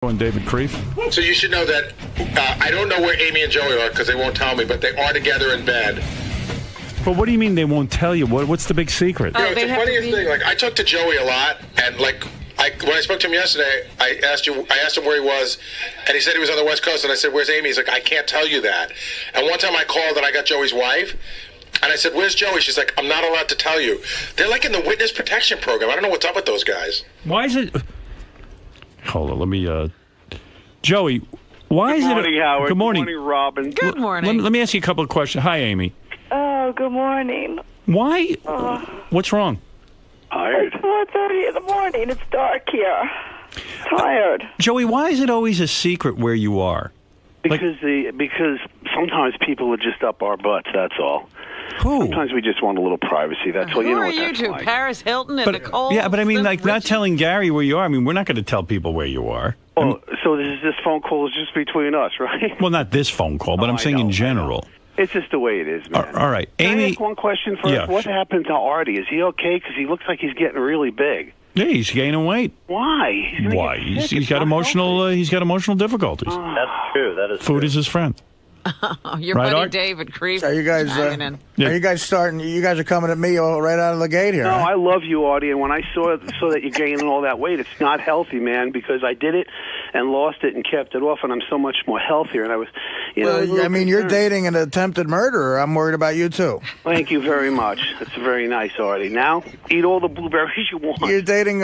And David Creef. So you should know that I don't know where Amy and Joey are because they won't tell me, but they are together in bed. But what do you mean they won't tell you? What's the big secret? You know, it's the funniest thing. Like, I talk to Joey a lot, and when I spoke to him yesterday, I asked him where he was, and he said he was on the West Coast, and I said, "Where's Amy?" He's like, "I can't tell you that." And one time I called, and I got Joey's wife, and I said, "Where's Joey?" She's like, "I'm not allowed to tell you." They're like in the witness protection program. I don't know what's up with those guys. Why is it? Hold on, let me. Joey, why is it? Good morning, Howard. Good morning. Good morning, Robin. Good morning. Let me ask you a couple of questions. Hi, Amy. Oh, good morning. Why? What's wrong? Tired. It's 4:30 in the morning. It's dark here. Tired. Joey, why is it always a secret where you are? Because sometimes people are just up our butts, that's all. Who? Sometimes we just want a little privacy, that's all. Who You know are what you that's two? like. Paris Hilton and Nicole? Yeah, but I mean, like, not Richie? telling Gary where you are. I mean, we're not going to tell people where you are. Well, so this phone call is just between us, right? Well, not this phone call, but I'm saying in general. It's just the way it is, man. All right. Can I Amy, ask one question first? Yeah. What happened to Artie? Is he okay? Because he looks like he's getting really big. yeah, he's gaining weight. Why? He's gonna Why? get He's sick. It's got not emotional. healthy. He's got emotional difficulties. That's true. That is Food true. is his friend. Your Right, buddy Art? David Creef. Are you guys? chiming in. Yeah. Are you guys starting? You guys are coming at me right out of the gate here. No, huh? I love you, Artie, and when I saw that you're gaining all that weight, it's not healthy, man, because I did it and lost it and kept it off, and I'm so much more healthier, and I was, a Well, little I mean, you're concerned. dating an attempted murderer. I'm worried about you too. Thank you very much. That's very nice, Artie. Now, eat all the blueberries you want. You're dating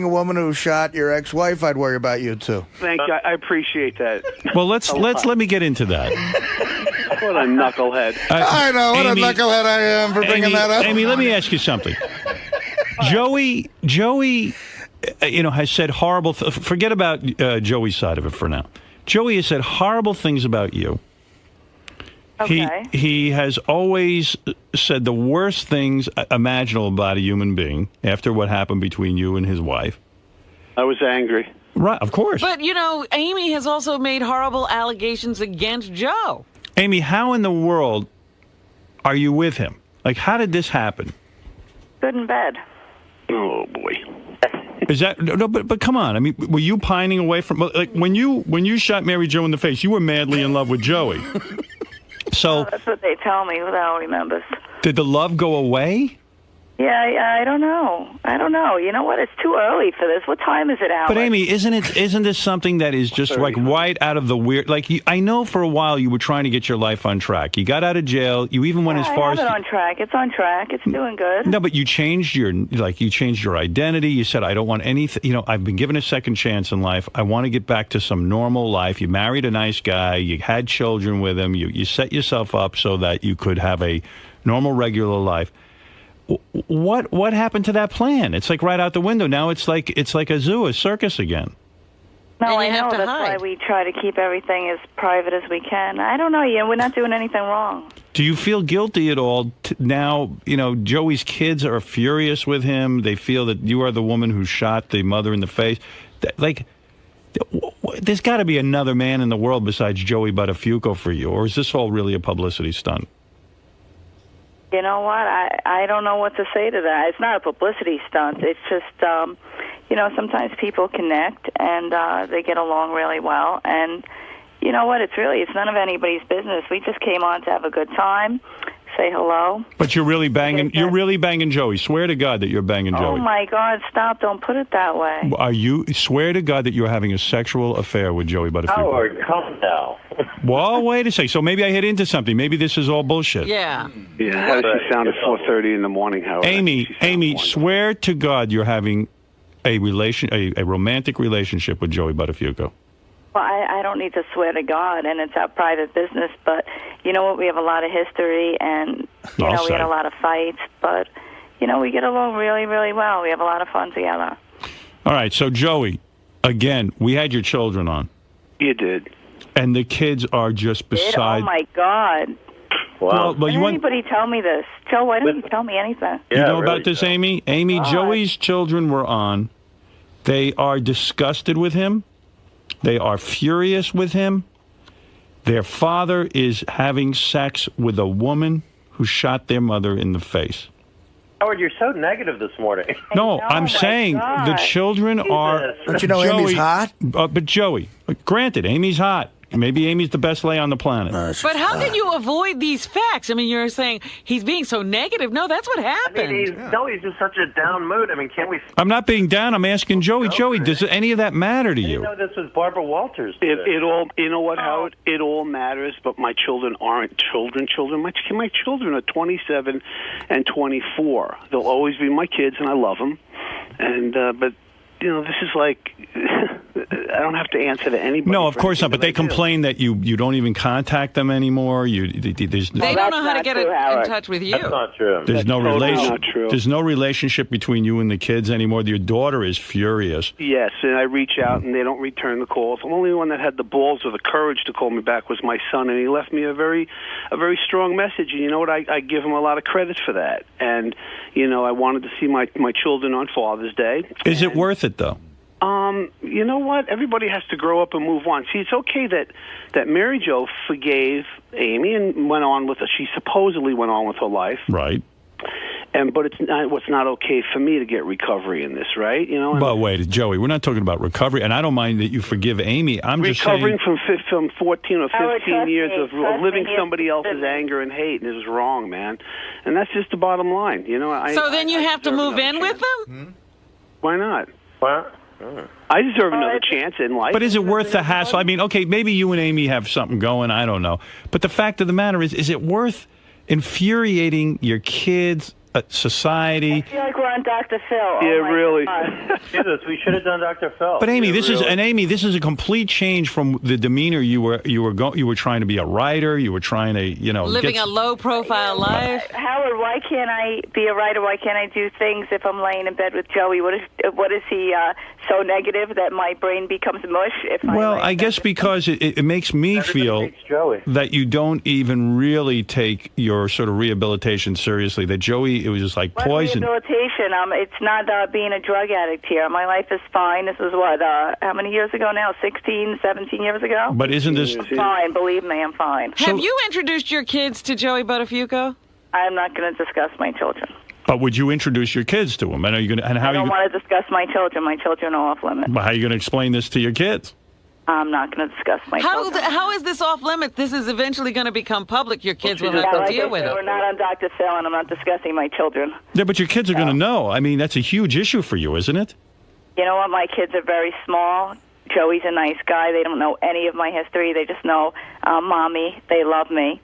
a woman who shot your ex-wife. I'd worry about you too. Thank you. I appreciate that. Well, let me get into that. What a knucklehead. I know what Amy- a knucklehead I am for bringing Amy, that up. Amy, let me ask you something. Joey, has said horrible. Forget about Joey's side of it for now. Joey has said horrible things about you. Okay. He has always said the worst things imaginable about a human being after what happened between you and his wife. I was angry. Right, of course. But, Amy has also made horrible allegations against Joe. Amy, how in the world are you with him? Like, how did this happen? Good in bed. Oh, boy. Is that no? But come on. I mean, were you pining away from when you shot Mary Jo in the face? You were madly in love with Joey. So That's what they tell me without remembers. did the love go away? Yeah, I don't know. You know what? It's too early for this. What time is it, Alex? But Amy, isn't this something that is just like right out of the weird? Like I know for a while you were trying to get your life on track. You got out of jail. You even went as far I have as it on track. It's on track. It's doing good. no, but you changed your identity. You said I don't want anything. I've been given a second chance in life. I want to get back to some normal life. You married a nice guy. You had children with him. You set yourself up so that you could have a normal, regular life. What happened to that plan? It's like right out the window. Now it's like a zoo, a circus again. No, And I you have know. to That's hide. why we try to keep everything as private as we can. I don't know. We're not doing anything wrong. Do you feel guilty at all now? Joey's kids are furious with him. They feel that you are the woman who shot the mother in the face. There's got to be another man in the world besides Joey Buttafuoco for you, or is this all really a publicity stunt? You know what? I don't know what to say to that. It's not a publicity stunt. It's just, sometimes people connect and they get along really well. And you know what? It's none of anybody's business. We just came on to have a good time, say hello. But you're really banging. You're really banging Joey. Swear to God that you're banging Joey. Oh my God! Stop! Don't put it that way. Are you? Swear to God that you're having a sexual affair with Joey Buttafuoco. Howard, come now. Well, wait a second. So maybe I hit into something. Maybe this is all bullshit. Yeah. Yeah, how does she sound at 4:30 in the morning, Howard? Amy, She sounds Amy, wonderful. swear to God you're having a romantic relationship with Joey Buttafuoco. Well, I don't need to swear to God, and it's our private business. But you know what? We have a lot of history, and we had a lot of fights. But we get along really, really well. We have a lot of fun together. All right. So Joey, again, we had your children on, You did. and the kids are just beside. Oh my God! Wow. Well, Did anybody tell me this? Joe, why didn't you tell me anything? You Yeah, know really about this, so. Amy? Amy, Joey's children were on. They are disgusted with him. They are furious with him. Their father is having sex with a woman who shot their mother in the face. Howard, you're so negative this morning. No, know, I'm my saying God. the children are. Don't you know Amy's hot? But Joey, granted, Amy's hot. Maybe Amy's the best lay on the planet. But how can you avoid these facts? I mean, you're saying he's being so negative. No, that's what happened. I mean, he's in such a down mood. I mean, can't we... I'm not being down. I'm asking Joey. Joey, does any of that matter to I didn't you? know this was Barbara Walters. It all, you know what, Howard? It all matters, but my children aren't children. My children are 27 and 24. They'll always be my kids, and I love them. And but you know, this is like I don't have to answer to anybody. No, of course not. But they anything that I do. complain that you don't even contact them anymore. They don't know how to get in touch with you. That's not true. There's no totally relation. not true. There's no relationship between you and the kids anymore. Your daughter is furious. Yes, and I reach out, and they don't return the calls. The only one that had the balls or the courage to call me back was my son, and he left me a very strong message. And you know what? I give him a lot of credit for that. And you know, I wanted to see my children on Father's Day. Is it worth it though? You know what? Everybody has to grow up and move on. See, it's okay that Mary Jo forgave Amy and went on with her. She supposedly went on with her life. Right. But it's not okay for me to get recovery in this, right? You know. But wait, Joey, we're not talking about recovery, and I don't mind that you forgive Amy. I'm just recovering saying from 14 or 15 years of trust living me, somebody else's anger and hate, and it was wrong, man. And that's just the bottom line, you know. So then you have to move in with them? Why not? What? I deserve another chance in life. But is it worth the hassle? I mean, okay, maybe you and Amy have something going. I don't know. But the fact of the matter is it worth infuriating your kids, society? I feel like we're on Dr. Phil. Yeah, really. Jesus, we should have done Dr. Phil. But Amy, Yeah, Amy, this is a complete change from the demeanor you were trying to be a writer. You were trying to, Living a low-profile life. Howard, why can't I be a writer? Why can't I do things if I'm laying in bed with Joey? What is he so negative that my brain becomes mush? Well, I guess because it makes me feel that you don't even really take your sort of rehabilitation seriously. That Joey, it was just like poison. Rehabilitation. It's not being a drug addict here. My life is fine. This was how many years ago now? 16, 17 years ago? But isn't this... I'm fine. Believe me, I'm fine. Have you introduced your kids to Joey Buttafuoco? I'm not going to discuss my children. But would you introduce your kids to him? And are you going to? And how I don't you? want to discuss my children. My children are off limits. But how are you going to explain this to your kids? I'm not going to discuss my children. How is this off limits? This is eventually going to become public. Your kids will have to Like deal I with said, it. We're not on Dr. Phil, and I'm not discussing my children. Yeah, but your kids are going to know. I mean, that's a huge issue for you, isn't it? You know what? My kids are very small. Joey's a nice guy. They don't know any of my history. They just know Mommy. They love me.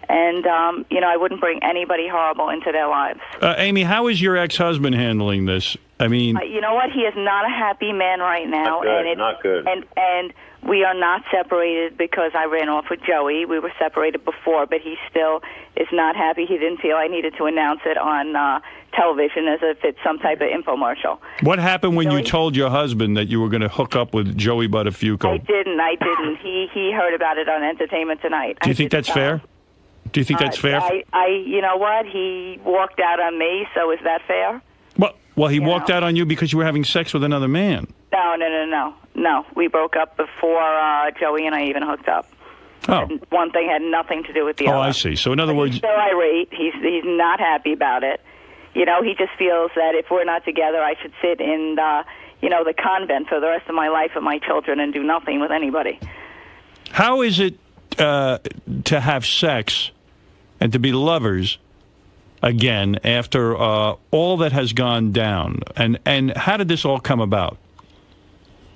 And, I wouldn't bring anybody horrible into their lives. Amy, how is your ex-husband handling this? I mean... you know what? He is not a happy man right now. Not good. And we are not separated because I ran off with Joey. We were separated before, but he still is not happy. He didn't feel I needed to announce it on television as if it's some type of infomercial. What happened when you told your husband that you were going to hook up with Joey Buttafuoco? I didn't. He heard about it on Entertainment Tonight. Do you think that's fair? Do you think that's fair? You know what? He walked out on me, so is that fair? Well, he walked out on you because you were having sex with another man. No. We broke up before Joey and I even hooked up. Oh. One thing had nothing to do with the other. Oh, I see. So in other words... He's still irate. He's not happy about it. He just feels that if we're not together, I should sit in the convent for the rest of my life with my children and do nothing with anybody. How is it to have sex and to be lovers again after all that has gone down? And how did this all come about?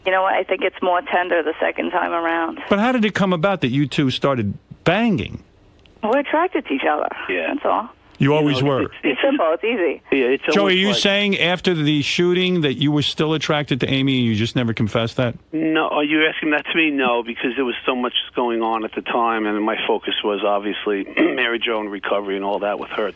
You know what? I think it's more tender the second time around. But how did it come about that you two started banging? We're attracted to each other. Yeah. That's all. You always were. It's simple. It's easy. Yeah, it's Joey, are you saying after the shooting that you were still attracted to Amy and you just never confessed that? No, are you asking that to me? No, because there was so much going on at the time, and my focus was obviously Mary Jo and recovery and all that with her.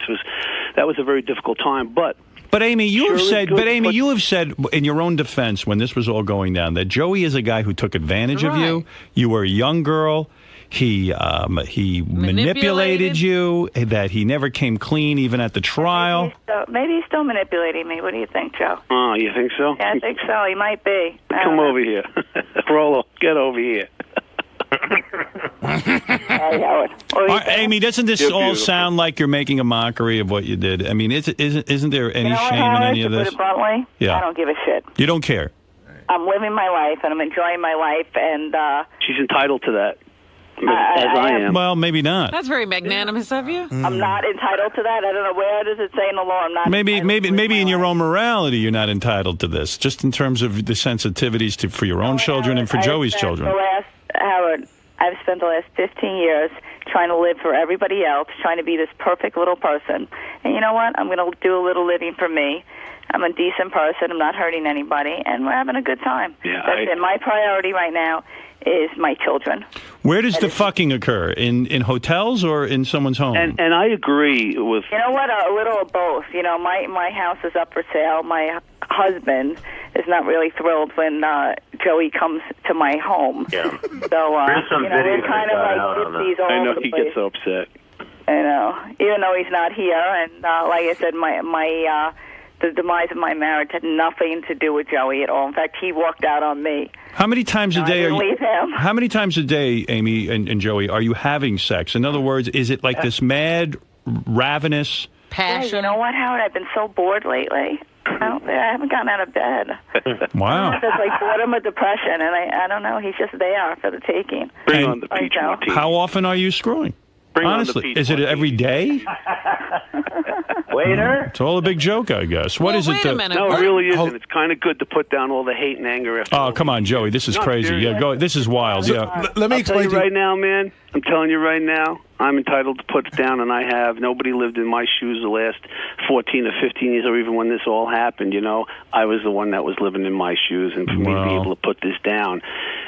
That was a very difficult time, but Amy, you have said. good, But Amy, but- you have said in your own defense when this was all going down that Joey is a guy who took advantage of you. You were a young girl. He manipulated you. That he never came clean even at the trial. Maybe he's still manipulating me. What do you think, Joe? Oh, you think so? Yeah, I think so. He might be. Come over here. Rolo, get over here. Hey, Howard. Amy, doesn't this all sound like you're making a mockery of what you did? I mean, isn't there any shame in any of this? To put it bluntly, Yeah. I don't give a shit. You don't care. I'm living my life, and I'm enjoying my life, and She's entitled to that, as I am. Well, maybe not. That's very magnanimous of you. I'm not entitled to that. I don't know, where does it say in the law I'm not Maybe in your life. own morality, you're not entitled to this. Just in terms of the sensitivities for your own children and for Joey's children. Howard, I've spent the last 15 years trying to live for everybody else, trying to be this perfect little person. And you know what? I'm going to do a little living for me. I'm a decent person. I'm not hurting anybody, and we're having a good time. Yeah, That's it. My priority right now is my children. Where does the fucking occur? In hotels or in someone's home? And I agree with... You know what? A little of both. You know, my house is up for sale. My husband is not really thrilled when Joey comes to my home. Yeah. So, some you know, we're video kind of like gypsies all I know over the he place. gets so upset. You know, even though he's not here, and like I said, the demise of my marriage had nothing to do with Joey at all. In fact, he walked out on me. How many times a day I didn't leave him. How many times a day, Amy and Joey, are you having sex? In other words, is it like this mad, ravenous Passion. Hey, you know what, Howard? I've been so bored lately. I haven't gotten out of bed. Wow. It's like boredom or depression, and I don't know. He's just there for the taking. Bring And on the peach martini. How often are you screwing? Bring on the Honestly, peach is it martini. every day? Waiter? It's all a big joke, I guess. What is Wait it? a minute. No, it What? really isn't. It's kind of good to put down all the hate and anger. After Oh, come on, Joey. This is No, crazy. seriously. Yeah, go. This is wild. Yeah. Let me I'll tell explain you to you. right now, man. I'm telling you right now, I'm entitled to put it down, and I have. Nobody lived in my shoes the last 14 or 15 years, or even when this all happened. You know, I was the one that was living in my shoes, and for me to be Wow. able to put this down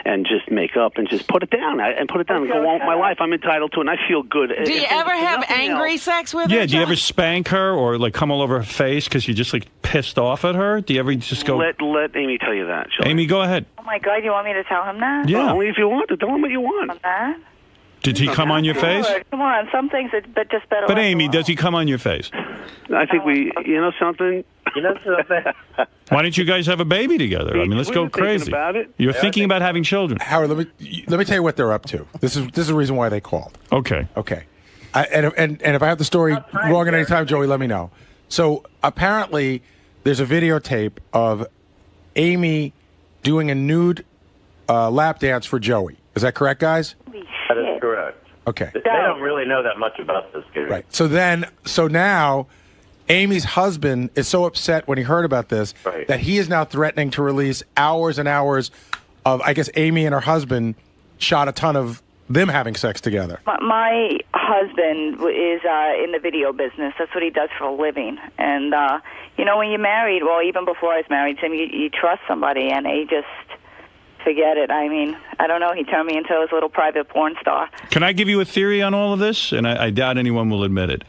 and just make up and just put it down and put it down and go on with my life, I'm entitled to it, and I feel good. Do you ever have angry sex with her? Yeah, do you ever John? spank her or like come all over her face because you're just like pissed off at her? Do you ever just go? Let Amy tell you that. Shall I? Amy, go ahead. Oh, my God, you want me to tell him that? Yeah. Only if you want to. Tell him what you want. On that? Did he come on your face? Sure, come on, some things are just better But left Amy, alone. does he come on your face? I think you know something? You know something? Why don't you guys have a baby together? I mean, let's We go were thinking crazy. about it. You're thinking about having children. Howard, let me tell you what they're up to. This is the reason why they called. Okay. Okay. And if I have the story wrong at any time, Joey, let me know. So apparently, there's a videotape of Amy doing a nude lap dance for Joey. Is that correct, guys? Holy That is shit. correct. Okay. They don't really know that much about this, Gary. Right. So now, Amy's husband is so upset when he heard about this Right. that he is now threatening to release hours and hours of, I guess, Amy and her husband shot a ton of them having sex together. My husband is in the video business. That's what he does for a living. And, you know, when you're married, well, even before I was married to him, you trust somebody, and he just... Forget it. I mean, I don't know. He turned me into his little private porn star. Can I give you a theory on all of this? And I doubt anyone will admit it.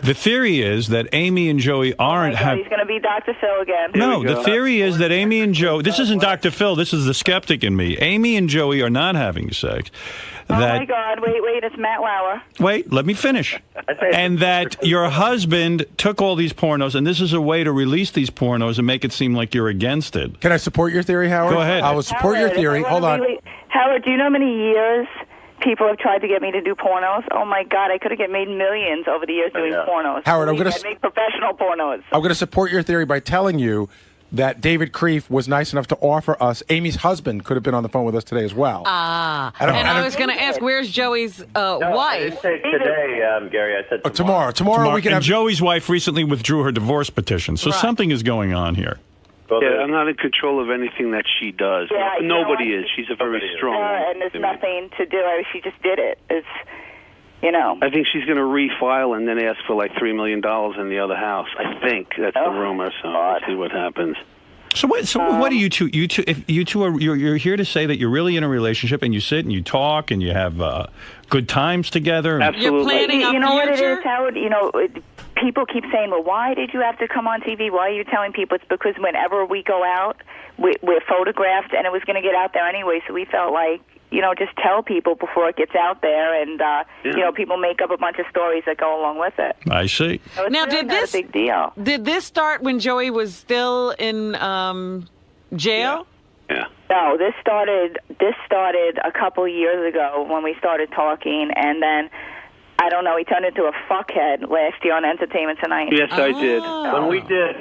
The theory is that Amy and Joey aren't He's going to be Dr. Phil again. No, we the go. theory is that Amy and Joe. This isn't Dr. Phil. This is the skeptic in me. Amy and Joey are not having sex. Oh, my God. Wait. It's Matt Lauer. Wait, let me finish. And that your husband took all these pornos, and this is a way to release these pornos and make it seem like you're against it. Can I support your theory, Howard? Go ahead. I will support your Howard, theory. if I Hold wanna on. really- Howard, do you know how many years people have tried to get me to do pornos? Oh, my God. I could have made millions over the years doing yeah. pornos. Howard, I'm Believe gonna me, I'd make professional pornos. I'm going to support your theory by telling you that David Kreef was nice enough to offer us. Amy's husband could have been on the phone with us today as well. Ah. I don't- And I I don't- was going to ask, where's Joey's No, I wife? didn't say today, Gary. I said Tomorrow we can and have. Joey's wife recently withdrew her divorce petition, so Right. something is going on here. Well, Yeah, I'm not in control of anything that she does. Yeah, you know Nobody what? is. She's a very Nobody is. strong woman. And there's to me. nothing to do. I mean, she just did it. It's, you know. I think she's going to refile and then ask for like $3 million in the other house. I think that's the rumor. So God. we'll see what happens. So what do you two? If you two are you're here to say that you're really in a relationship and you sit and you talk and you have good times together. Absolutely. You're planning You a know what it future? is, Howard? You know, people keep saying, well, why did you have to come on TV? Why are you telling people? It's because whenever we go out, we're photographed, and it was going to get out there anyway, so we felt like, you know, just tell people before it gets out there, and, you know, people make up a bunch of stories that go along with it. I see. So it's Now, really did not this- a big deal. Did this start when Joey was still in jail? Yeah. No, this started a couple years ago when we started talking, and then I don't know, he turned into a fuckhead last year on Entertainment Tonight. Yes, I did.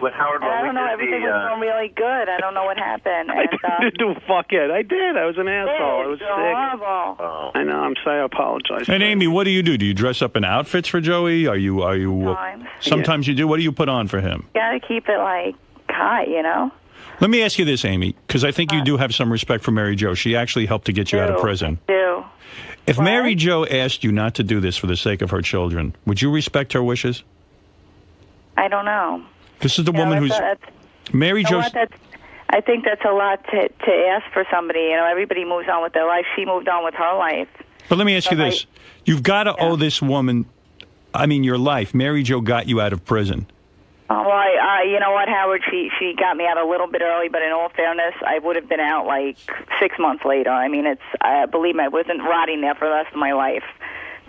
With Howard, I don't know, everything was going really good. I don't know what happened. I didn't do a fuckhead. I did. I was an asshole. I was sick. Horrible. Oh. I know. I'm sorry. I apologize. And Amy, what do you do? Do you dress up in outfits for Joey? Are you? Sometimes. Sometimes you do. What do you put on for him? You gotta keep it, like, high, you know? Let me ask you this, Amy, because I think you do have some respect for Mary Jo. She actually helped to get you out of prison. Do. If Mary Jo asked you not to do this for the sake of her children, would you respect her wishes? I don't know. This is the woman who's... Mary Jo... I think that's a lot to ask for somebody. You know, everybody moves on with their life. She moved on with her life. But let me ask you this. You've got to owe this woman, your life. Mary Jo got you out of prison. Well, you know what, Howard? She got me out a little bit early, but in all fairness, I would have been out like 6 months later. I mean, believe me, I wasn't rotting there for the rest of my life.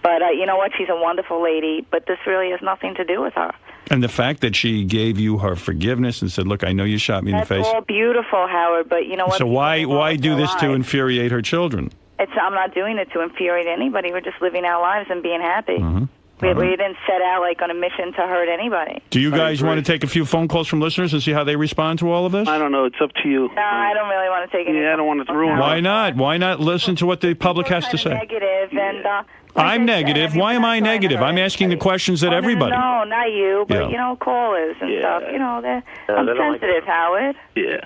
But you know what? She's a wonderful lady, but this really has nothing to do with her. And the fact that she gave you her forgiveness and said, look, I know you shot me in the face. That's all beautiful, Howard, but you know what? So why do this to infuriate her children? I'm not doing it to infuriate anybody. We're just living our lives and being happy. Mm-hmm. We didn't set out like on a mission to hurt anybody. Do you guys want to take a few phone calls from listeners and see how they respond to all of this? I don't know. It's up to you. No, I don't really want to take any. Yeah, I don't want to ruin it. Why not? Why not listen to what the public has to say? Negative and. I'm negative. Why am I negative? I'm asking the questions that everybody. No, not you, but you know, callers and stuff. You know, I'm sensitive, Howard. Yeah.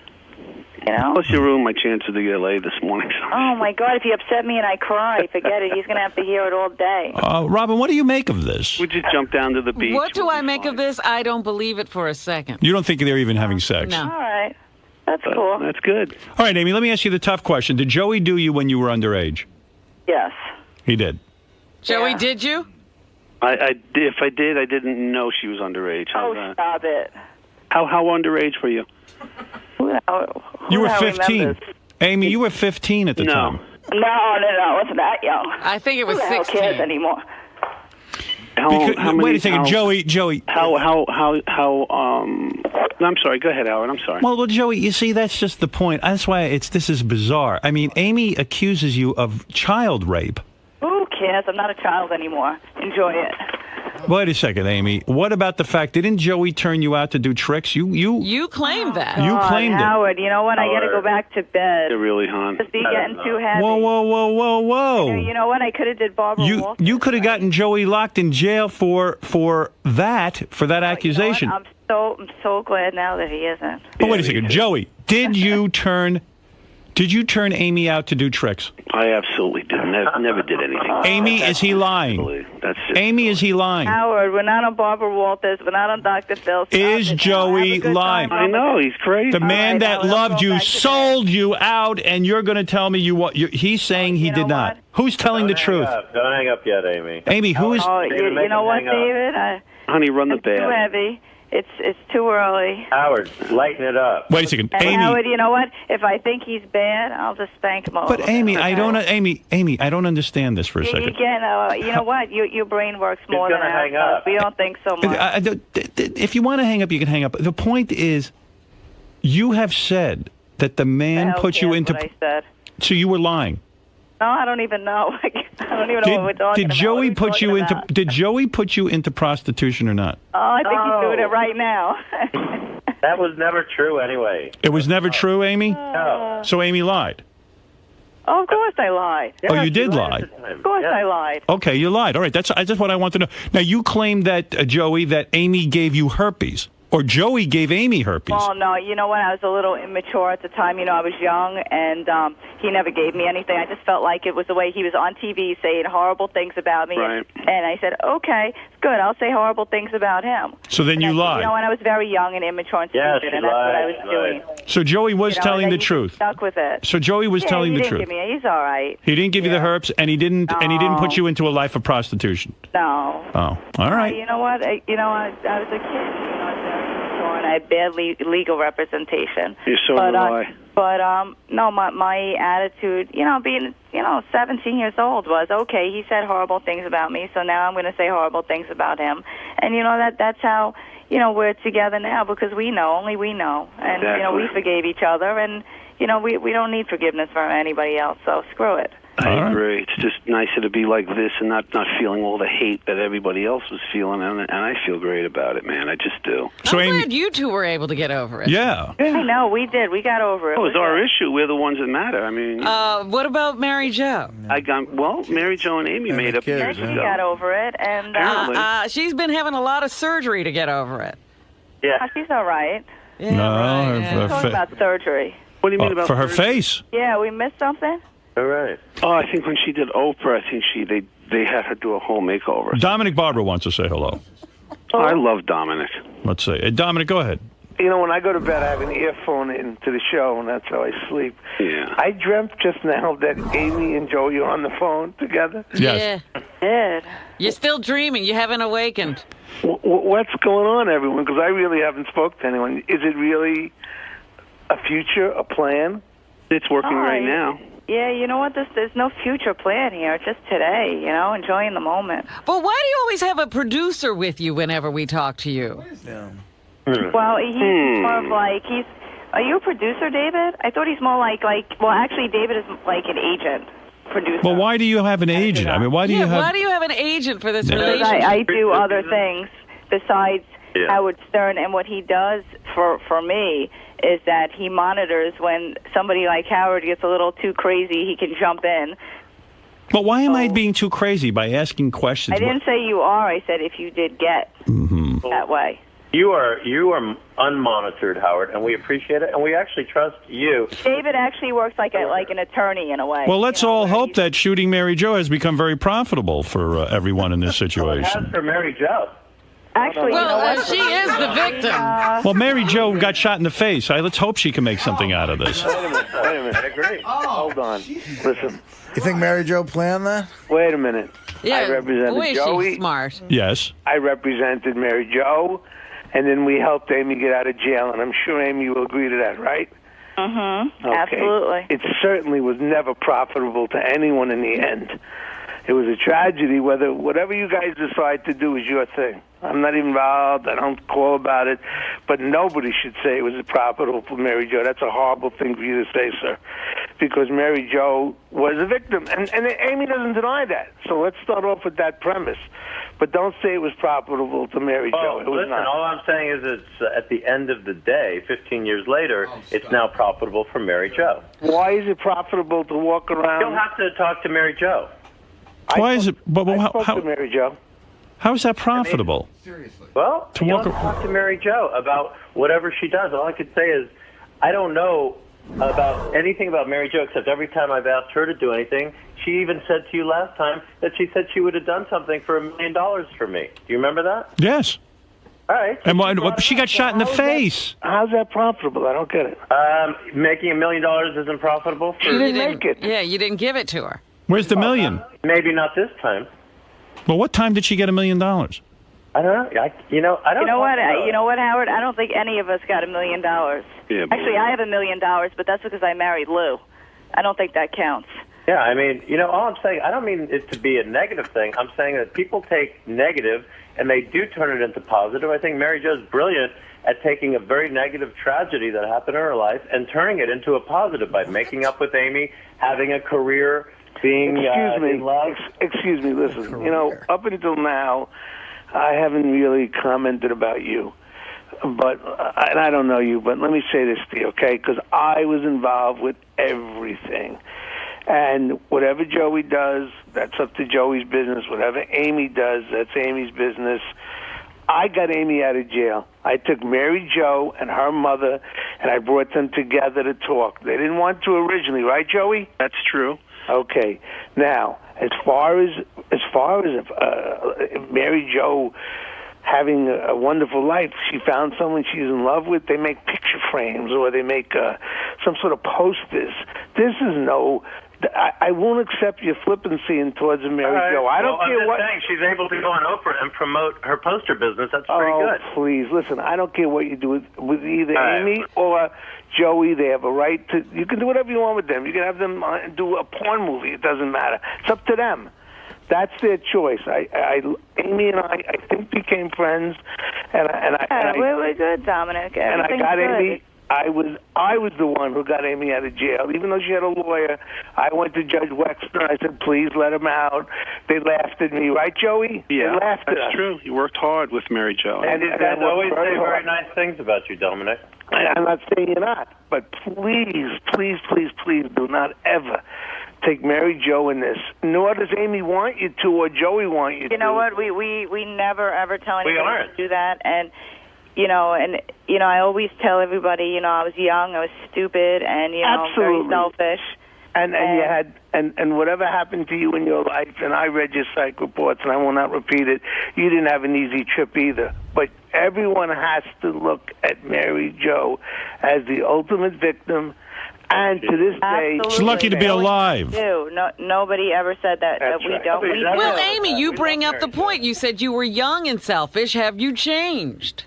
You know? Plus, you ruined my chances to get laid this morning. Oh, my God. If you upset me and I cry, forget it. He's going to have to hear it all day. Robin, what do you make of this? We just jump down to the beach. What do I make of this? I don't believe it for a second. You don't think they're even having sex? No. All right. That's cool. That's good. All right, Amy, let me ask you the tough question. Did Joey do you when you were underage? Yes. He did. Joey, did you? If I did, I didn't know she was underage. Stop it. How underage were you? You were 15. Amy, you were 15 at the time. No, I wasn't that young. I think it was 16. Who the hell cares anymore? Wait a second, Joey. I'm sorry. Go ahead, Howard. I'm sorry. Well, Joey, you see, that's just the point. That's why this is bizarre. I mean, Amy accuses you of child rape. Who cares? I'm not a child anymore. Enjoy it. Wait a second, Amy. What about the fact, didn't Joey turn you out to do tricks? You claimed that. You claimed it. Howard, you know what? I got to go back to bed. You're really, hon. Just be getting too heavy. Whoa. You know what? I could have did Barbara Walters. You could have gotten Joey locked in jail for that accusation. You know what? I'm so glad now that he isn't. But wait a second, Joey, did you turn Amy out to do tricks? I absolutely did. Never did anything. Amy, is he lying? Amy, is he lying? Howard, we're not on Barbara Walters. We're not on Dr. Phil. Is Joey lying? I know, he's crazy. The man that loved you sold you out, and you're going to tell me he's saying he did not. Who's telling the truth? Don't hang up yet, Amy. Amy, who is... you know what, David? Honey, run the it's too heavy. It's too early. Howard, lighten it up. Wait a second, and Amy. Howard, you know what? If I think he's bad, I'll just spank him over. But Amy, I don't understand this for a second. You know what? Your brain works more than hang ours. up. We don't think so much. If you want to hang up, you can hang up. The point is, you have said that the man put you into. What I said. So you were lying. No, I don't even know. I don't even know what we're talking about. Did Joey put you into prostitution or not? Oh, I think he's doing it right now. That was never true anyway. It was never true, Amy? No. So Amy lied? Oh, of course I lied. Yeah, you did lie? Of course I lied. Okay, you lied. All right, that's what I want to know. Now, you claim that, Joey, that Amy gave you herpes. Or Joey gave Amy herpes. Oh, no. You know what? I was a little immature at the time. You know, I was young, and he never gave me anything. I just felt like it was the way he was on TV saying horrible things about me. Right. And I said, okay, it's good. I'll say horrible things about him. So then you lied. You know, and I was very young and immature and stupid, and that's what I was doing. So Joey was telling the truth. Stuck with it. So Joey was telling the truth. He's all right. He didn't give you the herpes, and he didn't put you into a life of prostitution. No. Oh, all right. You know what? I was a kid. And I had bad legal representation. So do I. But no, my attitude, being 17 years old was okay. He said horrible things about me, so now I'm going to say horrible things about him. And that's how we're together now, because only we know, and exactly. We forgave each other, and we don't need forgiveness from anybody else, so screw it. I agree. It's just nicer to be like this and not feeling all the hate that everybody else was feeling, and I feel great about it, man. I just do. So I'm Amy, glad you two were able to get over it. yeah. I know, we did. We got over it. Oh, it's our issue. We're the ones that matter. I mean, What about Mary Jo? Mary Jo and Amy made up. kids, She got over it, and She's been having a lot of surgery to get over it. Yeah. she's all right. Yeah, No, right, her Talking about surgery. What do you mean about for her surgery? face. Yeah, we missed something? All right. Oh, I think when she did Oprah, I think they had her do a whole makeover. Dominic Barbara wants to say hello. Oh, I love Dominic. Let's see. Dominic, go ahead. You know, when I go to bed, I have an earphone into the show, and that's how I sleep. Yeah. I dreamt just now that Amy and Joey are on the phone together. Yes. Yeah. Did. You're still dreaming. You haven't awakened. What's going on, everyone? Because I really haven't spoke to anyone. Is it really a future, a plan? It's working right now. Yeah, you know what? There's no future plan here. It's just today, enjoying the moment. But why do you always have a producer with you whenever we talk to you? Well, he's more of like, are you a producer, David? I thought he's more like, well, actually, David is like an agent, producer. Well, why do you have an agent? I mean, why do you have... Why do you have an agent for this Because relationship? I do other things besides Howard Stern, and what he does for me is that he monitors when somebody like Howard gets a little too crazy, he can jump in. But why am I being too crazy by asking questions? I didn't say you are. I said if you did get that way. You are unmonitored, Howard, and we appreciate it, and we actually trust you. David actually works like an attorney in a way. Well, let's all hope that shooting Mary Jo has become very profitable for everyone in this situation. As for Mary Jo. Actually, Well, she is the victim. Well, Mary Jo got shot in the face. Let's hope she can make something out of this. Wait a minute. I agree. Hold on. Listen. You think Mary Jo planned that? Wait a minute. Yeah, I represented boy, is Joey. she smart. Yes. I represented Mary Jo, and then we helped Amy get out of jail, and I'm sure Amy will agree to that, right? Mm-hmm. Okay. Absolutely. It certainly was never profitable to anyone in the end. It was a tragedy. Whatever you guys decide to do is your thing. I'm not involved. I don't call about it. But nobody should say it was profitable for Mary Jo. That's a horrible thing for you to say, sir, because Mary Jo was a victim. And Amy doesn't deny that. So let's start off with that premise. But don't say it was profitable to Mary Jo. It was Listen, not. all I'm saying is it's at the end of the day, 15 years later, it's now profitable for Mary Jo. Why is it profitable to walk around? You'll have to talk to Mary Jo. Why is it? But I spoke to Mary Jo. how is that profitable? Well, To you'll walk have to talk to Mary Jo about whatever she does. All I could say is I don't know about anything about Mary Jo except every time I've asked her to do anything, she even said to you last time that she said she would have done something for $1 million for me. Do you remember that? Yes. All right. And she got shot in the face. How's that profitable? I don't get it. Making $1 million isn't profitable for She didn't make it. Yeah, you didn't give it to her. Where's the million? Maybe not this time. Well, what time did she get $1 million? I don't know. I don't You know what? know. You know what, Howard? I don't think any of us got $1 million. Yeah, Actually, I have $1 million, but that's because I married Lou. I don't think that counts. Yeah, I mean, all I'm saying, I don't mean it to be a negative thing. I'm saying that people take negative and they do turn it into positive. I think Mary Jo's brilliant at taking a very negative tragedy that happened in her life and turning it into a positive by making up with Amy, having a career, being in love. Excuse me, listen. Up until now, I haven't really commented about you. But and I don't know you, but let me say this to you, okay? Because I was involved with everything. And whatever Joey does, that's up to Joey's business. Whatever Amy does, that's Amy's business. I got Amy out of jail. I took Mary Jo and her mother, and I brought them together to talk. They didn't want to originally, right, Joey? That's true. Okay. Now, as far as Mary Jo having a wonderful life, she found someone she's in love with. They make picture frames or they make some sort of posters. This is no. I won't accept your flippancy towards Mary Jo. I don't care what. Saying she's able to go on Oprah and promote her poster business. That's pretty good. Please listen. I don't care what you do with either Amy or Joey. They have a right to. You can do whatever you want with them. You can have them do a porn movie. It doesn't matter. It's up to them. That's their choice. Amy and I think became friends, and we're good, Dominic. And I got good. Amy. I was the one who got Amy out of jail. Even though she had a lawyer, I went to Judge Wexner. I said, please let him out. They laughed at me. Right, Joey? Yeah, they laughed at us. that's true. You worked hard with Mary Jo. And you guys always say very nice things about you, Dominic. I'm not saying you're not, but please, please, please, please do not ever take Mary Jo in this. Nor does Amy want you to, or Joey want you to. You know what? We never ever tell anybody aren't. to do that, and I always tell everybody, I was young, I was stupid, and Absolutely. very selfish. And you had and whatever happened to you in your life, and I read your psych reports, and I will not repeat it. You didn't have an easy trip either. But everyone has to look at Mary Jo as the ultimate victim. And to this day, she's lucky to be alive. No, nobody ever said that we right. don't. Well, Amy, you bring up the point. You said you were young and selfish. Have you changed?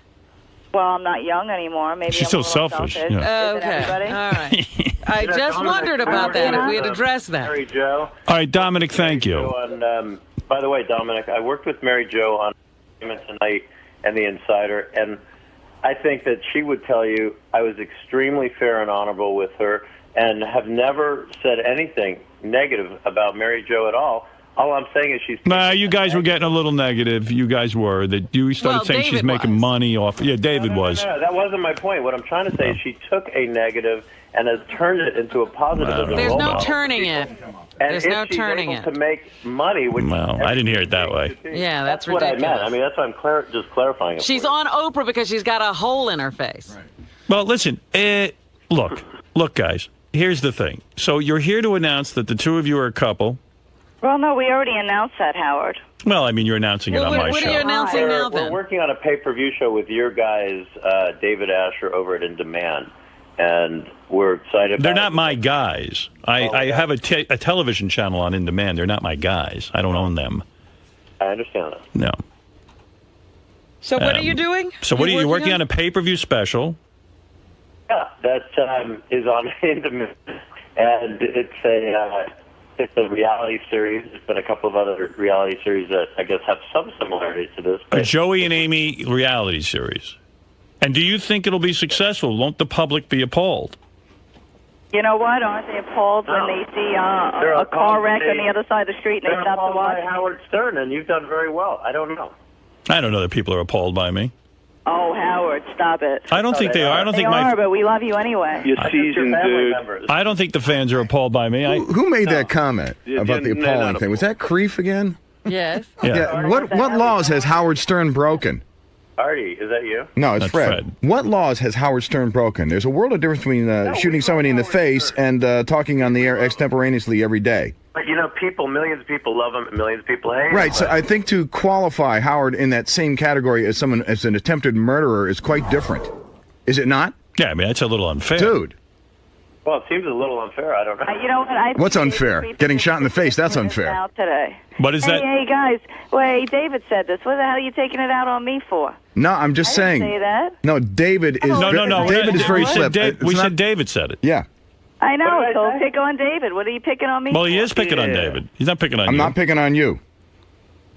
Well, I'm not young anymore. Maybe She's I'm still a little selfish. selfish. Yeah. Isn't everybody? All right. I just Dominic, wondered about that, if we had addressed that. Mary Jo. All right, Dominic, thank you. By the way, Dominic, I worked with Mary Jo on Tonight and The Insider, and I think that she would tell you I was extremely fair and honorable with her and have never said anything negative about Mary Jo at all. All I'm saying is she's... Nah, you guys were getting a little negative. You guys were. That you started saying she's David making was. money off... Yeah, David was. No, that wasn't my point. What I'm trying to say is she took a negative and has turned it into a positive. as a There's role no model. turning it. And There's if no she's turning able it. to make money, which Well, I didn't hear it that way. Yeah, that's what I ridiculous. meant. I mean, that's why I'm just clarifying it. She's for you. on Oprah because she's got a hole in her face. Right. Well, listen. Look, guys. Here's the thing. So you're here to announce that the two of you are a couple. Well, no, we already announced that, Howard. Well, I mean, you're announcing it on my What show. are you announcing now, We're then? working on a pay-per-view show with your guys, David Asher, over at In Demand, and we're excited about They're not it. my guys. I have a television channel on In Demand. They're not my guys. I don't own them. I understand that. No. So what are you doing? So what are you working on? A pay-per-view special? Yeah, that is on In Demand, and it's a reality series. There's been a couple of other reality series that I guess have some similarities to this. A Joey and Amy reality series. And do you think it'll be successful? Won't the public be appalled? You know what? Aren't they appalled when they see a car wreck on the other side of the street and they They're stop to appalled watch? by Howard Stern, and you've done very well. I don't know. I don't know that people are appalled by me. Oh, Howard, stop it. I don't think they are. I don't They think are, but we love you anyway. You're seasoned, dude. I don't think the fans are appalled by me. Who made that comment about the no, appalling no. thing? Was that Creef again? Yes. Yeah. What laws has Howard Stern broken? Artie, is that you? No, it's That's Fred. Fred. What laws has Howard Stern broken? There's a world of difference between shooting somebody in the face and talking on the air extemporaneously every day. But, millions of people love him, and millions of people hate him. Right, so I think to qualify Howard in that same category as someone as an attempted murderer is quite different. Is it not? Yeah, I mean, that's a little unfair. Dude. Well, it seems a little unfair. I don't know. You know what? What's unfair? Getting shot in the face, that's unfair. Out today. What is that? Hey, guys. Wait, David said this. What the hell are you taking it out on me for? No, I'm just I didn't saying. say that. No, David is No. David is very we said flip. we It's said not- David said it. Yeah. I know, What did I so say? pick on David. What are you picking on me Well, for? he is picking on David. He's not picking on I'm you. not picking on you.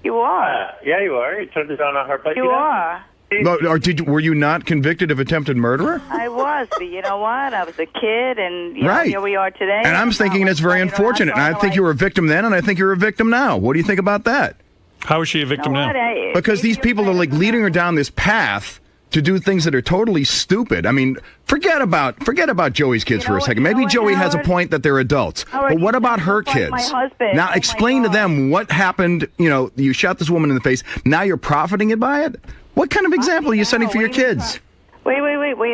You are. Yeah, you are. You turned it down on her. But You are. No, or were you not convicted of attempted murderer? I was, but you know what? I was a kid, and Right. here we are today. And I'm thinking it's very unfortunate. And I think you were a victim then, and I think you're a victim now. What do you think about that? How is she a victim now? Because these people are like leading her down this path to do things that are totally stupid. I mean, forget about Joey's kids for a second. Maybe Joey has a point that they're adults. But what about her kids? my husband. Now Oh, explain my to them what happened. You shot this woman in the face. Now you're profiting by it? What kind of example are you setting for your kids? Wait.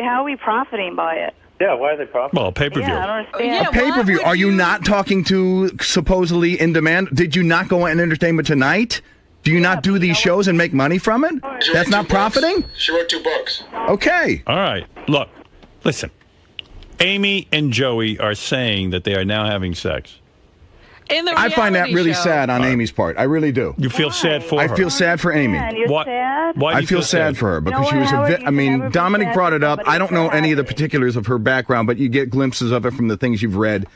How are we profiting by it? Yeah, why are they profiting? Well, pay-per-view. Yeah, I don't understand. A pay-per-view. Are you not talking to supposedly In Demand? Did you not go on Entertainment Tonight? Do you not do these shows and make money from it? That's not profiting? She wrote 2 books. Okay. All right. Look, listen. Amy and Joey are saying that they are now having sex. In the I find that reality really show. sad on Amy's part. I really do. You feel sad for I her. feel sad for Amy. Yeah, and you're Why- sad? Why do I you feel sad for her because she what, was Howard, you I can mean, never be Dominic sad brought for it up. somebody I don't know so any of the happy. particulars of her background, but you get glimpses of it from the things you've read.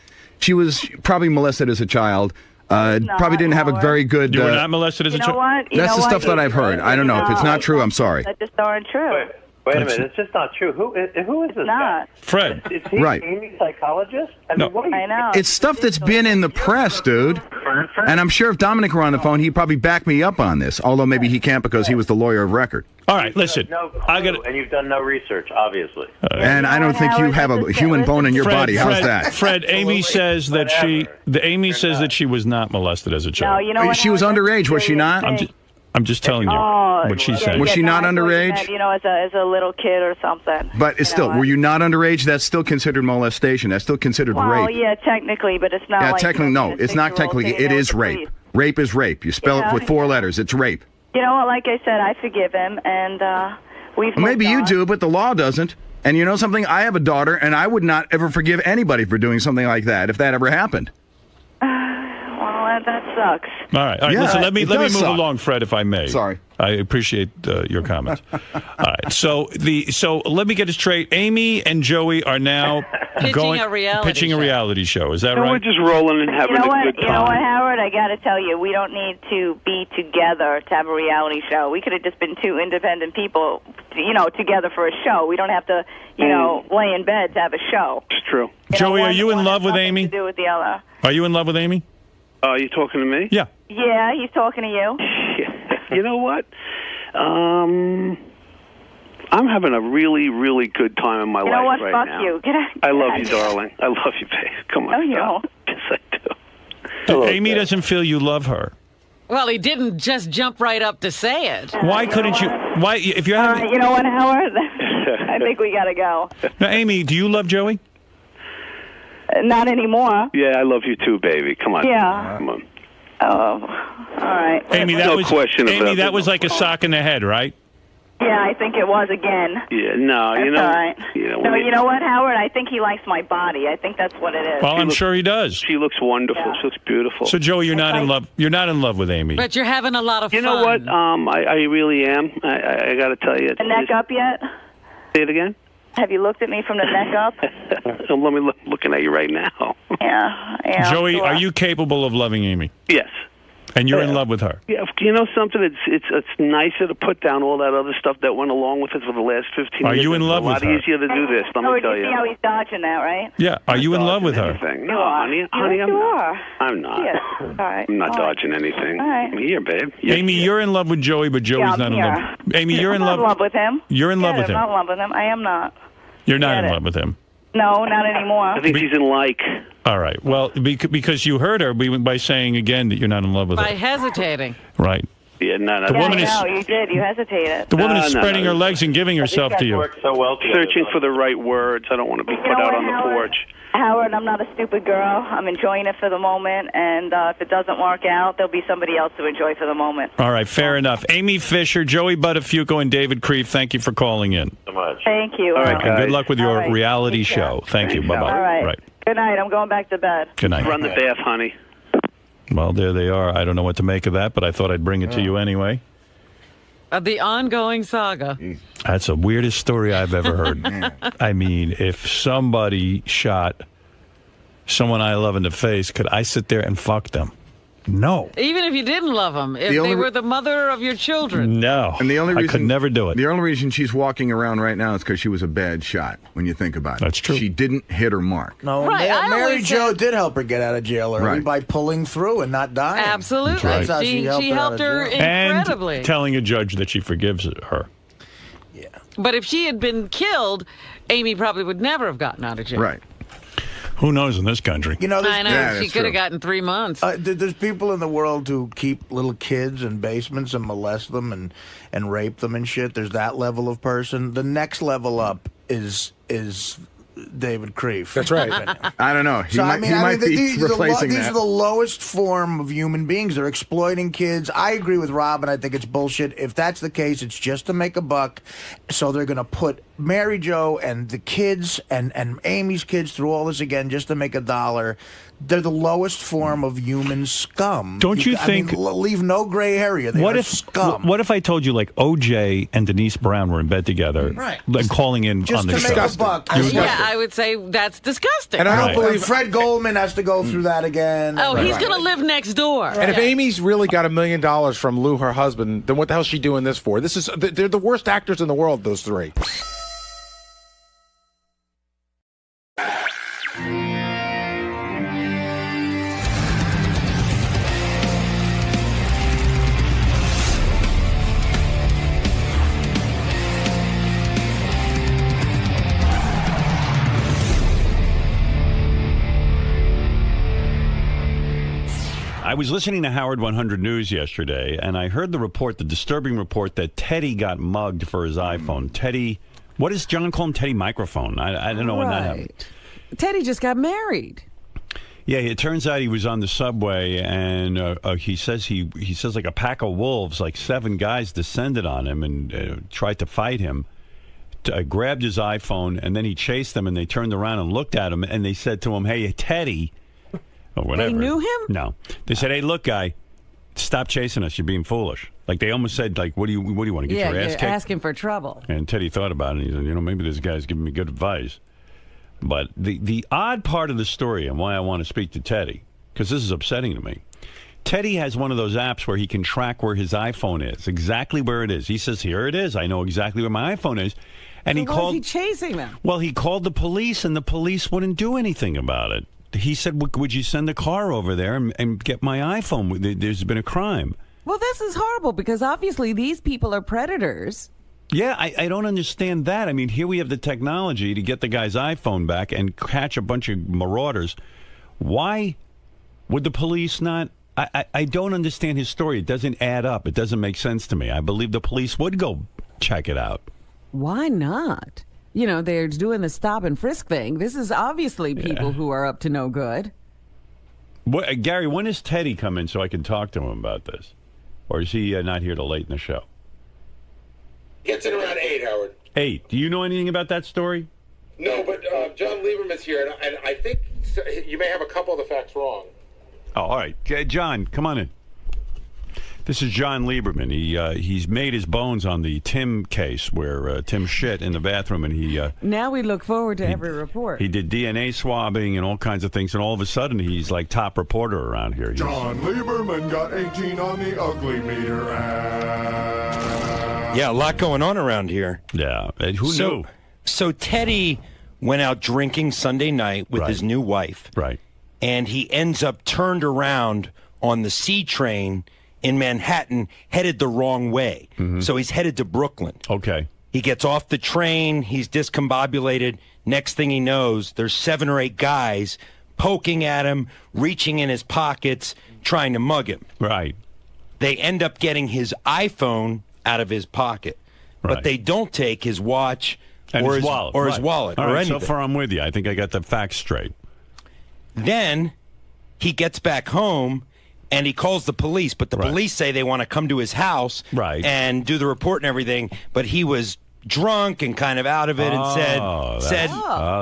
She was probably molested as a child. Probably didn't have a very good... You were not molested as a You know child? what? You That's know the what? stuff that I've heard. I don't know. If it's not true, I'm sorry. That just aren't true. Wait a minute, it's just not true. Who is this guy? Fred. Is he Right. Amy's psychologist? No. What are you, I know. It's stuff that's been in the press, dude. And I'm sure if Dominic were on the phone, he'd probably back me up on this. Although maybe he can't because he was the lawyer of record. All right, listen. No clue, I got. and you've done no research, obviously. And I don't think you have a human bone in your body. How's that? Fred, Amy says that Amy says that she was not molested as a No, child. you know what, She was Howard, that's underage, was she serious not? thing. I'm just telling you what she said. Was she not I thought you underage? meant, you know, as a little kid or something. But it's still, were you not underage? That's still considered molestation. That's still considered Well, rape. yeah, technically, but it's not Yeah, like... technically, no. It's not 6-year-old technically. sitting It there is with the rape. police. Rape is rape. You spell it with 4 letters. It's rape. You know what, like I said, I forgive him, and we've Well, maybe moved you on. do, but the law doesn't. And you know something? I have a daughter, and I would not ever forgive anybody for doing something like that if that ever happened. Well, that sucks. All right. Yeah, Listen, let me it move does suck. along, Fred, if I may. Sorry. I appreciate your comments. All right. So let me get it straight. Amy and Joey are now pitching a reality show. Is that right? We're just rolling and having a good time. You know what, Howard? I got to tell you, we don't need to be together to have a reality show. We could have just been 2 independent people, together for a show. We don't have to, lay in bed to have a show. It's true. Joey, are you in love with Amy? To do with the other. Are you in love with Amy? Are you talking to me? Yeah. Yeah, he's talking to you. You know what? I'm having a really, really good time in my You life know what? right Fuck now. you. Get out. I love you, darling. I love you, babe. Come on. No, you don't. Yes, I do. Amy doesn't feel you love her. Well, he didn't just jump right up to say it. Why couldn't you? Why, if you're having... You know what, Howard? I think we got to go. Now, Amy, do you love Joey? Not anymore. Yeah, I love you too, baby. Come on. Yeah. Come on. Oh, all right. Amy, that No was question Amy, about that it. was like a sock in the head, right? Yeah, I think it was again. Yeah, no, That's you know. all right. You No, you know what, Howard? I think he likes my body. I think that's what it is. Well, I'm sure he does. She looks wonderful. Yeah. She looks beautiful. So, Joey, you're not in love. You're not in love with Amy. But you're having a lot of fun. You know what? I really am. I got to tell you. The neck up yet? Say it again. Have you looked at me from the neck up? Let me looking at you right now. Yeah. Joey, sure. are you capable of loving Amy? Yes. And you're in love with her? Yeah. You know something? It's nicer to put down all that other stuff that went along with it for the last 15 years. Are you in love with her? It's a lot easier to do this. Let me tell you you. see how he's dodging that, right? Yeah. Are you in love with her? Anything. You No, are. honey, Yes, I'm you not. are. I'm not. Yes. All right. I'm not All right. dodging anything. All right. I'm here, babe. Amy, you're in love with Joey, but Joey's I'm not in here. love. Amy, you're I'm in not love. with him. You're in love Yeah, with him. I'm not in love with him. I am not. You're not Get in it. love with him. No, not anymore. I think she's in like. All right. Well, because you hurt her by saying again that you're not in love with By her. hesitating. Right. Yeah, no. The woman is. you did. You hesitated. The woman is No, spreading her legs and giving herself to you. Work so well together, Searching though. for the right words. I don't want to be You put know out what, on the Howard? porch. Howard, I'm not a stupid girl. I'm enjoying it for the moment, and if it doesn't work out, there'll be somebody else to enjoy for the moment. All right. Fair enough. Amy Fisher, Joey Buttafuoco, and David Kreef, thank you for calling in. So much. Thank you. All right, And good luck with your All right. reality Take care. show. Thank you. Thanks, Bye-bye. All right. Right. Good night. I'm going back to bed. Good night. Run the bath, honey. Well, there they are. I don't know what to make of that, but I thought I'd bring it to you anyway. The ongoing saga. That's the weirdest story I've ever heard. I mean, if somebody shot someone I love in the face, could I sit there and fuck them? No. Even if you didn't love them, if The only they re- were the mother of your children. No. And the only reason I could never do it. The only reason she's walking around right now is because she was a bad shot. When you think about it, That's true. She didn't hit her mark. No, Right, I Mary always Jo said- did help her get out of jail early Right. by pulling through and not dying. Absolutely. That's how She she helped her out of jail. incredibly. And telling a judge that she forgives her. But if she had been killed, Amy probably would never have gotten out of jail. Right. Who knows in this country? You know, I know. Yeah, she that's could have true. gotten 3 months. there's people in the world who keep little kids in basements and molest them and rape them and shit. There's that level of person. The next level up is David Kreef. That's right. I don't know. He might be these replacing are that. the lowest form of human beings. They're exploiting kids. I agree with Rob, and I think it's bullshit. If that's the case, it's just to make a buck. So they're going to put Mary Jo and the kids and Amy's kids through all this again just to make $1. they're the lowest form of human scum. Don't you think? I mean, leave no gray area. They are scum. What if I told you like OJ and Denise Brown were in bed together, right? Like calling in just on the to show? make a buck. Yeah, I would say that's disgusting. And I don't believe Fred Goldman has to go through that again. Oh, he's going to live next door. And if Amy's really got $1 million from Lou, her husband, then what the hell's she doing this for? They're the worst actors in the world, those three. I was listening to Howard 100 News yesterday, and I heard the disturbing report that Teddy got mugged for his iPhone. Teddy, what does John call him? Teddy Microphone. I don't know when that happened. Teddy just got married. Yeah, it turns out he was on the subway, and he says like a pack of wolves, like 7 guys descended on him and tried to fight him. Grabbed his iPhone, and then he chased them, and they turned around and looked at him, and they said to him, "Hey, Teddy." Or whatever. They knew him? No. They said, "Hey, look, guy, stop chasing us. You're being foolish." Like they almost said, "Like, what do you want to get your ass kicked?" Asking for trouble. And Teddy thought about it, and he said, "Maybe this guy's giving me good advice." But the odd part of the story, and why I want to speak to Teddy, because this is upsetting to me. Teddy has one of those apps where he can track where his iPhone is, exactly where it is. He says, "Here it is. I know exactly where my iPhone is." And so why is he chasing them? Well, he called the police, and the police wouldn't do anything about it. He said, "Would you send a car over there and get my iPhone? There's been a crime." Well, this is horrible because obviously these people are predators. Yeah, I don't understand that. I mean, here we have the technology to get the guy's iPhone back and catch a bunch of marauders. Why would the police not? I don't understand his story. It doesn't add up. It doesn't make sense to me. I believe the police would go check it out. Why not? You know, they're doing the stop and frisk thing. This is obviously people who are up to no good. Gary, when does Teddy come in so I can talk to him about this? Or is he not here till late in the show? Gets in around 8, Howard. 8. Do you know anything about that story? No, but John Lieberman's here, and I think you may have a couple of the facts wrong. Oh, all right. John, come on in. This is John Lieberman. He's made his bones on the Tim case where Tim shit in the bathroom, and he... now we look forward to every report. He did DNA swabbing and all kinds of things, and all of a sudden he's like top reporter around here. John Lieberman got 18 on the ugly meter app. Yeah, a lot going on around here. Yeah, who knew? So Teddy went out drinking Sunday night with his new wife. Right. And he ends up turned around on the C train in Manhattan, headed the wrong way. Mm-hmm. So he's headed to Brooklyn. Okay. He gets off the train. He's discombobulated. Next thing he knows, there's 7 or 8 guys poking at him, reaching in his pockets, trying to mug him. Right. They end up getting his iPhone out of his pocket. Right. But they don't take his watch or his wallet. Or his wallet All or right, anything. So far I'm with you. I think I got the facts straight. Then he gets back home and he calls the police, but the police say they want to come to his house and do the report and everything, but he was drunk and kind of out of it and said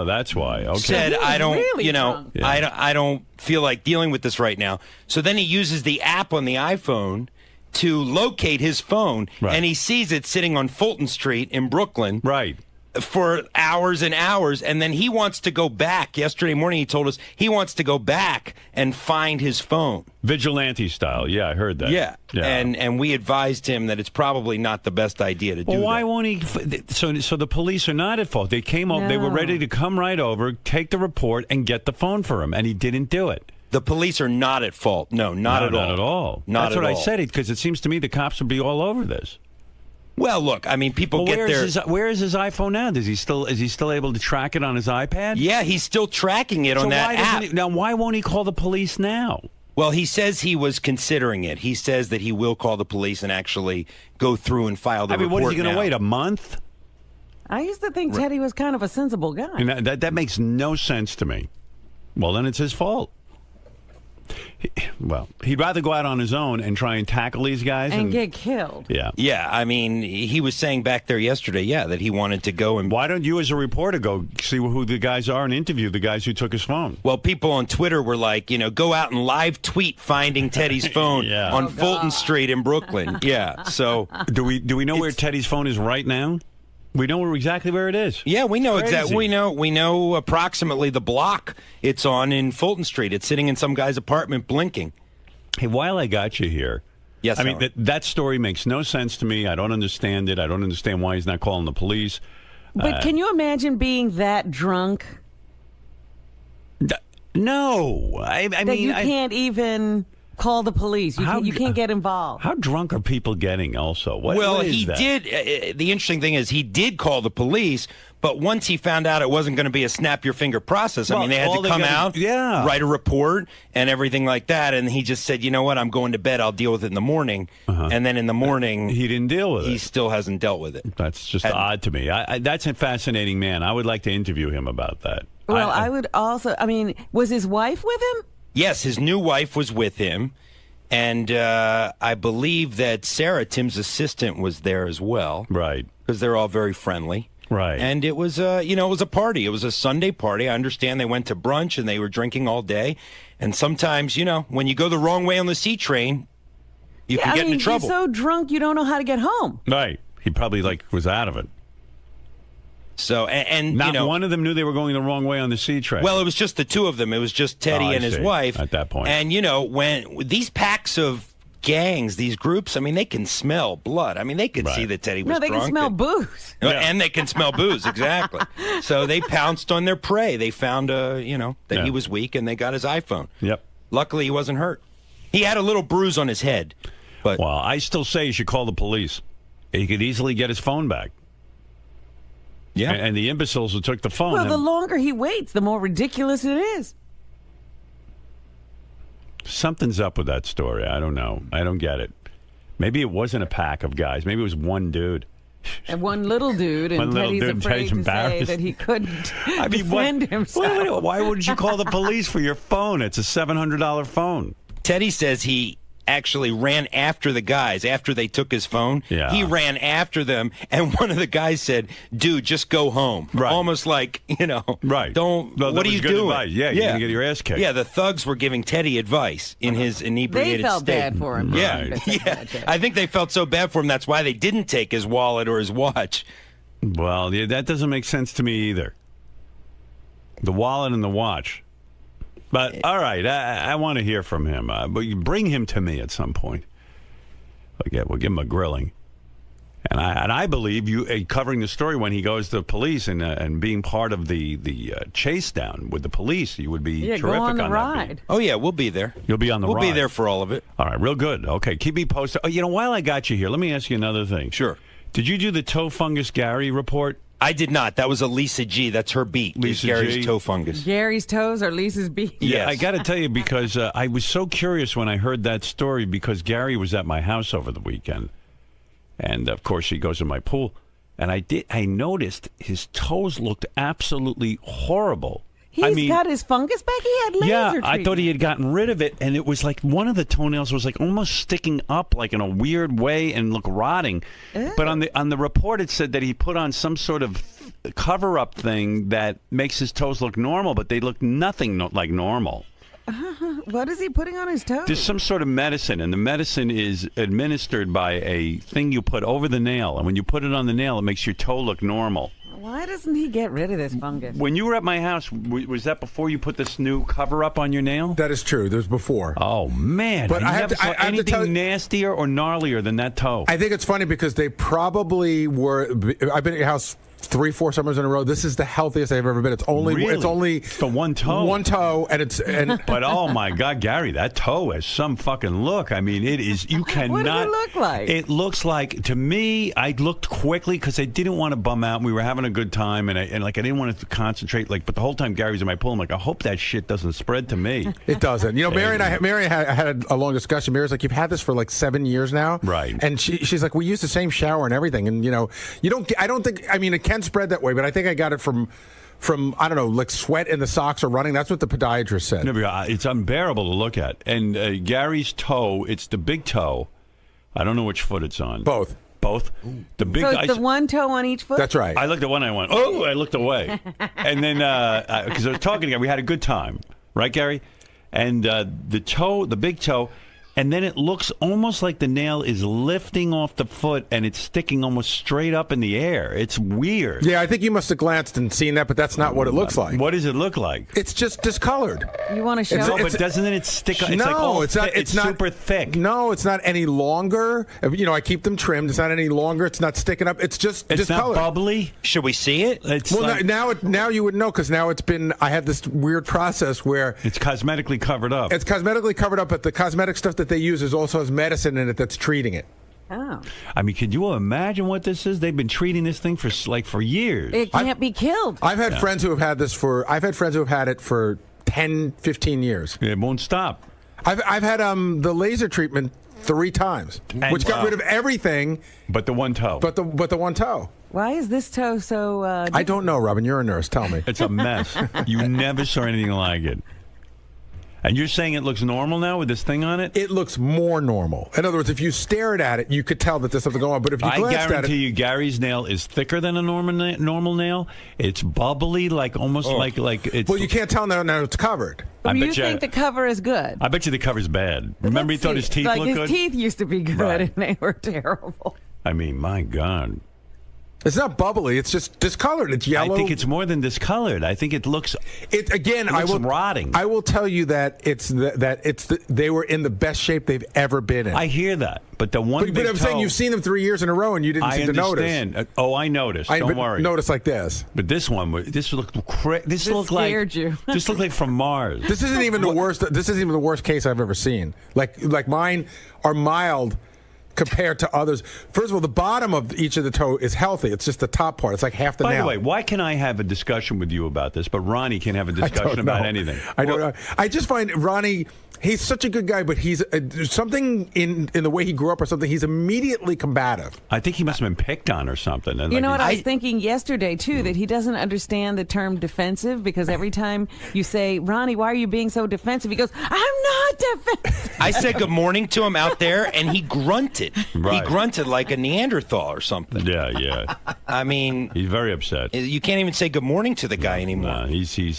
that's why. Okay. Said I don't really I don't feel like dealing with this right now. So then he uses the app on the iPhone to locate his phone and he sees it sitting on Fulton Street in Brooklyn. Right. For hours and hours, and then he wants to go back. Yesterday morning he told us he wants to go back and find his phone. Vigilante style. Yeah, I heard that. Yeah. And we advised him that it's probably not the best idea to do that. Well, why won't he? So the police are not at fault. They came over. They were ready to come right over, take the report, and get the phone for him, and he didn't do it. The police are not at fault. No, not at all. Not at all. That's what I said, because it seems to me the cops would be all over this. Well, look, I mean, people get their... Where is his iPhone now? Is he still able to track it on his iPad? Yeah, he's still tracking it on that app. Now, why won't he call the police now? Well, he says he was considering it. He says that he will call the police and actually go through and file the report. What is he going to wait, a month? I used to think Teddy was kind of a sensible guy. And that makes no sense to me. Well, then it's his fault. Well, he'd rather go out on his own and try and tackle these guys and get killed. Yeah. Yeah, I mean, he was saying back there yesterday, that he wanted to go and... Why don't you as a reporter go see who the guys are and interview the guys who took his phone? Well, people on Twitter were like, go out and live tweet finding Teddy's phone on Fulton Street in Brooklyn. Yeah, so... Do we know where Teddy's phone is right now? We know exactly where it is. Yeah, we know exactly. We know approximately the block it's on in Fulton Street. It's sitting in some guy's apartment blinking. Hey, while I got you here, yes, I mean that story makes no sense to me. I don't understand it. I don't understand why he's not calling the police. But can you imagine being that drunk? No, I mean you can't even call the police. You can't get involved. How drunk are people getting? Also, he did. The interesting thing is he did call the police, but once he found out it wasn't going to be a snap your finger process, I mean, they had to come out, write a report, and everything like that. And he just said, "You know what? I'm going to bed. I'll deal with it in the morning." And then in the morning, he didn't deal with it. He still hasn't dealt with it. That's just odd to me. That's a fascinating man. I would like to interview him about that. Well, I would also. I mean, was his wife with him? Yes, his new wife was with him, and I believe that Sarah, Tim's assistant, was there as well. Right. Because they're all very friendly. Right. And it was, it was a party. It was a Sunday party. I understand they went to brunch and they were drinking all day. And sometimes, when you go the wrong way on the C train, you can get into trouble. You're so drunk you don't know how to get home. Right. He probably was out of it. So, and not one of them knew they were going the wrong way on the C train. Well, it was just the two of them. It was just Teddy and his wife. At that point. And, when these packs of gangs, these groups, I mean, they can smell blood. I mean, they could see that Teddy was drunk. No, they can smell booze. And they can smell booze, exactly. So they pounced on their prey. They found, that he was weak, and they got his iPhone. Yep. Luckily, he wasn't hurt. He had a little bruise on his head. But well, I still say you should call the police. He could easily get his phone back. Yeah. And the imbeciles who took the phone. Well, the longer he waits, the more ridiculous it is. Something's up with that story. I don't know. I don't get it. Maybe it wasn't a pack of guys. Maybe it was one dude. And one little dude, and Teddy's afraid to say that he couldn't defend himself. Why wouldn't you call the police for your phone? It's a $700 phone. Teddy says he actually ran after the guys after they took his phone. Yeah. He ran after them, and one of the guys said, "Dude, just go home." Right. Almost like, right. Don't. Well, what are you doing? Advice. Yeah, you're gonna get your ass kicked. Yeah, the thugs were giving Teddy advice in his inebriated state. They felt bad for him. Yeah, I think they felt so bad for him. That's why they didn't take his wallet or his watch. Well, that doesn't make sense to me either. The wallet and the watch. But, all right, I want to hear from him. But you bring him to me at some point. We'll give him a grilling. And I believe you covering the story when he goes to the police and being part of the chase down with the police, you would be terrific go on the that ride. beat. Oh, yeah, we'll be there. You'll be on the ride. We'll be there for all of it. All right, real good. Okay, keep me posted. Oh, while I got you here, let me ask you another thing. Sure. Did you do the toe fungus Gary report? I did not. That was a Lisa G. That's her beat. Lisa Gary's G. toe fungus. Gary's toes are Lisa's beat. Yeah, I got to tell you, because I was so curious when I heard that story, because Gary was at my house over the weekend. And, of course, he goes in my pool. And I noticed his toes looked absolutely horrible. He's got his fungus back? He had laser treatment. I thought he had gotten rid of it, and it was like one of the toenails was like almost sticking up like in a weird way and look rotting. Ew. But on the report it said that he put on some sort of cover-up thing that makes his toes look normal, but they look nothing like normal. What is he putting on his toes? There's some sort of medicine, and the medicine is administered by a thing you put over the nail, and when you put it on the nail, it makes your toe look normal. Why doesn't he get rid of this fungus? When you were at my house, was that before you put this new cover-up on your nail? That is true. There's before. Oh, man. But I never saw anything nastier or gnarlier than that toe. I think it's funny because they probably were... I've been at your house 3-4 summers in a row. This is the healthiest I've ever been. It's only the one toe. One toe, and but oh my God, Gary, that toe has some fucking look. I mean, it is. You cannot. What does it look like? It looks like, to me, I looked quickly because I didn't want to bum out. We were having a good time, and I didn't want to concentrate. But the whole time Gary's in my pool, I'm like, I hope that shit doesn't spread to me. It doesn't. Mary and I had a long discussion. Mary's like, you've had this for like 7 years now, right? And she's like, we use the same shower and everything, and you don't. I don't think. I mean, it can spread that way, but I think I got it from from I don't know, like sweat in the socks or running. That's what the podiatrist said. No, it's unbearable to look at. And Gary's toe, it's the big toe. I don't know which foot it's on. Both. The big. So it's the one toe on each foot? That's right. I looked at one and I went, oh, I looked away. And then, because I was talking again, we had a good time. Right, Gary? And the big toe, and then it looks almost like the nail is lifting off the foot and it's sticking almost straight up in the air. It's weird. Yeah, I think you must have glanced and seen that, but that's not what it looks like. What does it look like? It's just discolored. You want to show? No, but doesn't it stick? It's no, like all it's not. it's not super thick. No, it's not any longer. You know, I keep them trimmed. It's not any longer. It's not sticking up. It's just It's discolored. not bubbly. Should we see it? It's Well, like, now you would know because now it's been. I have this weird process where it's cosmetically covered up. it's cosmetically covered up, but the cosmetic stuff that they use is also has medicine in it that's treating it. Oh. I mean, could you imagine what this is? They've been treating this thing for years. It can't be killed. I've had friends who have had this for. I've had friends who have had it for 10, 15 years. It won't stop. I've had the laser treatment 3 times, which got rid of everything but the one toe. But the one toe. Why is this toe so... I don't know, Robin. You're a nurse. Tell me. It's a mess. You never saw anything like it. And you're saying it looks normal now with this thing on it? It looks more normal. In other words, if you stared at it, you could tell that there's something going on. But if you glanced at it... I guarantee you Gary's nail is thicker than a normal nail. It's bubbly, like almost like it's... Well, you can't tell now it's covered. Well, you think the cover is good? I bet you the cover's bad. Remember he thought his teeth looked good? His teeth used to be good, Right. and they were terrible. I mean, my God. It's not bubbly. It's just discolored. It's yellow. I think it's more than discolored. I think it looks. It again. It looks rotting. I will tell you that they were in the best shape they've ever been in. I hear that, but the one. But I'm saying you've seen them 3 years in a row and you didn't seem to notice. I understand. I noticed. Don't worry. Notice like this. But this one, this looked This looked scared like you. This looked like from Mars. This isn't even the worst. This isn't even the worst case I've ever seen. Like mine are mild compared to others. First of all, the bottom of each of the toe is healthy. It's just the top part. It's like half the nail. By the way, why can I have a discussion with you about this, but Ronnie can't have a discussion about anything? I don't know. I just find Ronnie, he's such a good guy, but he's something in the way he grew up or something. He's immediately combative. I think he must have been picked on or something. And You know what I was thinking yesterday, too, that he doesn't understand the term defensive, because every time you say, Ronnie, why are you being so defensive? He goes, I'm not defensive. I said good morning to him out there, and he grunted. Right. He grunted like a Neanderthal or something. Yeah. I mean, he's very upset. You can't even say good morning to the guy anymore. Nah, he's he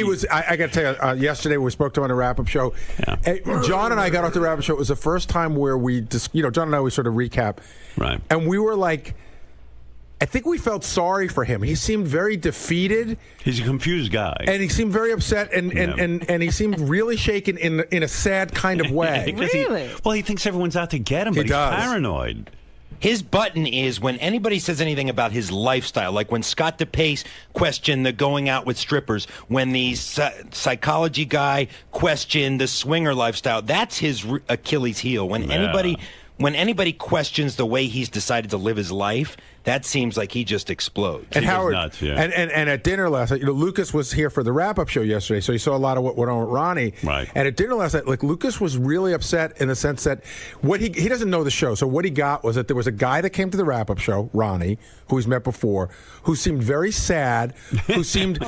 was. I got to tell you, yesterday we spoke to him on a wrap-up show. Yeah. John and I got off the wrap-up show. It was the first time where we just, John and I, we sort of recap. Right. And we were like, I think we felt sorry for him. He seemed very defeated. He's a confused guy. And he seemed very upset, and he seemed really shaken in a sad kind of way. Really? He thinks everyone's out to get him, but he's paranoid. His button is when anybody says anything about his lifestyle, like when Scott DePace questioned the going out with strippers, when the psychology guy questioned the swinger lifestyle, that's his Achilles heel. When anybody questions the way he's decided to live his life, that seems like he just explodes. And Howard, nuts, yeah. and at dinner last night, Lucas was here for the wrap-up show yesterday, so he saw a lot of what went on with Ronnie. Right. And at dinner last night, Lucas was really upset in the sense that he doesn't know the show, so what he got was that there was a guy that came to the wrap-up show, Ronnie, who he's met before, who seemed very sad, who seemed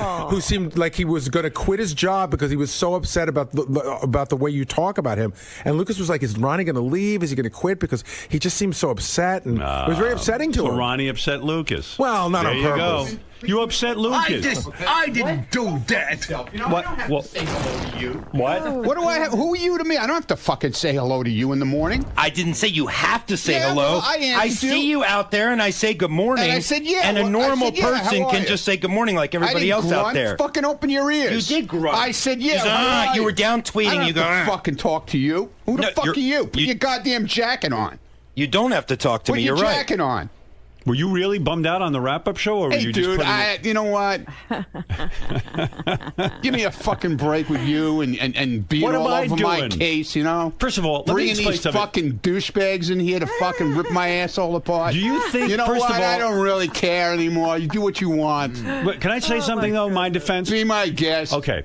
like he was going to quit his job because he was so upset about the way you talk about him. And Lucas was like, "Is Ronnie going to leave? Is he going to quit?" Because he just seemed so upset, and it was very upsetting to him. Ronnie upset Lucas. Well, not there on purpose. You go. You upset Lucas. I didn't do that. What? I don't have to say hello to you. What? What do I have? Who are you to me? I don't have to fucking say hello to you in the morning. I didn't say you have to say hello. Well, I see you out there, and I say good morning. And I said, yeah. And a normal person how can are just you? say good morning like everybody else grunt. out there. Fucking open your ears. You did grunt. I said, yeah. You were down tweeting. I don't You go. have to fucking talk to you. Who the fuck are you? Put your goddamn jacket on. You don't have to talk to me. Put your You're right. jacket on. Were you really bummed out on the wrap-up show, or were you just putting you know what? Give me a fucking break with you and being all over my case, you know? First of all, let me bringing explain these something. fucking douchebags in here to fucking rip my asshole apart. Do you think? You know first what? of all, I don't really care anymore. You do what you want. But can I say something though? In my defense. Be my guest. Okay.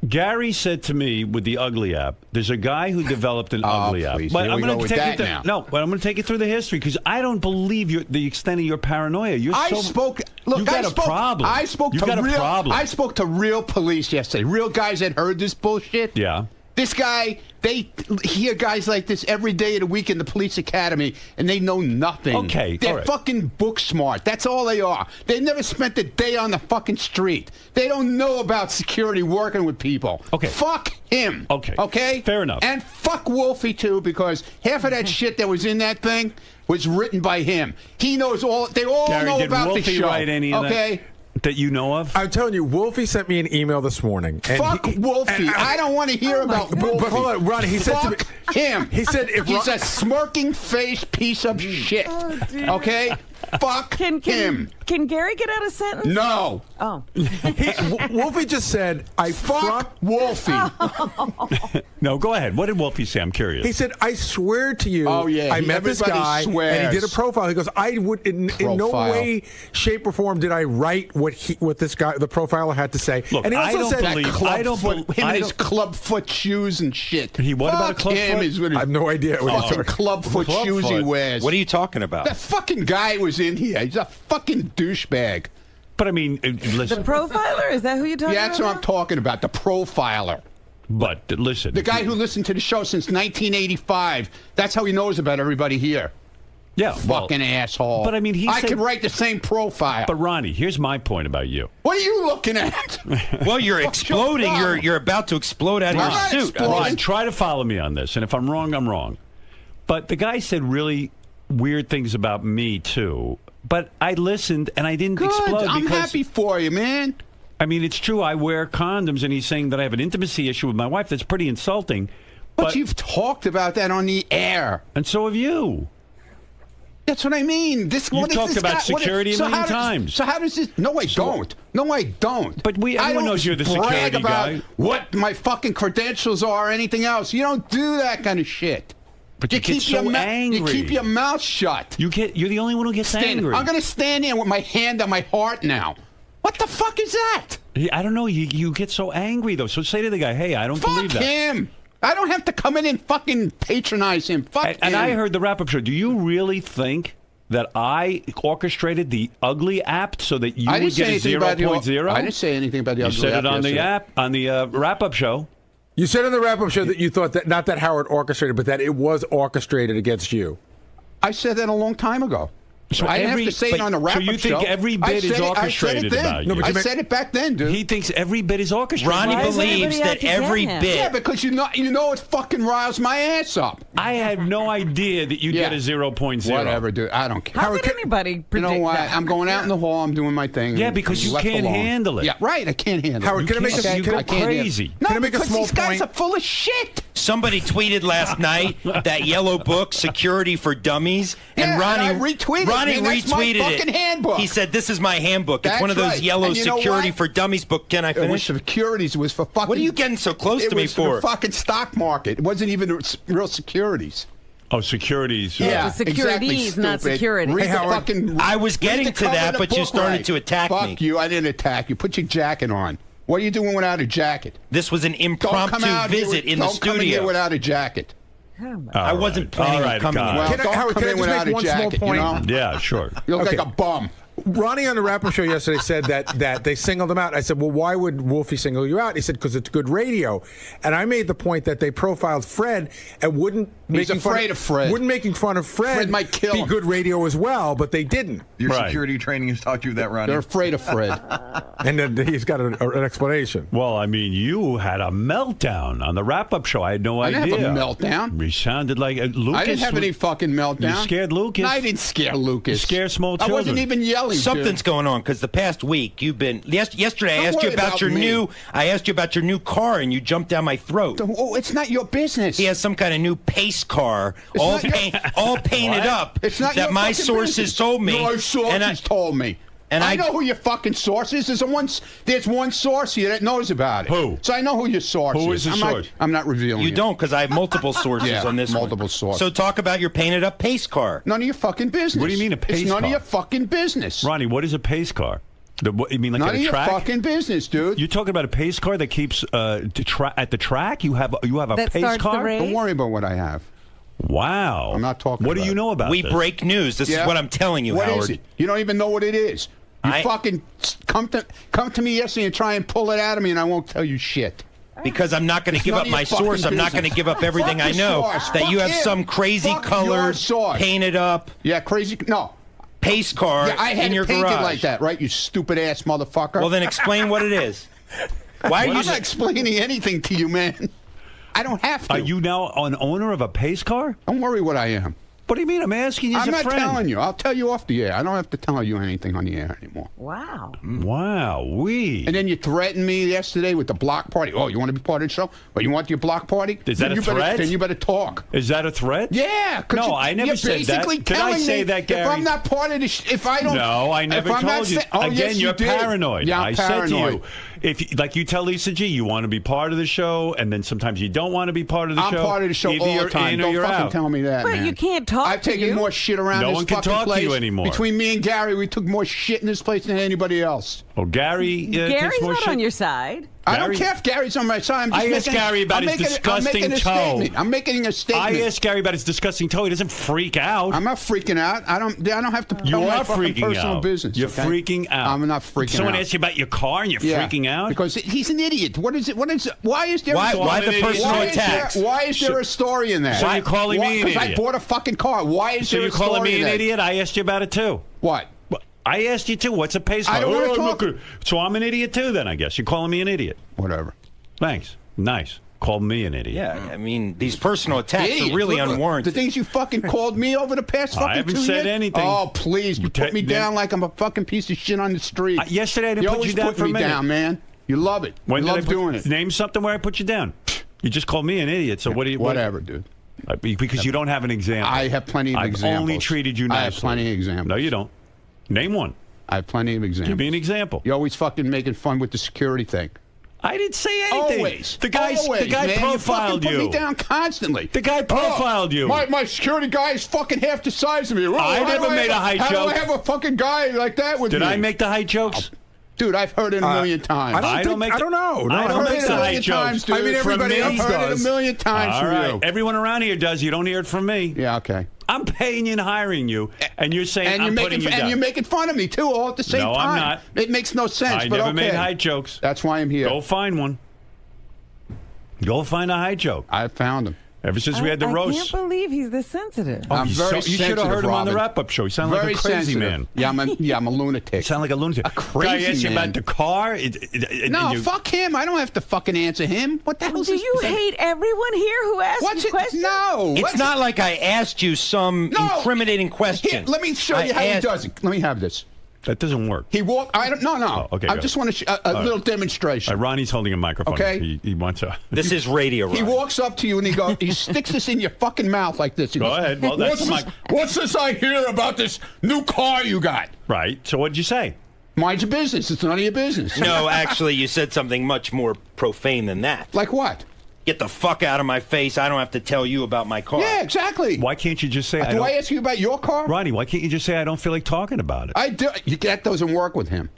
Gary said to me with the Ugly app, there's a guy who developed an Ugly app. Please. But Here I'm we going go to with take that it now. No, but I'm going to take it through the history because I don't believe the extent of your paranoia. You're I so, spoke. you Look, got I spoke. a problem. I spoke you to got a real. problem. I spoke to real police yesterday. Real guys that heard this bullshit. Yeah. This guy, they hear guys like this every day of the week in the police academy, and they know nothing. Okay, They're all right. fucking book smart. That's all they are. They never spent a day on the fucking street. They don't know about security working with people. Okay. Fuck him. Okay. Okay? Fair enough. And fuck Wolfie, too, because half of that shit that was in that thing was written by him. He knows all. They all Gary, know did about Wolfie the show. write any of okay? that you know of? I'm telling you, Wolfie sent me an email this morning. And Fuck Wolfie. I don't want to hear about Wolfie. But hold on, Ronnie, he said to me... Fuck him. He said if he's a smirking face piece of shit. Okay? Fuck him. Can Gary get out a sentence? No. Oh. Wolfie just said, I fuck Wolfie. No, go ahead. What did Wolfie say? I'm curious. He said, I swear to you, Oh, yeah, I met this everybody guy, swears. and he did a profile. He goes, I would, in no Profile. way, shape, or form did I write what this guy, the profiler, had to say. Look, and he also I don't said, believe- I don't Him bel- and I his don't- club foot shoes and shit. He what about a Fuck club him foot? is what his I have no idea what he's fucking talking club foot Club shoes he foot. wears. What are you talking about? That fucking guy was in here. He's a fucking douchebag. But I mean, The listen. profiler? Is that who you're talking Yeah, that's about? what I'm talking about. The profiler. But listen. The guy who listened to the show since 1985. That's how he knows about everybody here. Yeah, well, Fucking asshole. But I mean, I could write the same profile. But Ronnie, here's my point about you. What are you looking at? Well, you're What's exploding. your problem? You're about to explode out of I'm your not suit. exploding. Ron, try to follow me on this, and if I'm wrong, I'm wrong. But the guy said really weird things about me too. But I listened and I didn't Good. explode. I'm because, happy for you, man. I mean, it's true. I wear condoms, and he's saying that I have an intimacy issue with my wife. That's pretty insulting. But you've talked about that on the air. And so have you. That's what I mean. You've talked about security a million times. So how does this? No, I don't. No, I don't. But everyone knows you're the brag security about guy. what my fucking credentials are or anything else. You don't do that kind of shit. But you get keep so your angry. You keep your mouth shut. You're the only one who gets angry. I'm going to stand there with my hand on my heart now. What the fuck is that? I don't know. You get so angry though. So say to the guy, "Hey, I don't believe Fuck that." him. I don't have to come in and fucking patronize him. Fuck him. And I heard the wrap-up show. Do you really think that I orchestrated the Ugly app so that you I would didn't say get a anything about the 0.0? I didn't say anything about the You Ugly said app it on the yesterday. app on the wrap-up show. You said in the wrap-up show that you thought that not that Howard orchestrated, but that it was orchestrated against you. I said that a long time ago. So I didn't have to say it on the wrap-up So you think show. every I bit said is it- orchestrated about you? I said it back then, dude. He thinks every bit is orchestrated. Ronnie Why is believes everybody out that to get every him? bit. Yeah, because you know it fucking riles my ass up. I had no idea that you'd get a 0.0. Whatever, dude. I don't care. How could anybody predict You know what? that? I'm going out in the hall. I'm doing my thing. Yeah, because you Left can't alone. handle it. Yeah, right. I can't handle Howard, it. can I make a- You can go I- crazy. No, Can I make a because small these guys point? are full of shit. Somebody tweeted last night that yellow book, Security for Dummies, Yeah, and Ronnie and I retweeted it, Ronnie man. That's my retweeted fucking it. handbook. He said, "This is my handbook. It's That's one of those right. yellow And you know Security what? for Dummies book." Can I It was finish? securities. It was for fucking. What are you getting so close it to me was for for? the fucking stock market. It wasn't even real securities. Oh, securities. Yeah, the securities, exactly, not stupid. security. Read Hey, the Howard. fucking. I was read getting the to cover that, of the but you book started right. to attack Fuck me. you! I didn't attack you. Put your jacket on. What are you doing without a jacket? This was an Don't come impromptu out here visit with- in the Don't come in here studio. without a jacket. I wasn't planning on coming. God. Well, Can I- don't Howard, come can I in just without make a one small jacket. You point? know, Yeah, sure. you look Okay. like a bum. Ronnie on the wrap-up show yesterday said that they singled him out. I said, well, why would Wolfie single you out? He said, because it's good radio. And I made the point that they profiled Fred and wouldn't He's afraid of Fred. Wouldn't making fun of Fred might kill be him. good radio as well, but they didn't. Your Right. security training has taught you that, Ronnie. They're afraid of Fred. And then he's got an explanation. Well, I mean, you had a meltdown on the wrap-up show. I had no I idea. didn't have a meltdown. You sounded like Lucas. I didn't have any fucking meltdown. You scared Lucas? No, I didn't scare Lucas. You scared small I children. wasn't even yelling. Something's dude. going on because the past week you've been. Yesterday, Don't I asked you worry about about your me. new. I asked you about your new car, and you jumped down my throat. Oh, it's not your business. He has some kind of new pace car, It's all not your- all painted What? up. It's not that your my fucking sources business. told me. Your sources and I, told me. and I I- know who your fucking source is. There's one source here that knows about it. Who? So I know who your source is. Who is the source? I'm not revealing You it. don't, because I have multiple sources Yeah, on this multiple one. sources. So talk about your painted up pace car. None of your fucking business. What do you mean a pace It's none car? of your fucking business. Ronnie, what is a pace car? You mean like None at of a your track? fucking business, dude. You're talking about a pace car that keeps at the track? You have a That pace starts the car? race? Don't worry about what I have. Wow. I'm not talking What about do you it. know about We this? break news. This is what I'm telling you, What Howard. is it? You don't even know what it is. You I- fucking come to me yesterday and try and pull it out of me, and I won't tell you shit. Because I'm not going to It's give none up of my your fucking source. I'm not going to business. give up everything Fuck I your know. source. That Fuck you have him. some crazy Fuck your colored, source. painted up Yeah, crazy. No. pace car Yeah, I had in it your painted garage. like that, right? You stupid ass motherfucker. Well, then explain what it is. Why are you? I'm not explaining anything to you, man. I don't have to. Are you now an owner of a pace car? Don't worry what I am. What do you mean? I'm asking you as I'm a not friend. telling you. I'll tell you off the air. I don't have to tell you anything on the air anymore. Wow. Wow, And then you threatened me yesterday with the block party. Oh, you want to be part of the show? Or you want your block party? Is that Then a you better- threat? Then you better talk. Is that a threat? Yeah. 'cause No, I never you're said that. basically Did I telling say me that, Gary? If I'm not part of the if I don't. No, I never if I'm not told you. sa- oh, Again, yes, you you're did. paranoid. Yeah, I'm I said to paranoid. you, if like you tell Lisa G, you want to be part of the show, and then sometimes you don't want to be part of the I'm show. part of the show Either all you're the time. in or Don't you're fucking out. tell me that, But man. you can't talk I've to taken you. more shit around No this one can fucking talk to place. you anymore. Between me and Gary, we took more shit in this place than anybody else. Well, Gary, Gary's takes more not shit. on your side. I don't Gary- care if Gary's on my side. I'm just I asked making, Gary about I'm his making, disgusting I'm making a toe. statement. I'm making a statement. I asked Gary about his disgusting toe. He doesn't freak out. I'm not freaking out. I don't have to You tell my are fucking freaking personal out. business. You're okay? freaking out. I'm not freaking Someone out. asked you about your car and you're freaking out? Because he's an idiot. What is it? What is it? Why is there? Why- a why the personal why attacks? Why is there a story in that? So you're calling me an Because I idiot? bought a fucking car. Why is So there you're a story calling me in an that? idiot? I asked you about it too. What? I asked you too. What's a pace car? I don't wanna I'm talk. not gonna- So I'm an idiot too then, I guess. You're calling me an idiot. Whatever. Thanks. Nice. Call me an idiot. Yeah, I mean, these personal attacks Idiot. are really Look, unwarranted. The things you fucking called me over the past fucking I haven't 2 said years? anything. Oh, please. You put me down like I'm a fucking piece of shit on the street. Yesterday I didn't you put always you down put for a me minute. down, man. You love it. When you did love I put, doing it. Name something where I put you down. You just called me an idiot. So what do you? Whatever, dude. Because you don't have an example. I have plenty of I've examples. only treated you nicely. I have plenty of examples. No, you don't. Name one. I have plenty of examples. Give me an example. You're always fucking making fun with the security thing. I didn't say anything. Always. The guy man. profiled you. you. Put me down constantly. The guy profiled you. My security guy is fucking half the size of me. I never made a height How joke. do I have a fucking guy like that with me? Did I make the height jokes? Dude, I've heard it a million times. I don't know. I don't I've heard make it the a height million times, jokes. dude. I mean, everybody From else me. heard it a million times All from right. you. Everyone around here does. You don't hear it from me. Yeah, okay. I'm paying you and hiring you, and you're saying And I'm you're putting making you down. and you're making fun of me too, all at the same No, time. I'm not. It makes no sense. I but never okay. made height jokes. That's why I'm here. Go find one. Go find a height joke. I found him. Ever since we had the I roast. can't believe he's this sensitive. Oh, I'm he's very you should have heard him on the Robin. wrap-up show. He sounded Very like a crazy sensitive. man. Yeah, I'm a lunatic. You sound like a lunatic. A crazy Guy asked you man. about the car. No, fuck him. I don't have to fucking answer him. What the hell is Do this? you hate everyone here who asks What's you it? questions? No. It's not like I asked you some incriminating question. Here, let me show you how he does it. Let me have this. That doesn't work. He walked. I don't. No. Oh, okay, I go. just want to a little demonstration. Ronnie's holding a microphone. Okay. He wants a. This is radio, He Ronnie. walks up to you and he goes. He sticks this in your fucking mouth like this. He Go goes, ahead. Well, that's what's this I hear about this new car you got? Right. So what'd you say? Mind your business. It's none of your business. No, actually, you said something much more profane than that. Like what? Get the fuck out of my face. I don't have to tell you about my car. Yeah, exactly. Why can't you just say? Do I ask you about your car? Ronnie, why can't you just say I don't feel like talking about it? I do. That doesn't work with him.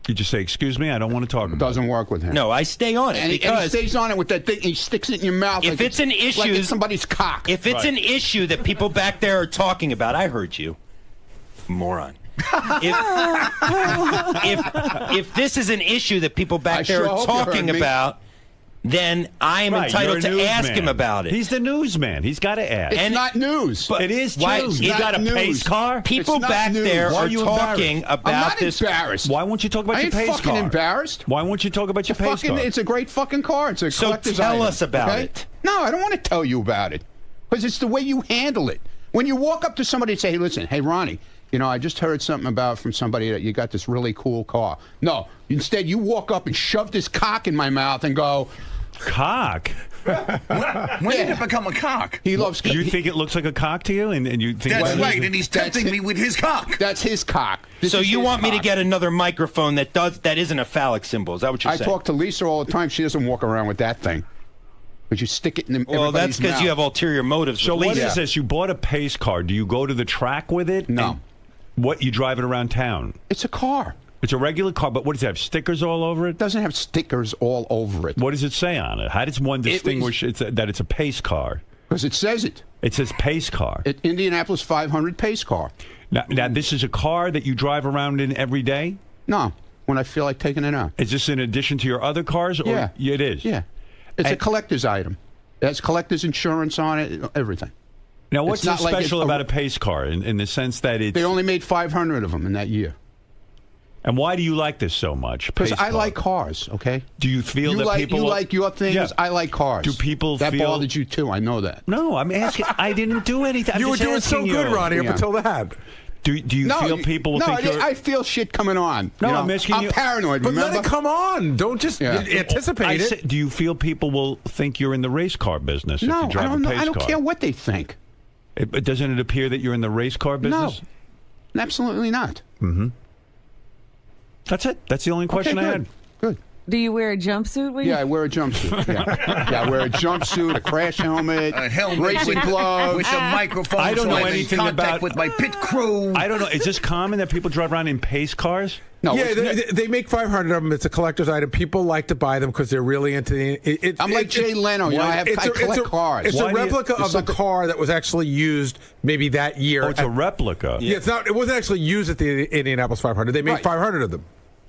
You just say, "Excuse me, I don't want to talk about Doesn't work with him. No, I stay on it And he because stays on it with that thing. He sticks it in your mouth. if like it's an issue, like it's somebody's cock. If it's an issue that people back there are talking about, I heard you, moron. If this is an issue that people back there sure are hope you heard talking me. about, then I am Right, entitled you're a to ask newsman. him about it. He's the newsman. He's got to ask. It's not news. It is Why- news. it's You got a not pace news. car? People It's not back news. there Why are are you talking embarrassed? I'm about not this. embarrassed. Why won't you talk about I your ain't pace fucking car? embarrassed. Why won't you talk about your pace car? It's a great fucking car. It's a So collector's tell item, us about okay? it. No, I don't want to tell you about it because it's the way you handle it. When you walk up to somebody and say, "Hey, listen, hey Ronnie, you know, I just heard something about from somebody that you got this really cool car." No, instead you walk up and shove this cock in my mouth and go, Cock? When did it become a cock? "He loves." Do you think it looks like a cock to you? And you think That's well, right, and he's tempting me with his cock. That's his cock. This So is you his want me to cock. get another microphone that isn't a phallic symbol? Is that what you're I saying? talk to Lisa all the time. She doesn't walk around with that thing. But you stick it in Well, everybody's that's because mouth. you have ulterior motives. So with what Lisa. is this? You bought a pace car. Do you go to the track with it? No. And what, you drive it around town? It's a car. It's a regular car, but what does it have? Stickers all over it? Doesn't have stickers all over it. What does it say on it? How does one distinguish that it's a pace car? Because it says it. It says pace car. Indianapolis 500 pace car. Now, this is a car that you drive around in every day? No, when I feel like taking it out. Is this in addition to your other cars? Or Yeah. It is? Yeah. It's a collector's item. It has collector's insurance on it, everything. Now, what's so special like about a pace car in the sense that it's... They only made 500 of them in that year. And why do you like this so much? Because I like cars, okay? Do you feel that people... You like your things, Yeah. I like cars. Do people that feel... bothered you too, I know that. No, I'm asking... I didn't do anything. You were doing so good, Ronnie, up until that. Do you feel people will think you're... I feel shit coming on. No, you know? I'm asking you... I'm paranoid, But remember? let it come on. Don't just anticipate it. Do you feel people will think you're in the race car business if you drive a pace car? I don't care what they think. But doesn't it appear that you're in the race car business? No, absolutely not. Mm-hmm. That's it. That's the only question I had. Good. Do you wear a jumpsuit? Yeah, I wear a jumpsuit. Yeah, I wear a jumpsuit, a crash helmet, a helmet racing gloves. with a microphone. I don't so know I'm in anything contact about with my pit crew. I don't know. Is this common that people drive around in pace cars? No. Yeah, they make 500 of them. It's a collector's item. People like to buy them because they're really into the... I'm like Jay Leno. You know, I collect cars. It's a replica of the car that was actually used maybe that year. Oh, it's a replica. Yeah, it's not. It wasn't actually used at the Indianapolis 500. They made 500 of them.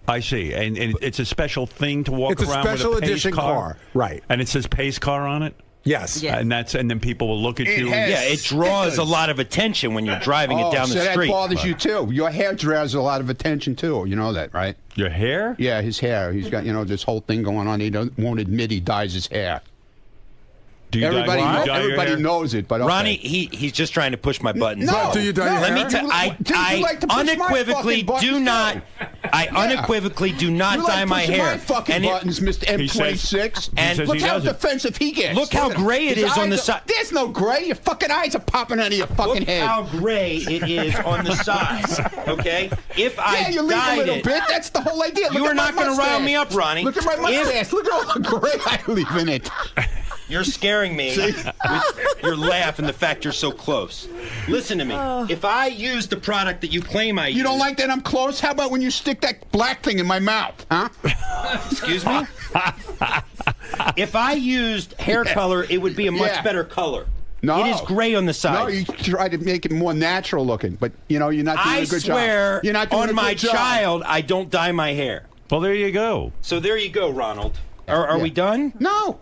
I see. And it's a special thing to walk It's a around special with a pace edition car. Right. And it says pace car on it? Yes. And then people will look at you. Yeah, it draws a lot of attention when you're driving it down the street. That bothers you too. Your hair draws a lot of attention too. You know that, right? Your hair? Yeah, his hair. He's got this whole thing going on. He won't admit he dyes his hair. Do you everybody knows it, but okay. Ronnie, he's just trying to push my buttons. No, do you dye your Let hair? me tell I unequivocally do not. I unequivocally do not dye my hair. My fucking buttons, Mr. M26. And look how defensive he gets. Look how gray it is on the side. There's no gray. Your fucking eyes are popping out of your fucking head. Look how gray it is on the sides. Okay, if I you leave a little bit. That's the whole idea. You are not going to rile me up, Ronnie. Look at my mustache. Look at all the gray I leave in it. You're scaring me with your laugh and the fact you're so close. Listen to me. If I use the product that you claim I use... You don't like that I'm close? How about when you stick that black thing in my mouth, huh? Excuse me? If I used hair color, it would be a much better color. No. It is gray on the sides. No, you try to make it more natural looking, but, you're not doing a good job. I swear You're not doing on a my good job. child, I don't dye my hair. Well, there you go. So there you go, Ronald. Are we done? No.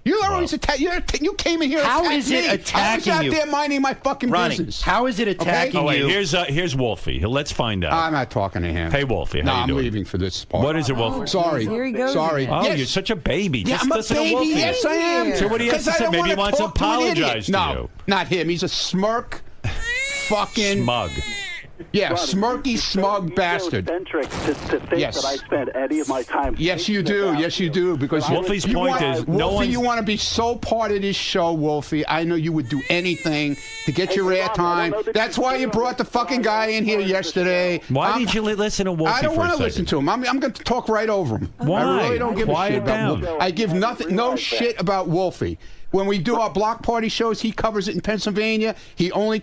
You always you came in here. How is it attacking I was you? out there minding my fucking Ronnie, business. how is it attacking you? Oh, wait, you? here's Wolfie. Let's find out. I'm not talking to him. Hey, Wolfie, how you I'm doing? leaving for this part. What is it, Wolfie? Sorry. Here he goes Sorry. again. Oh, Yes. you're such a baby. Yeah, Just I'm a listen to baby. Wolfie. Yes, I am. So what do you have to say? Maybe he wants to apologize to no, you. not him. He's a smirk, fucking smug. Yeah, Ronnie, smirky, smug bastard. Eccentric to think that I spend any of my time. Yes, you do. Yes, you do. Because Wolfie's point is, Wolfie, you want to be so part of this show, Wolfie. I know you would do anything to get your airtime. That's why you brought the fucking guy in here yesterday. Why did you listen to Wolfie? I don't want to listen to him. I'm going to talk right over him. Why? I really don't give a shit about Wolfie. I give no shit about Wolfie. When we do our block party shows, he covers it in Pennsylvania. He'll only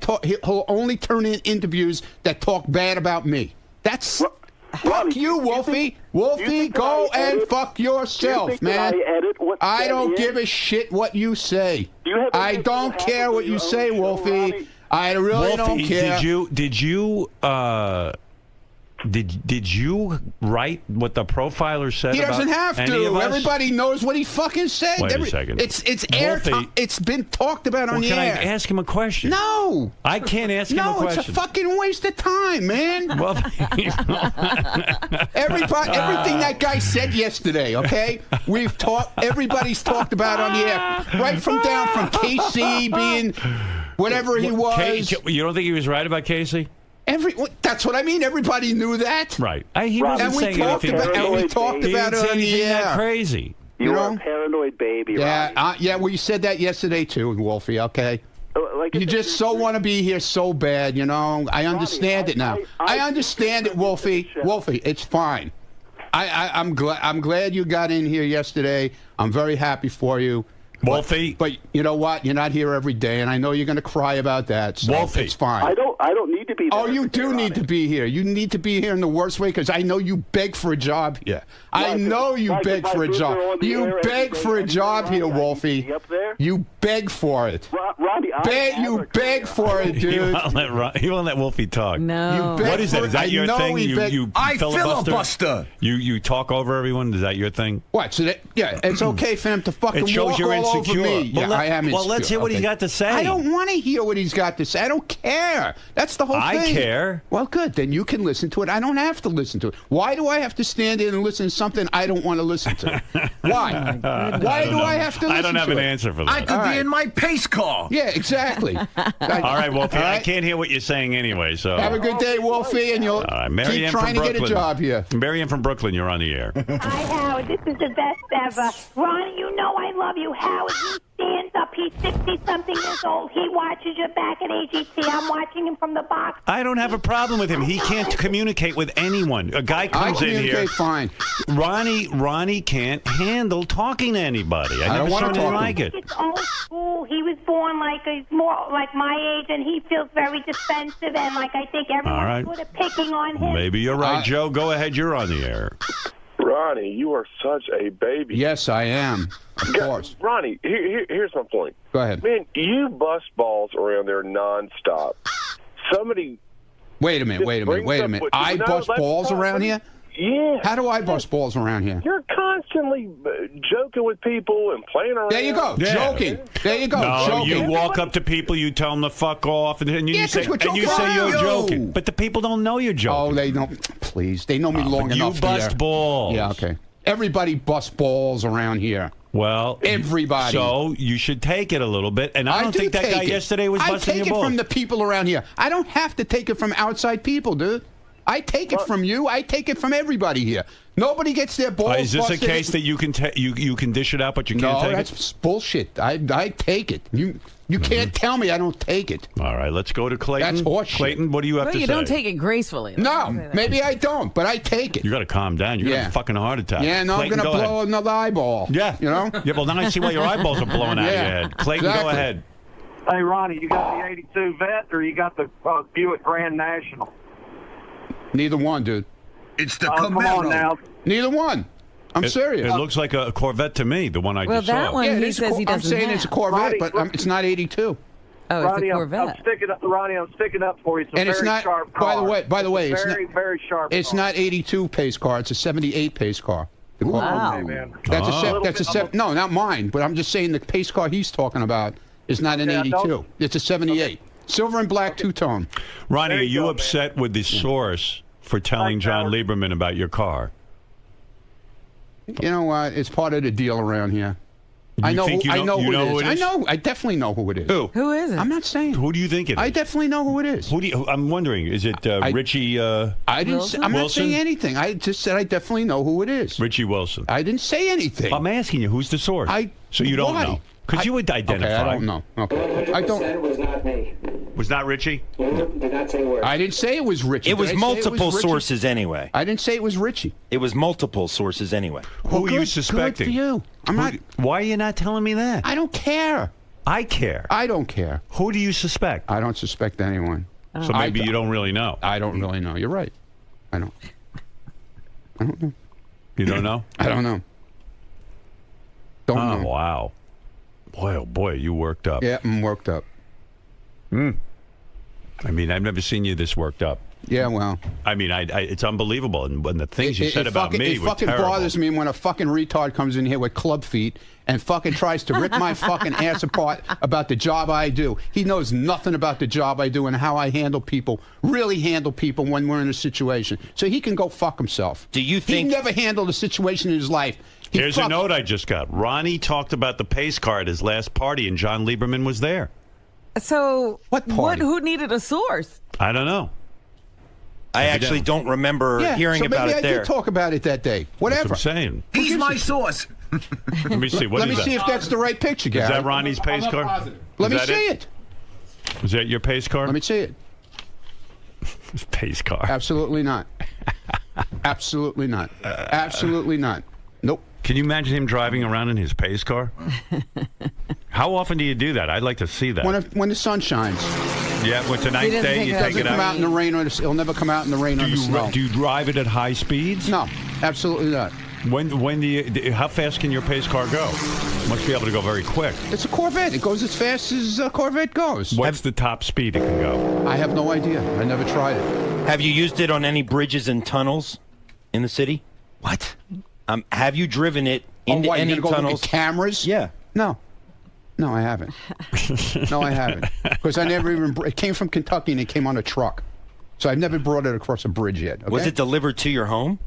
turn in interviews that talk bad about me. That's fuck you, Wolfie. Wolfie, go and fuck yourself, man. I don't give a shit what you say. I don't care what you say, Wolfie. I really don't care. Did you write what the profiler said? He doesn't have to. Everybody knows what he fucking said. Wait a second. It's airtime. It's been talked about on the air. Can I ask him a question? No. I can't ask him a question. No, it's a fucking waste of time, man. Well, everything that guy said yesterday, okay? Everybody's talked about on the air. Right from KC being whatever he was. You don't think he was right about Casey? That's what I mean. Everybody knew that. Right. He wasn't saying anything. And we talked about it on the air. Crazy. You're a paranoid baby, Yeah, well, you said that yesterday, too, Wolfie, okay? You just want to be here so bad, you know? I understand it now. I understand it, Wolfie. Wolfie, it's fine. I'm glad you got in here yesterday. I'm very happy for you. Wolfie. But you know what? You're not here every day, and I know you're going to cry about that. So Wolfie. it's fine. I don't need to be there. Oh, you do need to be here. You need to be here in the worst way because I know you beg for a job here. I know you beg for a job. You beg for a job here, Wolfie. You beg for it. Ronnie, you beg for it, dude. He won't let Wolfie talk. No. What is that? Is that your thing? You I filibuster? You talk over everyone? Is that your thing? What? So it's okay for him to fucking It shows walk you're all insecure. over me. Well, I am insecure. Well, let's hear what he's got to say. I don't want to hear what he's got to say. I don't care. That's the whole thing. I care. Well, good. Then you can listen to it. I don't have to listen to it. Why do I have to stand in and listen to something I don't want to listen to? Why? Why do I have to listen to it? I don't have an answer for that. I could be in my pace car. Yeah, exactly. All right, Wolfie. I can't hear what you're saying anyway. So have a good day, Wolfie, and you'll keep trying to get a job here. Marianne from Brooklyn, you're on the air. Hi, Howard. This is the best ever. Ronnie, you know I love you. Howard, he stands up. He's 60-something years old. He watches you back at AGT. I'm watching him from the box. I don't have a problem with him. He can't communicate with anyone. A guy comes in here. Fine. Ronnie can't handle talking to anybody. I don't want to talk like it. It's old school. He was born he's more like my age, and he feels very defensive, and I think everyone's sort of picking on him. Maybe you're right, Joe. Go ahead. You're on the air. Ronnie, you are such a baby. Yes, I am. Of course. Ronnie, here's my point. Go ahead. Man, you bust balls around there nonstop. Somebody. Wait a minute. I bust balls around here? Yeah. How do I bust balls around here? You're constantly joking with people and playing around. There you go. Yeah. Joking. There you go. No, joking. you walk up to people, you tell them to fuck off, and you say you're joking. But the people don't know you're joking. Oh, they don't. Please, they know me long enough. You bust balls. Yeah, okay. Everybody busts balls around here. Well, everybody. So you should take it a little bit. And I don't think that guy yesterday was busting your balls. I take it from the people around here. I don't have to take it from outside people, dude. I take it from you. I take it from everybody here. Nobody gets their balls Is this busted. a case that you can dish it out, but you can't take it? No, that's bullshit. I take it. You can't tell me I don't take it. All right, let's go to Clayton. That's horseshit. Clayton, what do you have to say? You don't take it gracefully. No, maybe I don't, but I take it. You got to calm down. You're going to have a fucking heart attack. Yeah, no, Clayton, I'm going to blow another eyeball. Yeah. You know? Yeah, well, now I see why your eyeballs are blowing out of your head. Clayton, go ahead. Hey, Ronnie, you got the 82 Vet or you got the Buick Grand National? Neither one, dude. It's the Come on now. Neither one. I'm serious. It looks like a Corvette to me, the one I just that saw. one he says he doesn't I'm saying have. it's a Corvette, Ronnie, but it's not 82. Oh, Ronnie, it's a Corvette. I'm sticking up for you. It's a And it's very not. sharp car. By the way, it's very sharp. It's car. not 82 pace car. It's a 78 pace car. Wow. Okay, man. No, not mine. But I'm just saying the pace car he's talking about is not an 82. It's a 78. Silver and black two-tone. Ronnie, are you upset with the source for telling John Lieberman about your car? You know what? It's part of the deal around here. I know who it is. I know. I definitely know who it is. Who is it? I'm not saying. Who do you think it is? I definitely know who it is. I'm wondering. Is it Richie? I didn't. I'm not saying anything. I just said I definitely know who it is. Richie Wilson. I didn't say anything. I'm asking you. Who's the source? So you don't know? Because you would identify. Okay, I don't know. Okay. I don't. It was not me. Was not Richie? Did not say a word. I didn't say it was Richie. It was multiple sources anyway. I didn't say it was Richie. It was multiple sources anyway. Who are you suspecting? Good for you. I'm not. Why are you not telling me that? I don't care. I care. I don't care. Who do you suspect? I don't suspect anyone. So maybe you don't really know. I don't really know. You're right. I don't know. You don't know? I don't know. Don't know. Oh, wow. Boy, oh boy, you worked up. Yeah, I'm worked up. I mean, I've never seen you this worked up. Yeah, well. I mean, it's unbelievable. And when the things you said about me were fucking terrible. bothers me when a fucking retard comes in here with club feet and fucking tries to rip my fucking ass apart about the job I do. He knows nothing about the job I do and how I handle people, really handle people when we're in a situation. So he can go fuck himself. Do you think... He never handled a situation in his life. Here's a note I just got. Ronnie talked about the pace car at his last party, and John Lieberman was there. So what party? Who needed a source? I don't know. I actually don't remember hearing about it there. Maybe I did talk about it that day. Whatever. That's what I'm saying. He's my source. Let me see. Let me see if that's the right picture, Gary. Is that Ronnie's pace car? Let me see it. Is that your pace car? Let me see it. Pace car. Absolutely not. Absolutely not. Absolutely not. Nope. Can you imagine him driving around in his pace car? How often do you do that? I'd like to see that. When the sun shines. Yeah, what's a nice day? You take it out. Come out in the rain or it'll never come out in the rain or the snow. Do you drive it at high speeds? No, absolutely not. When do you? How fast can your pace car go? Must be able to go very quick. It's a Corvette. It goes as fast as a Corvette goes. What's the top speed it can go? I have no idea. I never tried it. Have you used it on any bridges and tunnels in the city? What? Have you driven it into any go tunnels? Look at cameras? Yeah. No, I haven't. No, I haven't. Because I never even. It came from Kentucky and it came on a truck, so I've never brought it across a bridge yet. Okay? Was it delivered to your home?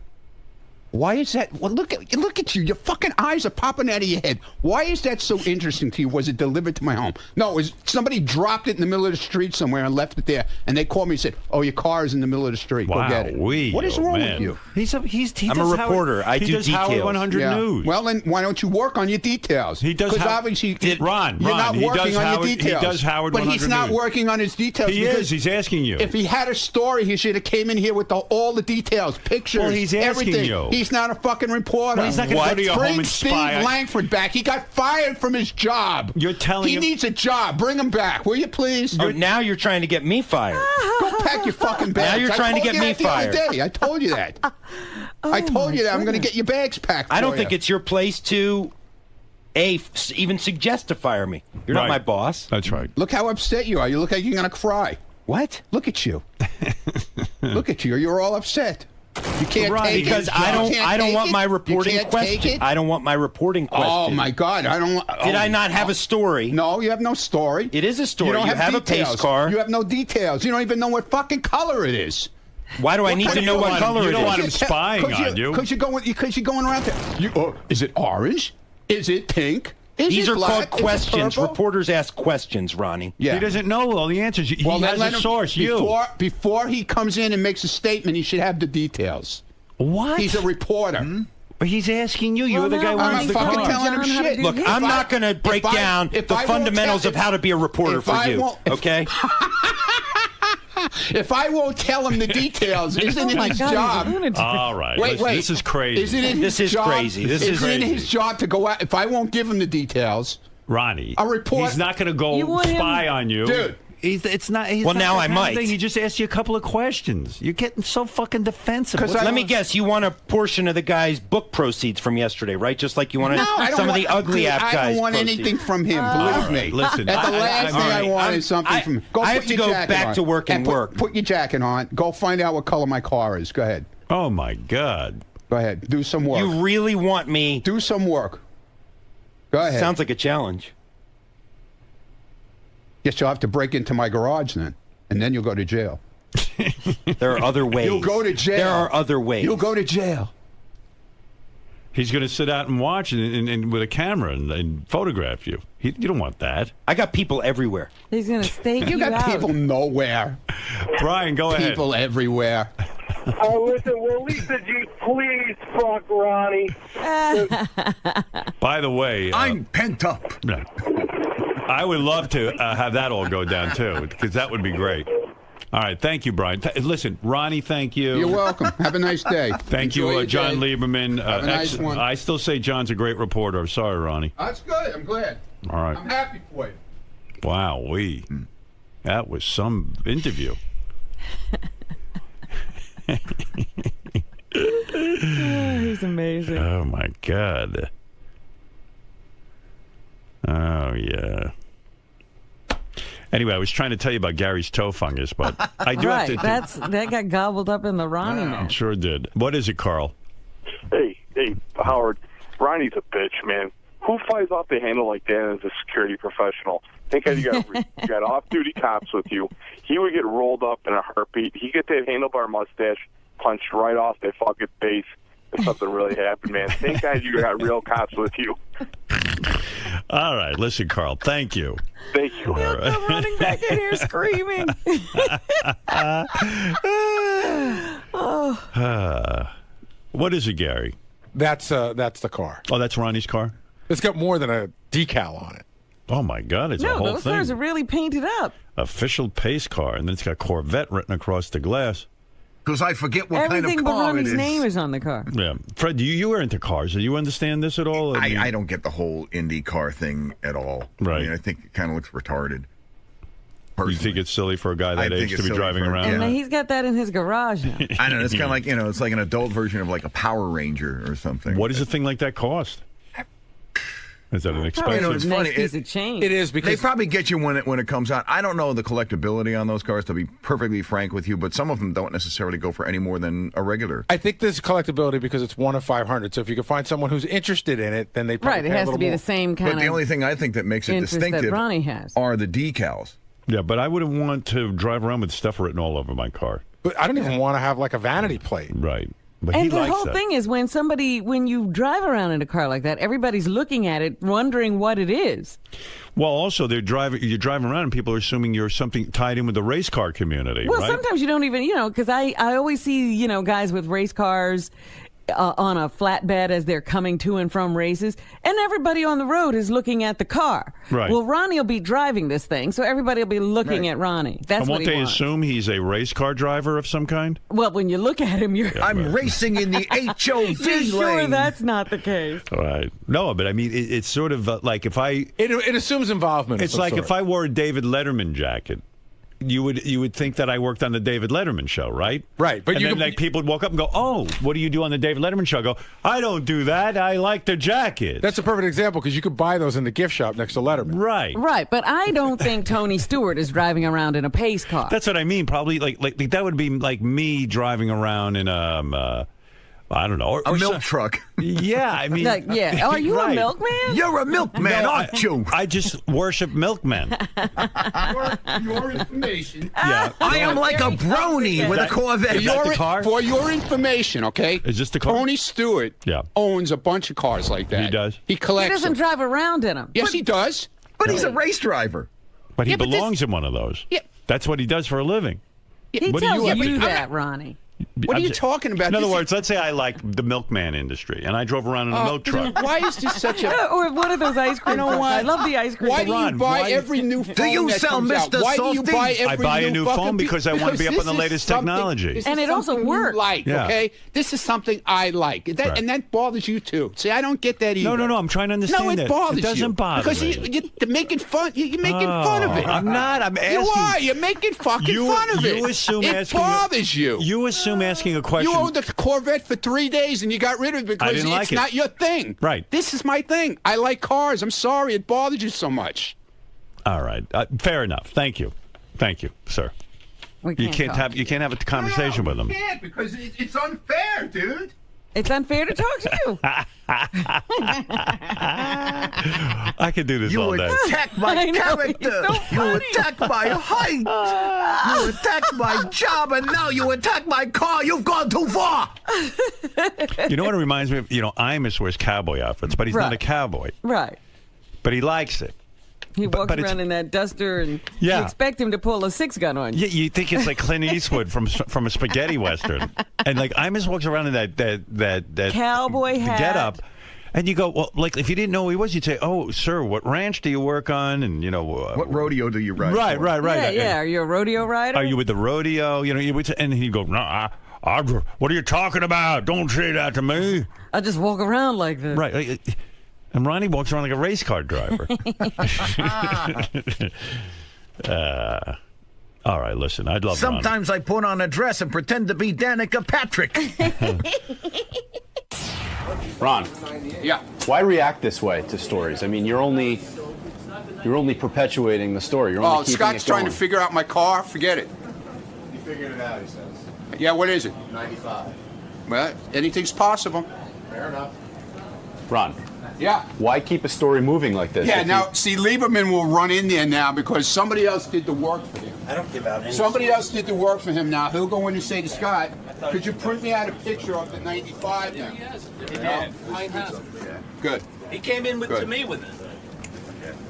Why is that? Well, look at you. Your fucking eyes are popping out of your head. Why is that so interesting to you? Was it delivered to my home? No, it was somebody dropped it in the middle of the street somewhere and left it there. And they called me and said, "Oh, your car is in the middle of the street. Go get it." What is wrong with you? I'm a reporter. I do details. Howard 100 News. Well, then why don't you work on your details? He does. Because obviously, Ron, you're not working on your details. He does Howard 100 But he's not News. working on his details. He is. He's asking you. If he had a story, he should have came in here with all the details, pictures, Well, he's asking everything. you. He's not a fucking reporter. Well, he's not going to go to your home and Bring spy. Steve Langford back. He got fired from his job. You're telling him he needs a job. Bring him back, will you please? Oh, now you're trying to get me fired. Go pack your fucking bags. Now you're trying to get me fired. I told you that. I told you that. I'm going to get your bags packed. I don't think it's your place to even suggest to fire me. You're not my boss. That's right. Look how upset you are. You look like you're going to cry. What? Look at you. Look at you. You're all upset. You can't take because it. I don't want my reporting question. I don't want my reporting question. Oh my God! I don't. Did I not have a story? No, you have no story. It is a story. You don't have a details. pace car. You have no details. You don't even know what fucking color it is. Why do I need to know what color it is? You don't want him spying on you. Because you're going around there. Is it orange? Is it pink? These are called questions. Reporters ask questions, Ronnie. Yeah. He doesn't know all the answers. He has a source, Before he comes in and makes a statement, he should have the details. What? He's a reporter. But he's asking you. You're the guy who runs the car. I'm fucking telling him shit. Look, I'm not going to break down the fundamentals of how to be a reporter for you, okay? If I won't tell him the details, isn't it his job? All right. Wait. This is crazy. Isn't it his job? Crazy. This is Isn't it his job to go out? If I won't give him the details, Ronnie, a report. He's not going to go spy on you, dude. It's not. Well, now I might. He just asked you a couple of questions. You're getting so fucking defensive. Let me guess. You want a portion of the guy's book proceeds from yesterday, right? Just like you wanted some of the ugly app guys. I don't want anything from him. Believe me. Listen, the last thing I want is something from him. I have to go back to work and work. Put your jacket on. Go find out what color my car is. Go ahead. Oh my God. Go ahead. Do some work. You really want me? Do some work. Go ahead. Sounds like a challenge. Guess you'll have to break into my garage then, and then you'll go to jail. There are other ways. You'll go to jail. There are other ways. You'll go to jail. He's going to sit out and watch and with a camera and photograph you. You don't want that. I got people everywhere. He's going to stake you out. got people nowhere. Brian, go ahead. People everywhere. Oh, listen, will Lisa G please fuck Ronnie? By the way, I'm pent up. I would love to have that all go down, too, because that would be great. All right. Thank you, Brian. Listen, Ronnie, thank you. You're welcome. Have a nice day. Thank you, John Lieberman. Have a nice one. I still say John's a great reporter. I'm sorry, Ronnie. That's good. I'm glad. All right. I'm happy for you. Wow, that was some interview. He's amazing. Oh, my God. Oh, yeah. Anyway, I was trying to tell you about Gary's toe fungus, but I do have to... That got gobbled up in the Ronnie man. Sure did. What is it, Carl? Hey, Howard. Ronnie's a bitch, man. Who flies off the handle like that as a security professional? Think you got off-duty cops with you. He would get rolled up in a heartbeat. He'd get that handlebar mustache punched right off that fucking face if something really happened, man. Thank God you got real cops with you. All right. Listen, Carl, thank you. Thank you. He'll come running back in here screaming. What is it, Gary? That's the car. Oh, that's Ronnie's car? It's got more than a decal on it. Oh, my God. It's a whole those thing. cars are really painted up. Official pace car. And then it's got Corvette written across the glass. Because I forget what Everything kind of but car it Ronnie's is. name is on the car. Yeah. Fred, you were into cars. Do you understand this at all? I don't get the whole Indy car thing at all. Right. I mean, I think it kind of looks retarded. You think it's silly for a guy that age to be driving around? And he's got that in his garage now. I know. It's kind of like, it's like an adult version of like a Power Ranger or something. What does a thing like that cost? Is that an expensive? It's funny. Piece of change. It is because they probably get you when it comes out. I don't know the collectability on those cars, to be perfectly frank with you, but some of them don't necessarily go for any more than a regular. I think there's collectability because it's 1 of 500. So if you can find someone who's interested in it, then they probably Right, it pay a has to little be more. the same kind of. But the only thing I think that makes it interest that distinctive Ronnie has. are the decals. Yeah, but I wouldn't want to drive around with stuff written all over my car. But I don't even want to have like a vanity plate. Right. But And he the likes whole that. thing is when you drive around in a car like that, everybody's looking at it, wondering what it is. Well, also, you're driving around and people are assuming you're something tied in with the race car community, Well, right? sometimes you don't even, because I always see, guys with race cars on a flatbed as they're coming to and from races, and everybody on the road is looking at the car. Right. Well, Ronnie will be driving this thing, so everybody will be looking at Ronnie. That's and what won't he they wants. assume he's a race car driver of some kind? Well, when you look at him, you're... I'm racing in the HOV You're sure lane. that's not the case. Right. No, but I mean, it's sort of like if I... It assumes involvement. It's like if I wore a David Letterman jacket. You would think that I worked on the David Letterman show, right? Right, but and then like people would walk up and go, "Oh, what do you do on the David Letterman show?" I go, "I don't do that. I like the jacket." That's a perfect example because you could buy those in the gift shop next to Letterman. Right. Right, but I don't think Tony Stewart is driving around in a pace car. That's what I mean. Probably like that would be like me driving around in I don't know. A milk truck. Yeah, I mean... Are you a milkman? You're a milkman, aren't you? I just worship milkmen. Your information. Yeah. I am like a brony with a Corvette. Is that the car? For your information, okay? Is this the car? Tony Stewart owns a bunch of cars like that. He does? He collects He doesn't them. drive around in them. Yes, he does. But he's a race driver. But he Yeah, but belongs in one of those. Yeah. That's what he does for a living. He What do tells you you have to- that, Ronnie. What are you talking about? In other This is- words, let's say I like the milkman industry, and I drove around in a milk truck. Why is this such a... Or one of those ice cream trucks. I love the ice cream Why do you Ron, buy why- every new phone Do you that sell comes out? Mr. Why do you Softy? buy every I buy a new fucking phone because I want to be up on the latest technology. This And is it also something you works. like, Yeah. okay? This is something I like. Right. And that bothers you, too. See, I don't get that either. No, I'm trying to understand No, it that. bothers you. It doesn't bother because me. you're making fun. You're making fun of it. I'm not. I'm asking. You are. You're making fucking fun of it. You assume it asking. bothers you. You assume asking a question. You owned a Corvette for 3 days and you got rid of it because didn't it's like it. not your thing. Right. This is my thing. I like cars. I'm sorry it bothers you so much. All right. Fair enough. Thank you, sir. We You can't talk. have a conversation with him. You can't because it's unfair, dude. It's unfair to talk to you. I could do this all day. attack my I know, character. it's so You attack my height. You attack my job, and now you attack my car. You've gone too far. You know what it reminds me of? Imus wears cowboy outfits, but he's not a cowboy. Right. But he likes it. He walks but it's- around in that duster, and Yeah. you expect him to pull a 6-gun on you. Yeah, you think it's like Clint Eastwood from a spaghetti western, and like Imus walks around in that Cowboy hat. get up, and you go, well, like if you didn't know who he was, you'd say, "Oh, sir, what ranch do you work on?" And What rodeo do you ride? Right. Yeah. Are you a rodeo rider? Are you with the rodeo? You would say, and he'd go, "No, what are you talking about? Don't say that to me." I just walk around like this. Right. And Ronnie walks around like a race car driver. All right, listen, I'd love Sometimes I put on a dress and pretend to be Danica Patrick. Ron, Yeah. why react this way to stories? I mean, you're only perpetuating the story. You're only keeping Scott's it trying going. to figure out my car. Forget it. He figured it out, he says. Yeah, what is it? 95. Well, anything's possible. Fair enough. Ron, Yeah. why keep a story moving like this? Yeah, If now, see, Lieberman will run in there now because somebody else did the work for him. I don't give out any. Somebody else did the work for him now. He'll go in and say to Scott, could you print me out a picture of the 95 now? Good. He came in Good. to me with it.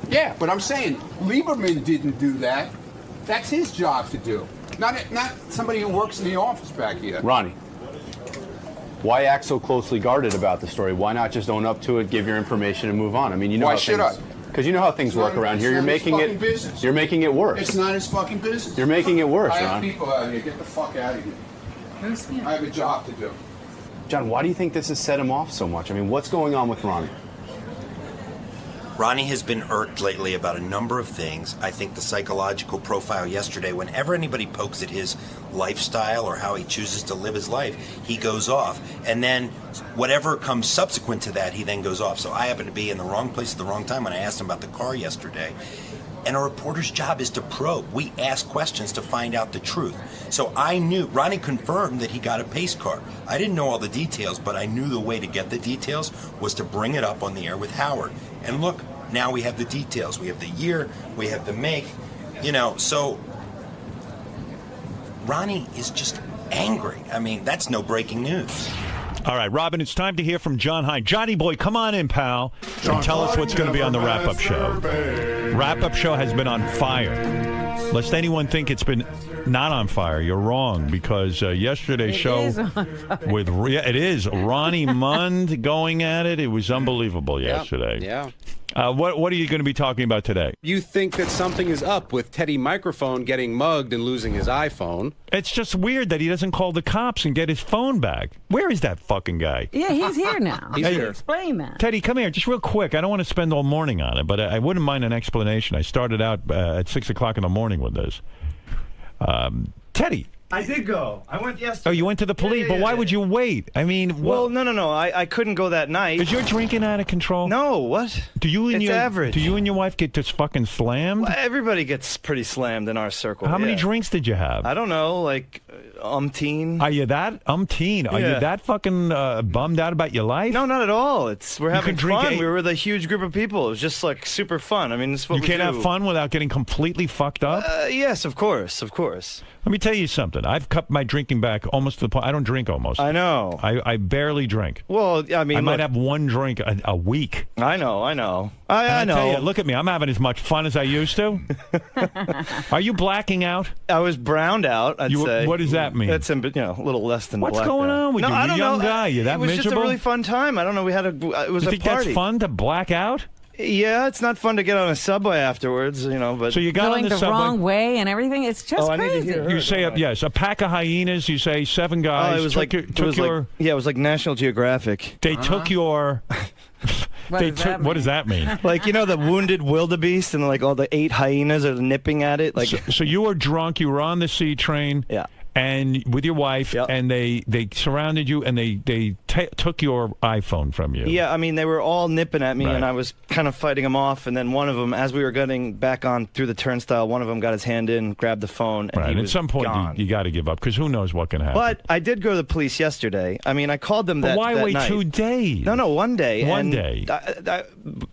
Yeah, but I'm saying Lieberman didn't do that. That's his job to do. Not somebody who works in the office back here. Ronnie, why act so closely guarded about the story? Why not just own up to it, give your information, and move on? I mean, you know Why how should things, Because you know how things work around here. You're making it. You're making it worse. It's not his fucking business. You're making it worse, I have Ron. people out here. Get the fuck out of here. I have a job to do. John, why do you think this has set him off so much? I mean, what's going on with Ronnie? Ronnie has been irked lately about a number of things. I think the psychological profile yesterday, whenever anybody pokes at his lifestyle or how he chooses to live his life, he goes off. And then whatever comes subsequent to that, he then goes off. So I happen to be in the wrong place at the wrong time when I asked him about the car yesterday. And a reporter's job is to probe. We ask questions to find out the truth. So I knew, Ronnie confirmed that he got a pace car. I didn't know all the details, but I knew the way to get the details was to bring it up on the air with Howard. And look, now we have the details. We have the year, we have the make, so Ronnie is just angry. I mean, that's no breaking news. All right, Robin, it's time to hear from John Hein. Johnny boy, come on in, pal, and tell us what's going to be on the wrap-up show. Wrap-up show has been on fire. Lest anyone think it's been not on fire, you're wrong, because yesterday's show with it is Ronnie Mund going at it. It was unbelievable yesterday. Yeah. What are you going to be talking about today? You think that something is up with Teddy Microphone getting mugged and losing his iPhone. It's just weird that he doesn't call the cops and get his phone back. Where is that fucking guy? Yeah, he's here now. He's here. Explain that. Teddy, come here, just real quick. I don't want to spend all morning on it, but I wouldn't mind an explanation. I started out at 6 o'clock in the morning with this. Teddy. I did go. I went yesterday. Oh, you went to the police, but why would you wait? I mean, well, no. I couldn't go that night. Is your drinking out of control? No, what? It's average. Do you and your wife get just fucking slammed? Well, everybody gets pretty slammed in our circle. How many drinks did you have? I don't know, like umpteen. Are you that umpteen? Are you that fucking bummed out about your life? No, not at all. We're having fun. We were with a huge group of people. It was just like super fun. I mean, this is what you can't have fun without getting completely fucked up. Yes, of course. Let me tell you something. I've cut my drinking back almost to the point. I don't drink almost. I know. I barely drink. Well, I mean, I might have one drink a week. I know. I know. Tell you, look at me. I'm having as much fun as I used to. Are you blacking out? I was browned out, I'd say. What does that mean? That's a little less than What's blacked going out. on with you? I You're a don't young know. guy. You're that miserable? It was just a really fun time. I don't know. It was you a think party. That's fun to black out? Yeah, it's not fun to get on a subway afterwards, But so you got going on the subway wrong way and everything. It's just crazy. I need to hear her. You say yes, a pack of hyenas. You say 7 guys. It was it was like National Geographic. They took your. What does that mean? Like the wounded wildebeest and like all the 8 hyenas are nipping at it. Like so you were drunk. You were on the C train. Yeah. And with your wife, and they surrounded you, and they took your iPhone from you. Yeah, I mean, they were all nipping at me, and I was kind of fighting them off. And then one of them, as we were getting back on through the turnstile, one of them got his hand in, grabbed the phone, and he was at some point, gone. you got to give up, because who knows what can happen. But I did go to the police yesterday. I mean, I called them that why that wait night. 2 days? No, 1 day. One day.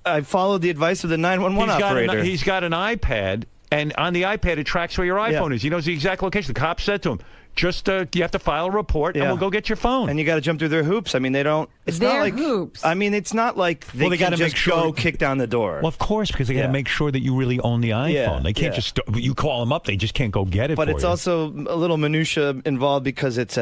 I folled the advice of the 911 operator. He's got an iPad, and on the iPad, it tracks where your iPhone is. He knows the exact location. The cop said to him, just you have to file a report, and we'll go get your phone. And you got to jump through their hoops. I mean, they don't. It's their not like hoops. I mean, it's not like they got to just make sure go kick down the door. Well, of course, because they got to make sure that you really own the iPhone. Yeah, They can't just you call them up. They just can't go get it. But for it's you. also a little minutia involved because it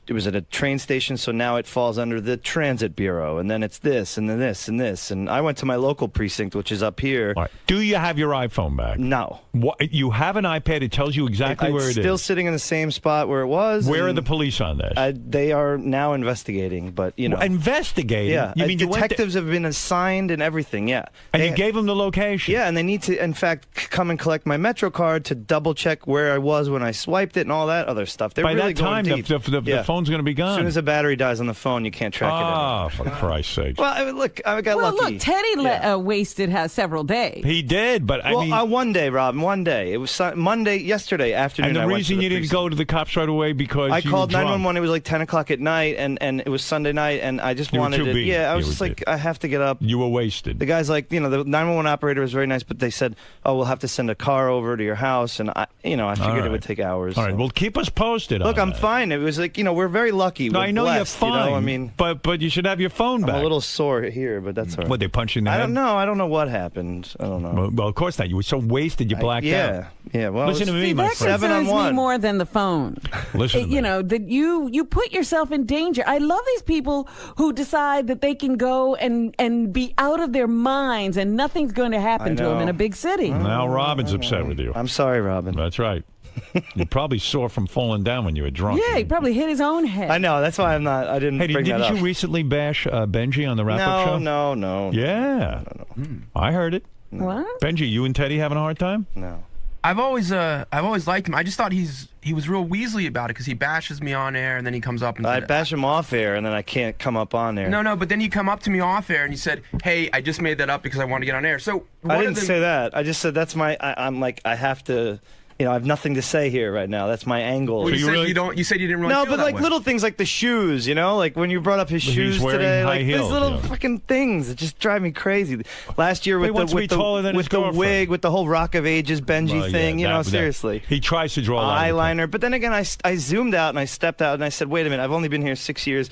was at a train station, so now it falls under the Transit Bureau, and then it's this, and then this, and this. And I went to my local precinct, which is up here. All right. Do you have your iPhone back? No. What, you have an iPad. It tells you exactly where it is. It's still sitting in the same spot where it was. Where are the police on this? They are now investigating, but investigating. Yeah, you mean detectives have been assigned and everything. Yeah, and you gave them the location. Yeah, and they need to, in fact, come and collect my Metro card to double check where I was when I swiped it and all that other stuff. They're By really that time, going deep. the phone's going to be gone. As soon as the battery dies on the phone, you can't track it anymore. Oh, for Christ's sake! Well, I mean, look, I got lucky. Look, Teddy wasted several days. He did, but I mean, 1 day, Robin. 1 day. It was yesterday afternoon. And the reason you didn't go to the cops right away because I called 911. It was like 10 o'clock at night, and it was Sunday night, and I just wanted it. Yeah, I was just like, I have to get up. You were wasted. The guy's like, the 911 operator was very nice, but they said, oh, we'll have to send a car over to your house, and I figured it would take hours. All right, well, keep us posted. Look, I'm fine. It was like, we're very lucky. No, we're I know blessed, you're fine. I mean, but you should have your phone back. I'm a little sore here, but that's all right. What, they punch you in the head? I don't know. I don't know what happened. I don't know. Well, of course not. You were so wasted, you blacked out. Yeah. Well, listen to me, my friend. That concerns me more than the phone. Listen to me. That you put yourself in danger. I love these people who decide that they can go and be out of their minds and nothing's going to happen to them in a big city. Now Robin's upset with you. I'm sorry, Robin. That's right. You're probably sore from falling down when you were drunk. Yeah, he probably hit his own head. I know. That's why I didn't Hey, bring that didn't up. you recently bash Benji on the wrap-up show? No. Yeah. I heard it. What? Benji, you and Teddy having a hard time? No. I've always liked him. I just thought he was real Weasley about it because he bashes me on air and then he comes up and I bash him off air and then I can't come up on there. No, but then you come up to me off air and you said, "Hey, I just made that up because I want to get on air." So I didn't say that. I just said that's my. I'm like I have to. I have nothing to say here right now. That's my angle. Well, you said you didn't really. No, feel but that like way. little things like the shoes. Like when you brought up his He's shoes wearing today, high like heels, these little fucking things that just drive me crazy. Last year He wants to be taller than his with the girlfriend. wig, with the whole Rock of Ages Benji Well, thing. yeah, that- Seriously. He tries to draw a line. Eyeliner, but then again, I zoomed out and I stepped out and I said, wait a minute, I've only been here 6 years.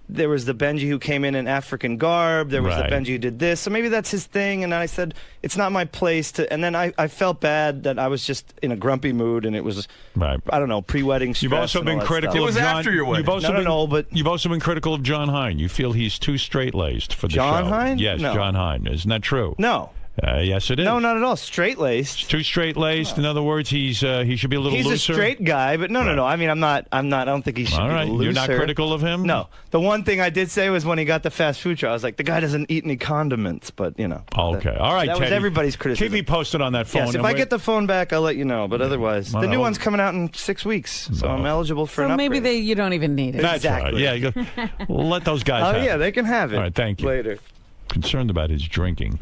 There was the Benji who came in African garb. There was the Right. Benji who did this. So maybe that's his thing. And I said, it's not my place to. And then I felt bad that I was just in a grumpy mood and it was, right. I don't know, pre-wedding stress. You've also and all been that critical stuff. of John. You've also but you've also been critical of John Hine. You feel he's too straight-laced for the John show. Hine? Yes, No. John Hine. Isn't that true? No. Yes, it is. No, not at all. Straight-laced. Too straight-laced. In other words, he should be a little He's looser. a straight guy, but no. I mean, I'm not. I don't think he should All be right. looser. You're not critical of him? No. The one thing I did say was when he got the fast food truck, I was like, the guy doesn't eat any condiments, but Okay. that- All right, That was Teddy. everybody's criticism. Keep me posted on that phone. Yes, if and I we're- get the phone back, I'll let you know. But otherwise, Well, the new no. one's coming out in 6 weeks, so I'm eligible for So an maybe upgrade. you don't even need it. That's Exactly. right. Yeah, let those guys Oh, have yeah, it. they can have it. All right, thank you. Later. Concerned about his drinking.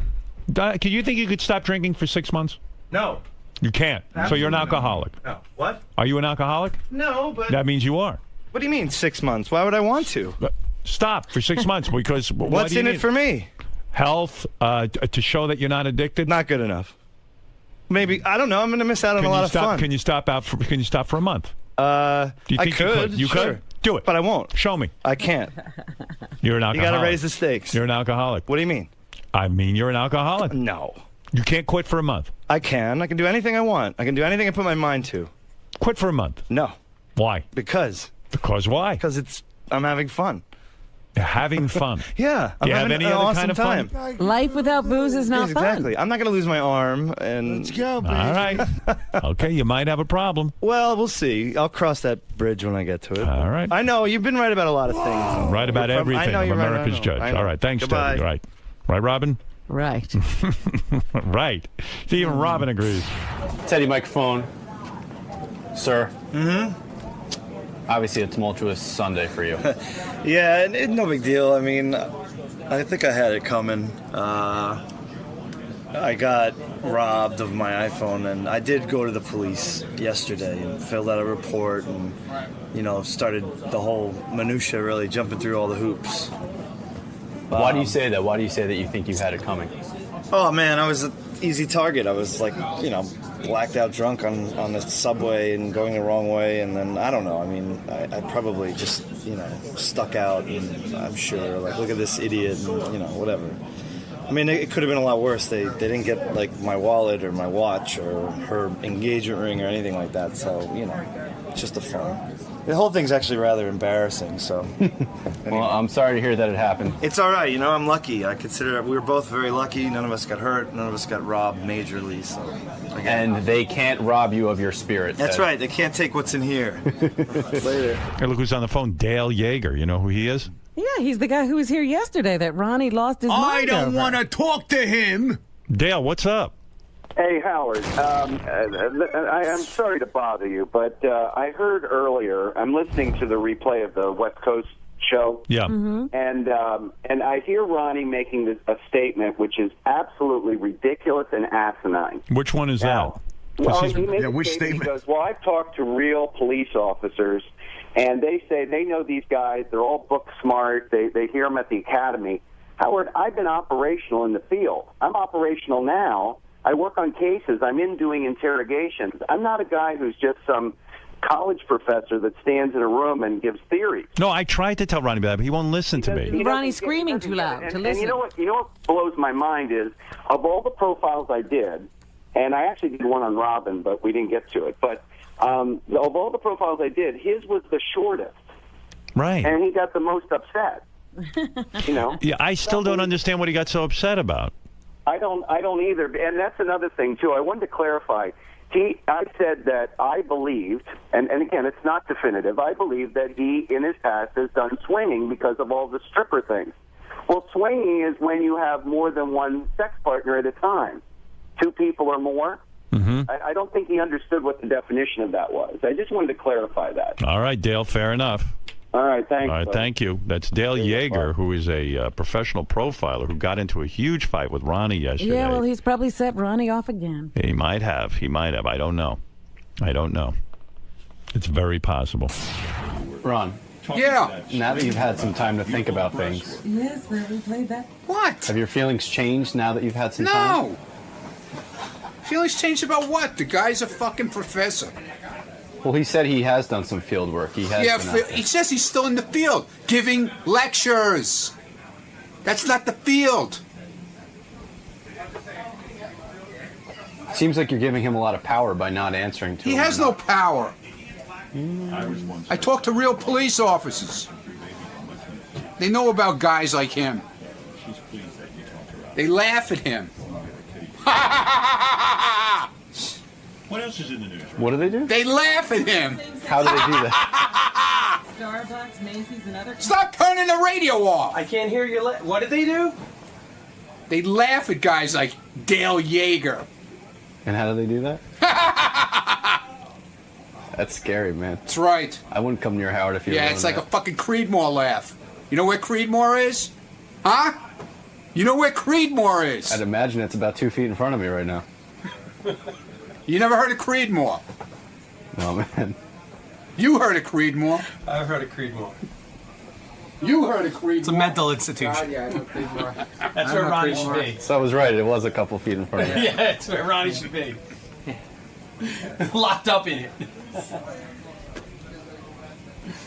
Can you think you could stop drinking for 6 months? No. You can't. So you're an alcoholic. No. What? Are you an alcoholic? No, but That means you are. what do you mean 6 months? Why would I want to? Stop for 6 months because What's in it for me? Health, to show that you're not addicted. Not good enough. Maybe I don't know. I'm going to miss out on a lot of fun. Can you stop for a month? Do you think I could. You sure. could? Do it. But I won't. Show me. I can't. You're an You alcoholic. got to raise the stakes. You're an alcoholic. What do you mean? I mean, you're an alcoholic. No. You can't quit for a month. I can. I can do anything I want. I can do anything I put my mind to. Quit for a month. No. Why? Because why? Because I'm having fun. Having fun. Yeah. Do you have having any an other awesome kind of time. fun? Life without booze is not Yes, fun. exactly. I'm not going to lose my arm. And let's go, baby. All right. Okay, you might have a problem. Well, we'll see. I'll cross that bridge when I get to it. All right. I know you've been right about a lot of things. Right about You're from- I everything. know I'm you're right, I America's know, judge. I know. All right. Thanks, Goodbye. Teddy. Right. Right, Robin? Right. Right. See, even Robin agrees. Teddy, microphone. Sir. Mm-hmm. Obviously a tumultuous Sunday for you. Yeah, no big deal. I mean, I think I had it coming. I got robbed of my iPhone, and I did go to the police yesterday and filled out a report and, started the whole minutia, really jumping through all the hoops. Why do you say that? Why do you say that you think you had it coming? Oh, man, I was an easy target. I was like, blacked out drunk on the subway and going the wrong way, and then, I don't know, I mean, I probably just, stuck out, and I'm sure, like, look at this idiot, and, whatever. I mean, it could have been a lot worse. They didn't get, like, my wallet or my watch or her engagement ring or anything like that, so, it's just a fun. The whole thing's actually rather embarrassing, so... Well, I'm sorry to hear that it happened. It's all right, I'm lucky. I consider we were both very lucky. None of us got hurt. None of us got robbed majorly, so... And they can't rob you of your spirit. That's Ted. right. They can't take what's in here. Later. Hey, look who's on the phone. Dale Yeager. You know who he is? Yeah, he's the guy who was here yesterday that Ronnie lost his mind over. to talk to him. Dale, what's up? Hey, Howard. I'm sorry to bother you, but I heard earlier, I'm listening to the replay of the West Coast show. Yeah. Mm-hmm. And I hear Ronnie making a statement which is absolutely ridiculous and asinine. Which one is Now, that? Well, he made a statement. He goes, well, I've talked to real police officers, and they say they know these guys. They're all book smart. They hear them at the academy. Howard, I've been operational in the field. I'm operational now. I work on cases. I'm in doing interrogations. I'm not a guy who's just some college professor that stands in a room and gives theories. No, I tried to tell Ronnie that, but he won't listen to me. Ronnie's screaming too loud to listen. And you know what blows my mind is, of all the profiles I did, and I actually did one on Robin, but we didn't get to it, but of all the profiles I did, his was the shortest. Right. And he got the most upset. Yeah, I still don't understand what he got so upset about. I don't either. And that's another thing, too. I wanted to clarify. I said that I believed, and again, it's not definitive, I believe that he, in his past, has done swinging because of all the stripper things. Well, swinging is when you have more than one sex partner at a time, 2 people or more. Mm-hmm. I don't think he understood what the definition of that was. I just wanted to clarify that. All right, Dale, fair enough. All right, thanks. All right, thank you. That's Dale Yeager, who is a professional profiler who got into a huge fight with Ronnie yesterday. Yeah, well, he's probably set Ronnie off again. He might have. I don't know. It's very possible. Ron. Yeah. Now that you've had some time to think about things. Yes, we played that. What? Have your feelings changed now that you've had some time? No. Feelings changed about what? The guy's a fucking professor. Well, he said he has done some field work. He has. He says he's still in the field, giving lectures. That's not the field. Seems like you're giving him a lot of power by not answering to him. He has no power. I talk to real police officers. They know about guys like him. They laugh at him. What else is in the news? What do they do? They laugh at him. How do they do that? Starbucks, Macy's, and other. Stop turning the radio off. I can't hear you. What did they do? They laugh at guys like Dale Yeager. And how do they do that? That's scary, man. That's right. I wouldn't come near Howard if you were Yeah, doing it's like that. a fucking Creedmoor laugh. You know where Creedmoor is? Huh? You know where Creedmoor is? I'd imagine it's about 2 feet in front of me right now. You never heard of Creedmoor? No, man. You heard of Creedmoor. I've heard of Creedmoor. You heard of Creedmoor. It's a mental institution. Yeah, I know Creedmoor. That's where Ronnie should be. So I was right. It was a couple feet in front of me. Yeah, that's where Ronnie should be. Locked up in it.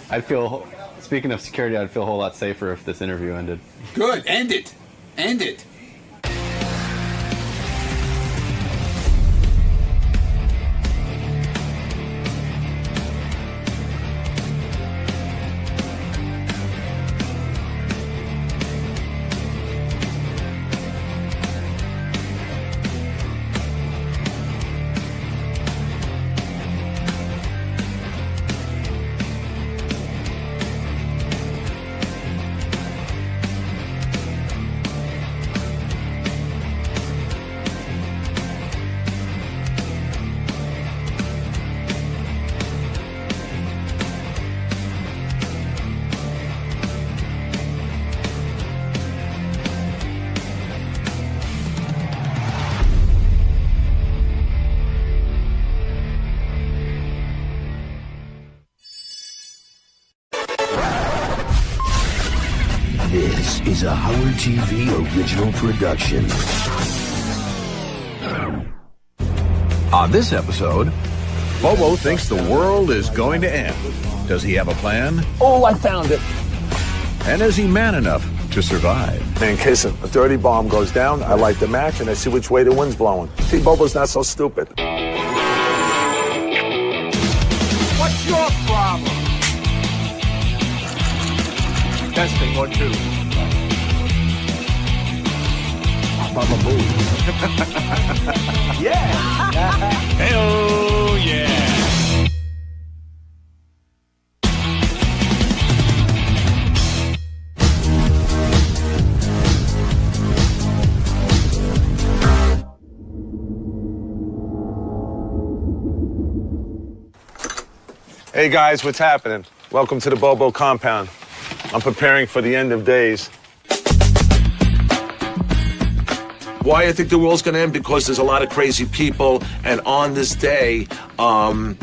I'd feel, speaking of security, I'd feel a whole lot safer if this interview ended. Good. End it. End it. This is a Howard TV original production. On this episode, Bobo thinks the world is going to end. Does he have a plan? Oh, I found it. And is he man enough to survive? In case a dirty bomb goes down, I light the match and I see which way the wind's blowing. See, Bobo's not so stupid. What's your problem? Testing 1, 2. Mama Boo. Yeah. Hey-oh, yeah. Hey guys, what's happening? Welcome to the Bobo compound. I'm preparing for the end of days. Why I think the world's going to end? Because there's a lot of crazy people, and on this day, December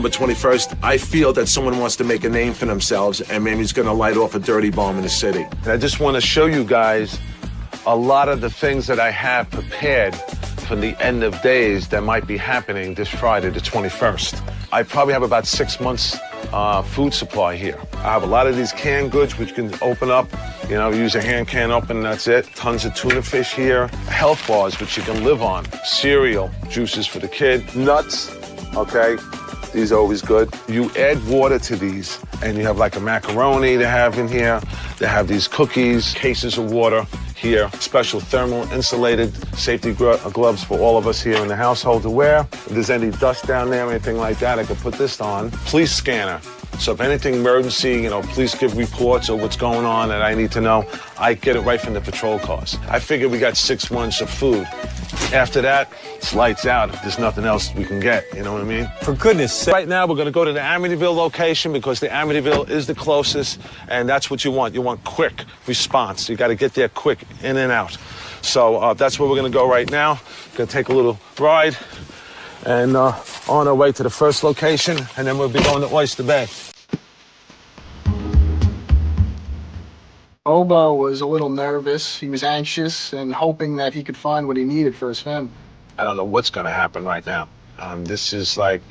21st, I feel that someone wants to make a name for themselves, and maybe he's going to light off a dirty bomb in the city. And I just want to show you guys a lot of the things that I have prepared for the end of days that might be happening this Friday, the 21st. I probably have about 6 months food supply here. I have a lot of these canned goods which you can open up, use a hand can open and that's it. Tons of tuna fish here. Health bars which you can live on. Cereal, juices for the kid. Nuts, okay? These are always good. You add water to these and you have like a macaroni they have in here. They have these cookies, cases of water. here. Special thermal insulated safety gloves for all of us here in the household to wear. If there's any dust down there or anything like that, I can put this on. Police scanner. So if anything emergency, police give reports or what's going on that I need to know, I get it right from the patrol cars. I figure we got 6 months of food. After that, it's lights out if there's nothing else we can get, you know what I mean? For goodness sake. Right now, we're going to go to the Amityville location because the Amityville is the closest, and that's what you want. You want quick response. You got to get there quick, in and out. So that's where we're going to go right now. Going to take a little ride and on our way to the first location, and then we'll be going to Oyster Bay. Bobo was a little nervous. He was anxious and hoping that he could find what he needed for his family. I don't know what's going to happen right now. This is like,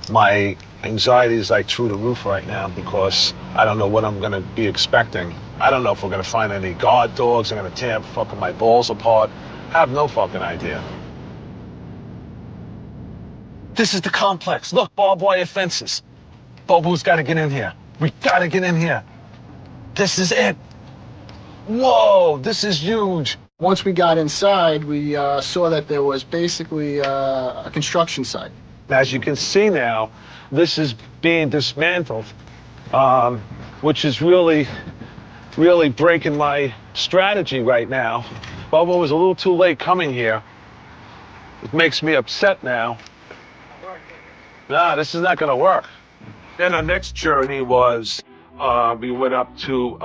my anxiety is like through the roof right now because I don't know what I'm going to be expecting. I don't know if we're going to find any guard dogs. I'm going to tear fucking my balls apart. I have no fucking idea. This is the complex. Look, barbed wire fences. Bobo's got to get in here. We got to get in here. This is it. Whoa, this is huge. Once we got inside, we saw that there was basically a construction site. As you can see now, this is being dismantled, which is really breaking my strategy right now. Bobo was a little too late coming here. It makes me upset now. Nah, this is not gonna work. Then our next journey was, we went up to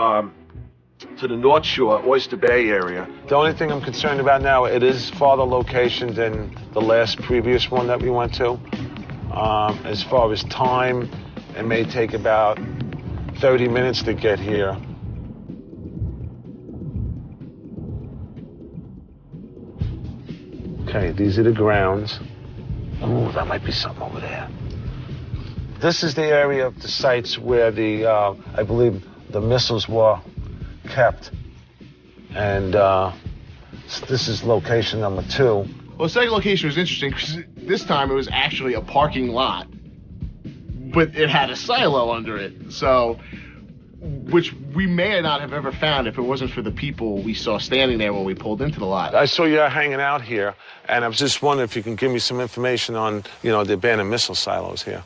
the North Shore, Oyster Bay area. The only thing I'm concerned about now, it is farther location than the last previous one that we went to. As far as time, it may take about 30 minutes to get here. Okay, these are the grounds. Oh, that might be something over there. This is the area of the sites where the, I believe, the missiles were kept. And this is location number 2. Well, the second location was interesting because this time it was actually a parking lot, but it had a silo under it. So, which we may not have ever found if it wasn't for the people we saw standing there when we pulled into the lot. I saw you hanging out here, and I was just wondering if you can give me some information on, the abandoned missile silos here.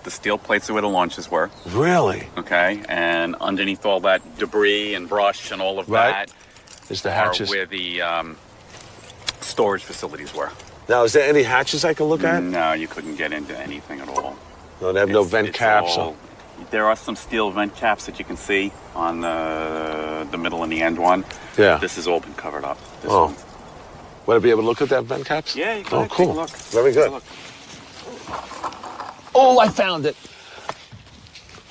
The steel plates are where the launches were. Really? Okay, and underneath all that debris and brush and all of that is the hatches. Are where the storage facilities were. Now, is there any hatches I can look at? No, you couldn't get into anything at all. No, they have no vent caps. There are some steel vent caps that you can see on the middle and the end one. Yeah. This has all been covered up. Would I be able to look at that vent caps? Yeah, you can. Cool. Take a look. Very good. Oh, I found it.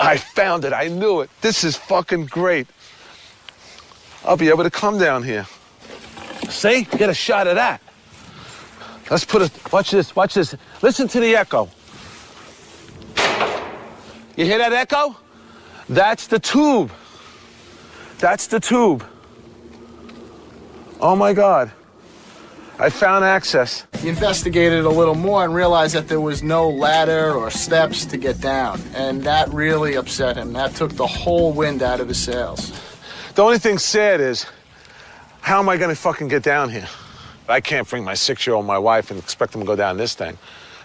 I found it. I knew it. This is fucking great. I'll be able to come down here. See? Get a shot of that. Let's put a... Watch this. Watch this. Listen to the echo. You hear that echo? That's the tube. That's the tube. Oh, my God. I found access. He investigated a little more and realized that there was no ladder or steps to get down. And that really upset him. That took the whole wind out of his sails. The only thing sad is, how am I going to fucking get down here? I can't bring my 6-year-old, my wife, and expect them to go down this thing.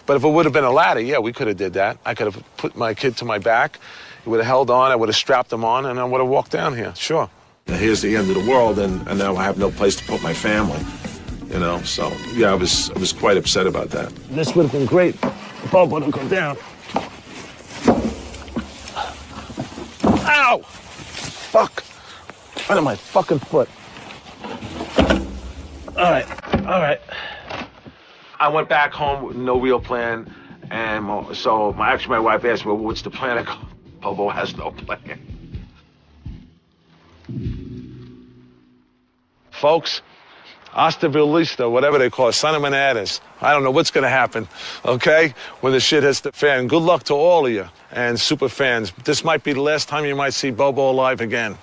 But if it would have been a ladder, yeah, we could have did that. I could have put my kid to my back. He would have held on. I would have strapped him on, and I would have walked down here. Sure. Here's the end of the world, and now I have no place to put my family. So yeah, I was quite upset about that. This would have been great if Bob wouldn't go down. Ow! Fuck! Right on my fucking foot. All right. I went back home with no real plan, and so my wife asked me, well, what's the plan? I go, Bobo has no plan. Folks, hasta vista, whatever they call it, son of manadas. I don't know what's going to happen, okay, when the shit hits the fan. Good luck to all of you and super fans. This might be the last time you might see Bobo alive again,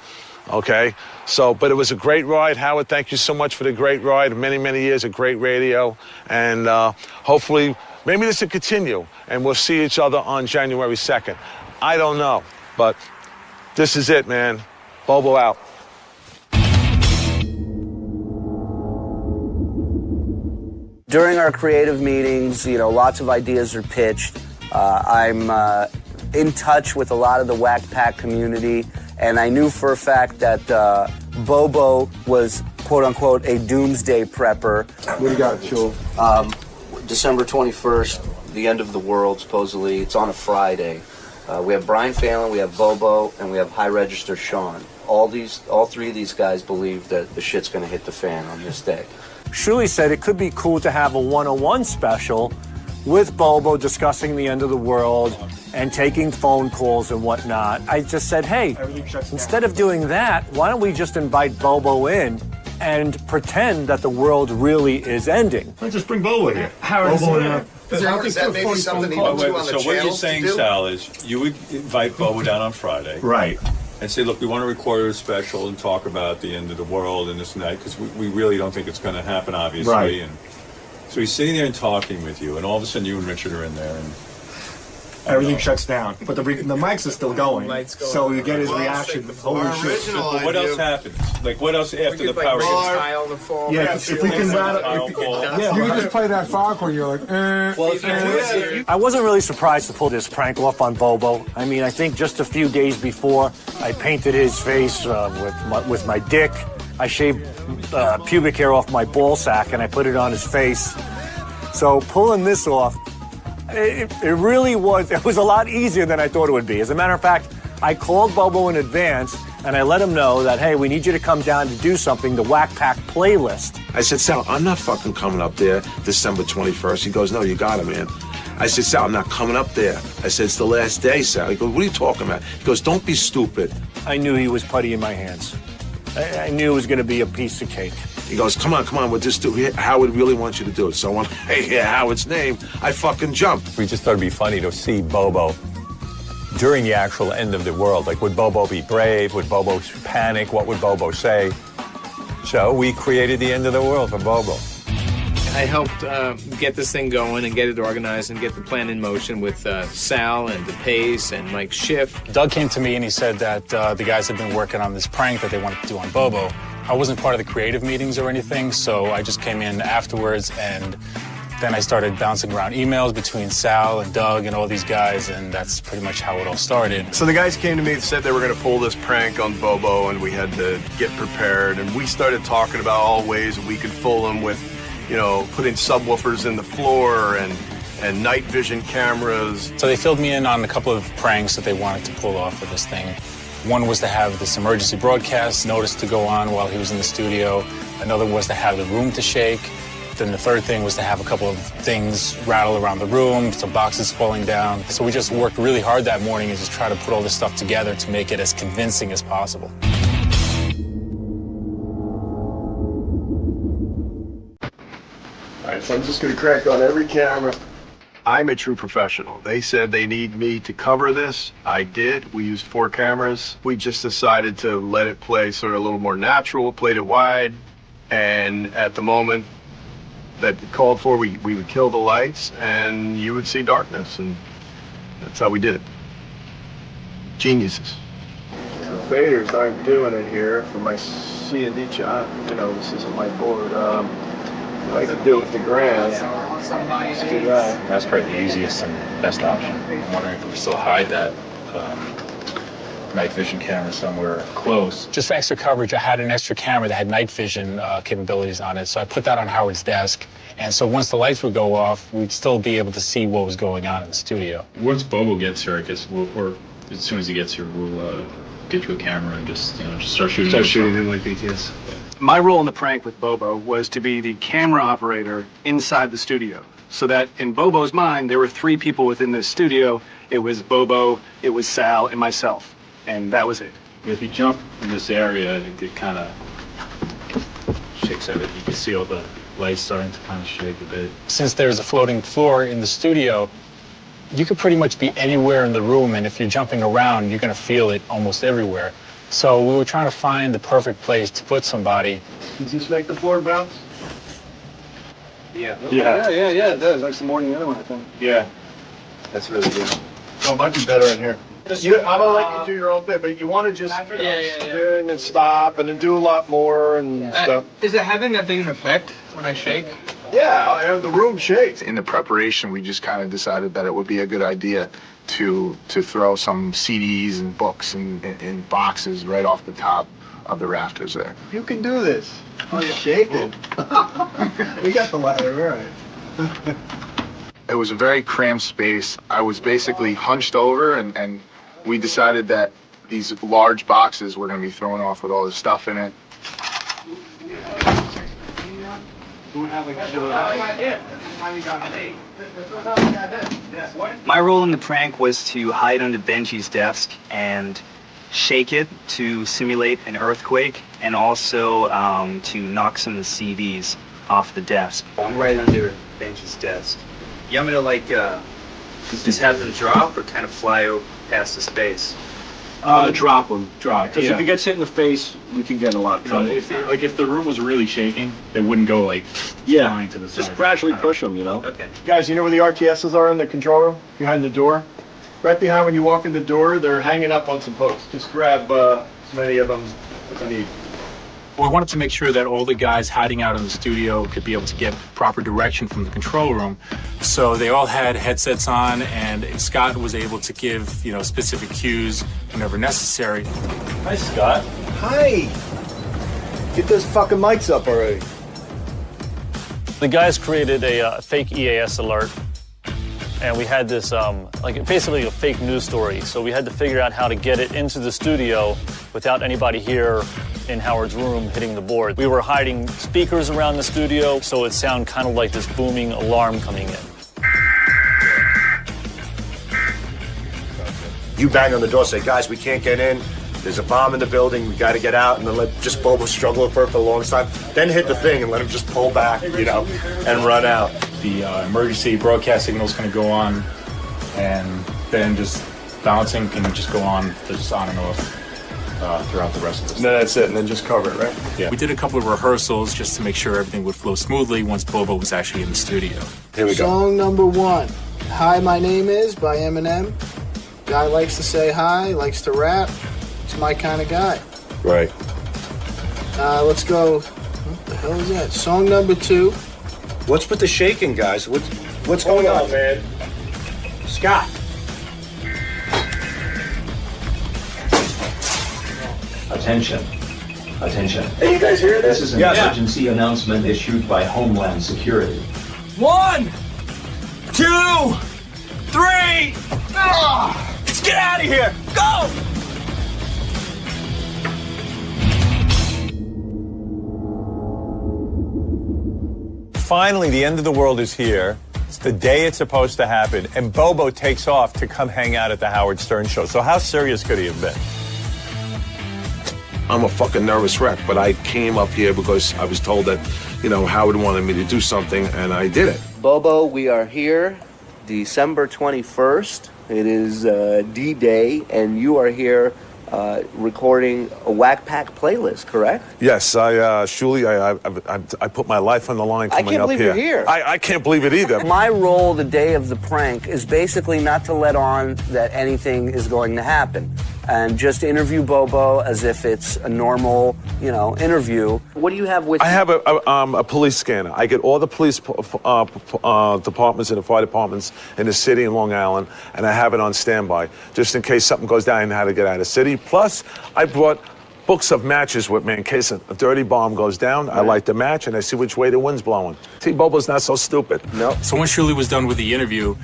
okay? So, but it was a great ride. Howard, thank you so much for the great ride. Many, many years of great radio. And hopefully, maybe this will continue, and we'll see each other on January 2nd. I don't know, but this is it, man. Bobo out. During our creative meetings, you know, lots of ideas are pitched. I'm in touch with a lot of the Whack Pack community, and I knew for a fact that Bobo was, quote-unquote, a doomsday prepper. What do you got, Chul? December 21st, the end of the world, supposedly. It's on a Friday. We have Brian Phelan, we have Bobo, and we have High Register Sean. All three of these guys believe that the shit's going to hit the fan on this day. Shuli said it could be cool to have a 101 special with Bobo discussing the end of the world and taking phone calls and whatnot. I just said, hey, instead of doing that, why don't we just invite Bobo in and pretend that the world really is ending? Let's just bring Bobo here. Is that maybe something he wants to on the So what you're channels saying, to do? Sal, is you would invite Bobo down on Friday. Right. And say, look, we want to record a special and talk about the end of the world and this and that, because we really don't think it's going to happen, obviously. Right. And so he's sitting there and talking with you, and all of a sudden you and Richard are in there, and everything shuts down. But the mics are still going, so you get his reaction. Holy shit! But what else happens? Like, what else after the power gets? Yeah, if we can rattle, you can just play that fog when you're like, I wasn't really surprised to pull this prank off on Bobo. I mean, I think just a few days before, I painted his face with my dick. I shaved pubic hair off my ball sack and I put it on his face. So pulling this off, it really was, it was a lot easier than I thought it would be. As a matter of fact, I called Bobo in advance and I let him know that, hey, we need you to come down to do something, the Whack Pack playlist. I said, Sal, I'm not fucking coming up there December 21st. He goes, no, you got it, man. I said, Sal, I'm not coming up there. I said, it's the last day, Sal. He goes, what are you talking about? He goes, don't be stupid. I knew he was putty in my hands. I knew it was going to be a piece of cake. He goes, come on, we'll just do it. Howard really wants you to do it. So when I hear Howard's name, I fucking jumped. We just thought it'd be funny to see Bobo during the actual end of the world. Like, would Bobo be brave? Would Bobo panic? What would Bobo say? So we created the end of the world for Bobo. I helped get this thing going and get it organized and get the plan in motion with Sal and DePace and Mike Schiff. Doug came to me and he said that the guys had been working on this prank that they wanted to do on Bobo. I wasn't part of the creative meetings or anything, so I just came in afterwards, and then I started bouncing around emails between Sal and Doug and all these guys, and that's pretty much how it all started. So the guys came to me and said they were going to pull this prank on Bobo, and we had to get prepared, and we started talking about all ways that we could fool him with, you know, putting subwoofers in the floor and night vision cameras. So they filled me in on a couple of pranks that they wanted to pull off for this thing. One was to have this emergency broadcast notice to go on while he was in the studio. Another was to have the room to shake. Then the third thing was to have a couple of things rattle around the room, some boxes falling down. So we just worked really hard that morning and just try to put all this stuff together to make it as convincing as possible. All right, so I'm just going to crack on every camera. I'm a true professional. They said they need me to cover this. I did. We used 4 cameras. We just decided to let it play sort of a little more natural, played it wide, and at the moment that it called for, we would kill the lights and you would see darkness, and that's how we did it. Geniuses. The faders aren't doing it here for my C&D shot. You know, this isn't my board. I could do it with the grand. Let's do that. That's probably the easiest and best option. I'm wondering if we still hide that night vision camera somewhere close. Just for extra coverage, I had an extra camera that had night vision capabilities on it, so I put that on Howard's desk. And so once the lights would go off, we'd still be able to see what was going on in the studio. Once Bobo gets here, I guess, or as soon as he gets here, we'll get you a camera and just start shooting. Start shooting him like BTS. My role in the prank with Bobo was to be the camera operator inside the studio, so that in Bobo's mind, there were 3 people within this studio. It was Bobo, it was Sal, and myself, and that was it. If you jump in this area, it kind of shakes everything. You can see all the lights starting to kind of shake a bit. Since there's a floating floor in the studio, you could pretty much be anywhere in the room, and if you're jumping around, you're going to feel it almost everywhere. So we were trying to find the perfect place to put somebody. Does this make the floor bounce? Yeah, it does. Like some more than the other one, I think. Yeah. That's really good. Oh, it might be better in here. I'm gonna let you do your own thing, but you want to just spin and stop and then do a lot more and stuff. Is it having that big an effect when I shake? Yeah, the room shakes. In the preparation, we just kind of decided that it would be a good idea to throw some CDs and books in boxes right off the top of the rafters there. You can do this. Oh, you're shaking. We got the ladder, right. It was a very cramped space. I was basically hunched over, and we decided that these large boxes were going to be thrown off with all this stuff in it. My role in the prank was to hide under Benji's desk and shake it to simulate an earthquake, and also to knock some of the CDs off the desk. I'm right under Benji's desk. You want me to like just have them drop or kind of fly past the space? Drop them. Because Yeah. if he gets hit in the face, we can get a lot of trouble. If the room was really shaking, they wouldn't go like flying to the side. Just gradually push them, you know? Okay. Guys, you know where the RTSs are in the control room? Behind the door? Right behind when you walk in the door, they're hanging up on some posts. Just grab as many of them as you need. We wanted to make sure that all the guys hiding out in the studio could be able to get proper direction from the control room. So they all had headsets on, and Scott was able to give, specific cues whenever necessary. Hi, Scott. Hi! Get those fucking mics up already. The guys created a fake EAS alert, and we had this, basically a fake news story. So we had to figure out how to get it into the studio without anybody here in Howard's room hitting the board. We were hiding speakers around the studio, so it sounded kind of like this booming alarm coming in. You bang on the door, say, guys, we can't get in. There's a bomb in the building. We got to get out, and then let just Bobo struggle for it for the longest time. Then hit the thing and let him just pull back, and run out. The emergency broadcast signal is going to go on, and then just balancing can just go on, just on and off throughout the rest of the No, that's it, and then just cover it, right? Yeah. We did a couple of rehearsals just to make sure everything would flow smoothly once Bobo was actually in the studio. Here we go. Song number 1, Hi, My Name Is by Eminem. Guy likes to say hi, likes to rap. It's my kind of guy. Right. Let's go. What the hell is that? Song number 2. What's with the shaking, guys? What's going on, man? Scott. Attention. Attention. Hey, you guys hear this? This is an Yes. emergency announcement issued by Homeland Security. 1, 2, 3. Let's get out of here. Go! Finally, the end of the world is here. It's the day it's supposed to happen, and Bobo takes off to come hang out at the Howard Stern show. So how serious could he have been? I'm a fucking nervous wreck, but I came up here because I was told that, Howard wanted me to do something, and I did it. Bobo, we are here December 21st. It is D-Day, and you are here recording a Whack Pack playlist, correct? Yes, Shuli, I put my life on the line coming up here. I can't believe you're here. I can't believe it either. My role the day of the prank is basically not to let on that anything is going to happen, and just interview Bobo as if it's a normal, interview. What do you have with you? I have a police scanner. I get all the police departments and the fire departments in the city in Long Island, and I have it on standby, just in case something goes down and how to get out of the city. Plus, I brought books of matches with me in case a dirty bomb goes down. I light the match, and I see which way the wind's blowing. See, Bobo's not so stupid. No. So when Shirley was done with the interview,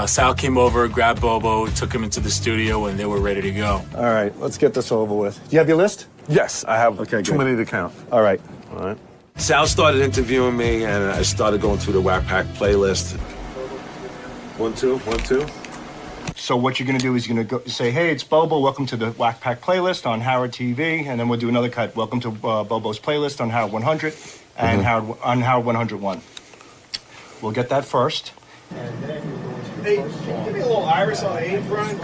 Sal came over, grabbed Bobo, took him into the studio, and they were ready to go. All right, let's get this over with. Do you have your list? Yes, I have Okay, too good. many to count. All right. All right. Sal started interviewing me, and I started going through the Whack Pack playlist. 1, 2, 1, 2. So what you're going to do is you're going to say, hey, it's Bobo. Welcome to the Whack Pack playlist on Howard TV. And then we'll do another cut. Welcome to Bobo's playlist on Howard 100 and on Howard 101. We'll get that first. Hey, can you give me a little iris on the apron?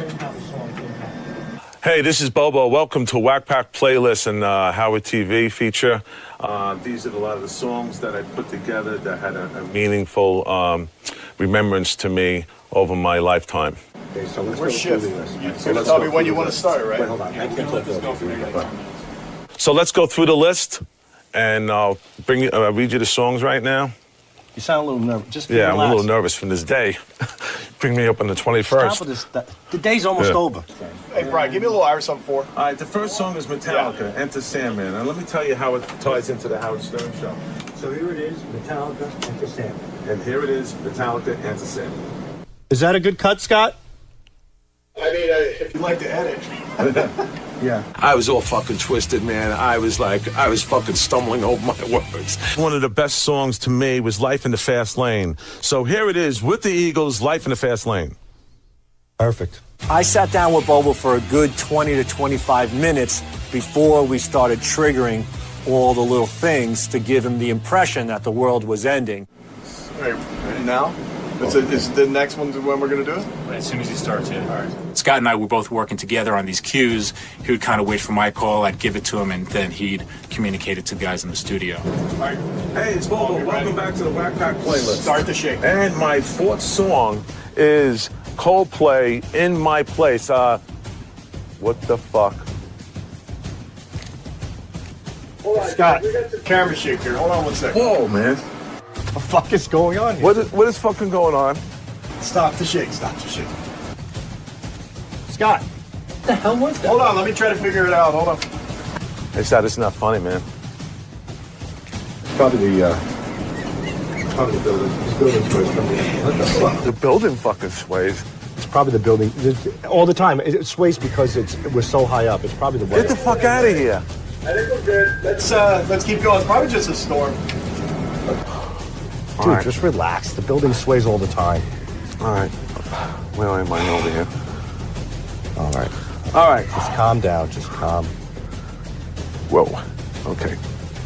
Hey, this is Bobo. Welcome to Whack Pack Playlist and Howard TV feature. These are a lot of the songs that I put together that had a meaningful remembrance to me over my lifetime. Okay, so let's shift. You're going to tell me when you want to start, right? Wait, hold on. I can't let this go for you. So let's go through the list, and I'll read you the songs right now. You sound a little nervous. Just Yeah, relax. I'm a little nervous from this day. Bring me up on the 21st. Stop with this. The day's almost over. Hey, Brian, give me a little Irish on 4. All right, the first song is Metallica, Enter Sandman. And let me tell you how it ties into the Howard Stern show. So here it is, Metallica, Enter Sandman. And here it is, Metallica, Enter Sandman. Is that a good cut, Scott? I mean, if you'd like to edit. Yeah. I was all fucking twisted, man. I was fucking stumbling over my words. One of the best songs to me was Life in the Fast Lane. So here it is with the Eagles, Life in the Fast Lane. Perfect. I sat down with Bobo for a good 20 to 25 minutes before we started triggering all the little things to give him the impression that the world was ending. All right, ready now? Is the next one when we're going to do it? As soon as he starts, yeah. All right. Scott and I were both working together on these cues. He would kind of wait for my call, I'd give it to him, and then he'd communicate it to the guys in the studio. All right. Hey, it's Bobo. Welcome back to the Whack Pack playlist. Start the shake. And my fourth song is Coldplay, In My Place. What the fuck? Hold on, Scott, camera shake here. Hold on one second. Whoa, man. What the fuck is going on here? What is fucking going on? Stop the shake. Stop the shake. Scott, what the hell was that? Hold on, let me try to figure it out. Hold on. Hey, Scott, it's not funny, man. Probably the building. This building sways coming in. What the fuck? The building fucking sways. It's probably the building. All the time. It sways because we're so high up. It's probably the weather. Get the fuck out of here. I think we're good. Let's keep going. It's probably just a storm. Dude, right. Just relax. The building sways all the time. All right. Where am I over here? All right. All right. Just calm down. Just calm. Whoa. Okay.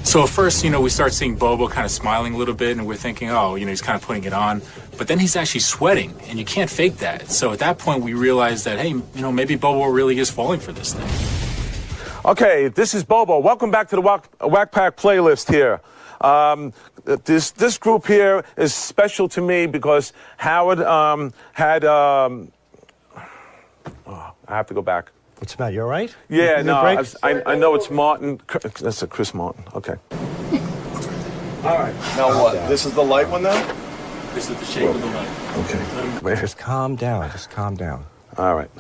So at first, we start seeing Bobo kind of smiling a little bit, and we're thinking, oh, he's kind of putting it on. But then he's actually sweating, and you can't fake that. So at that point, we realized that, hey, maybe Bobo really is falling for this thing. Okay, this is Bobo. Welcome back to the Whack Pack playlist here. This group here is special to me because Howard had. I have to go back. What's the matter? You all right? Yeah, no, I know it's Martin. That's a Chris Martin. Okay. All right. Now what? This is the light one now? This is the shape of the light. Okay. Just calm down. Just calm down. All right.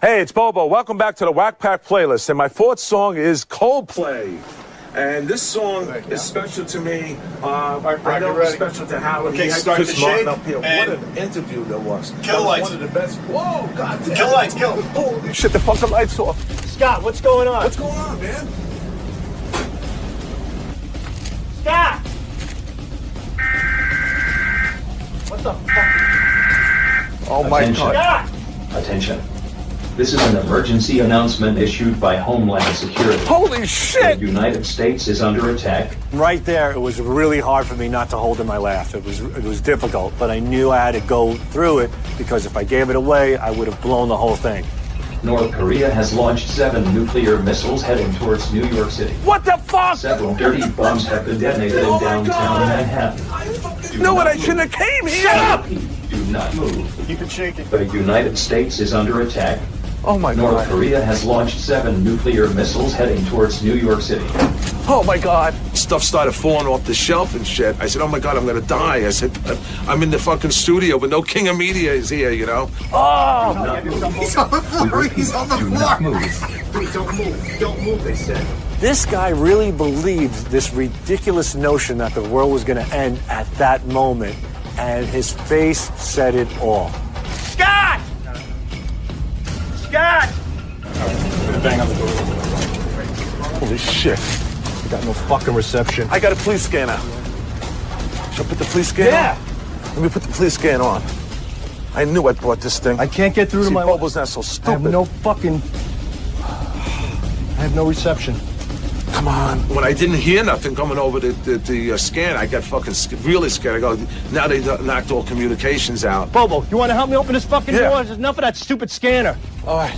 Hey, it's Bobo. Welcome back to the Whack Pack playlist. And my fourth song is Coldplay. And this song is special to me. I know it's special to Howard. Okay, start Chris the Martin shake. Up here. What an interview there was. Kill that lights. Was one of the best. Whoa, God damn. Kill lights, kill. Holy shit, the fucking lights off. Scott, what's going on? What's going on, man? Scott! What the fuck? Oh my Attention. God. Attention. This is an emergency announcement issued by Homeland Security. Holy shit! The United States is under attack. Right there, it was really hard for me not to hold in my laugh. It was difficult, but I knew I had to go through it because if I gave it away, I would have blown the whole thing. North Korea has launched 7 nuclear missiles heading towards New York City. What the fuck? Several dirty bombs have been detonated in downtown Manhattan. You know what? I shouldn't have came here. Shut up! Do not move. Keep it shaking. The United States is under attack. Oh my God. North Korea has launched 7 nuclear missiles heading towards New York City. Oh my God. Stuff started falling off the shelf and shit. I said, oh my God, I'm going to die. I said, I'm in the fucking studio, but no king of media is here, Oh! He's on the floor. He's on the floor. Please don't move. Don't move, they said. This guy really believed this ridiculous notion that the world was going to end at that moment, and his face said it all. Scott! Scott! I'm gonna bang on the door. Holy shit. We got no fucking reception. I got a police scanner. Should I put the police scanner on? Let me put the police scanner on. I knew I brought this thing. I can't get through to my... Bobo's not so stupid. I have no fucking... I have no reception. Come on. When I didn't hear nothing coming over the scan, I got fucking really scared. I go, now they knocked all communications out. Bobo, you want to help me open this fucking door? There's enough of that stupid scanner. All right.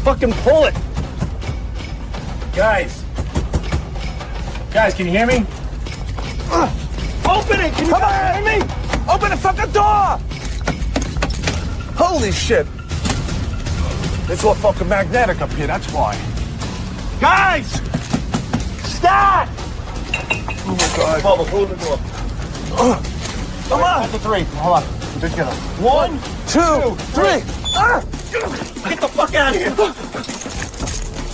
Fucking pull it. Guys, can you hear me? Open it! Can you hear me? Open the fucking door! Holy shit. It's all fucking magnetic up here, that's why. Guys! that? Oh my God. Bubba, close the door. Come on. Count to three. Hold on. Just get up. 1, 2, 3. Get the fuck out of here.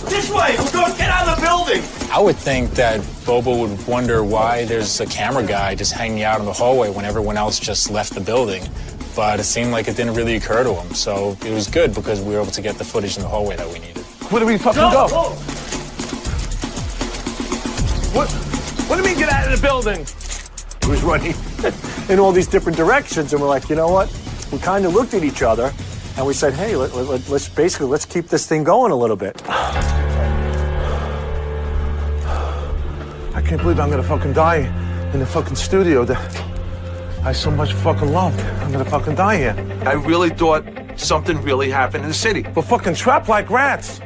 This way. We're going to get out of the building. I would think that Bobo would wonder why there's a camera guy just hanging out in the hallway when everyone else just left the building. But it seemed like it didn't really occur to him. So it was good because we were able to get the footage in the hallway that we needed. Where do we fucking go? What do you mean get out of the building? He was running in all these different directions, and we're like, you know what? We kind of looked at each other, and we said, hey, let's keep this thing going a little bit. I can't believe I'm gonna fucking die in the fucking studio that I so much fucking loved. I'm gonna fucking die here. I really thought something really happened in the city. We're fucking trapped like rats.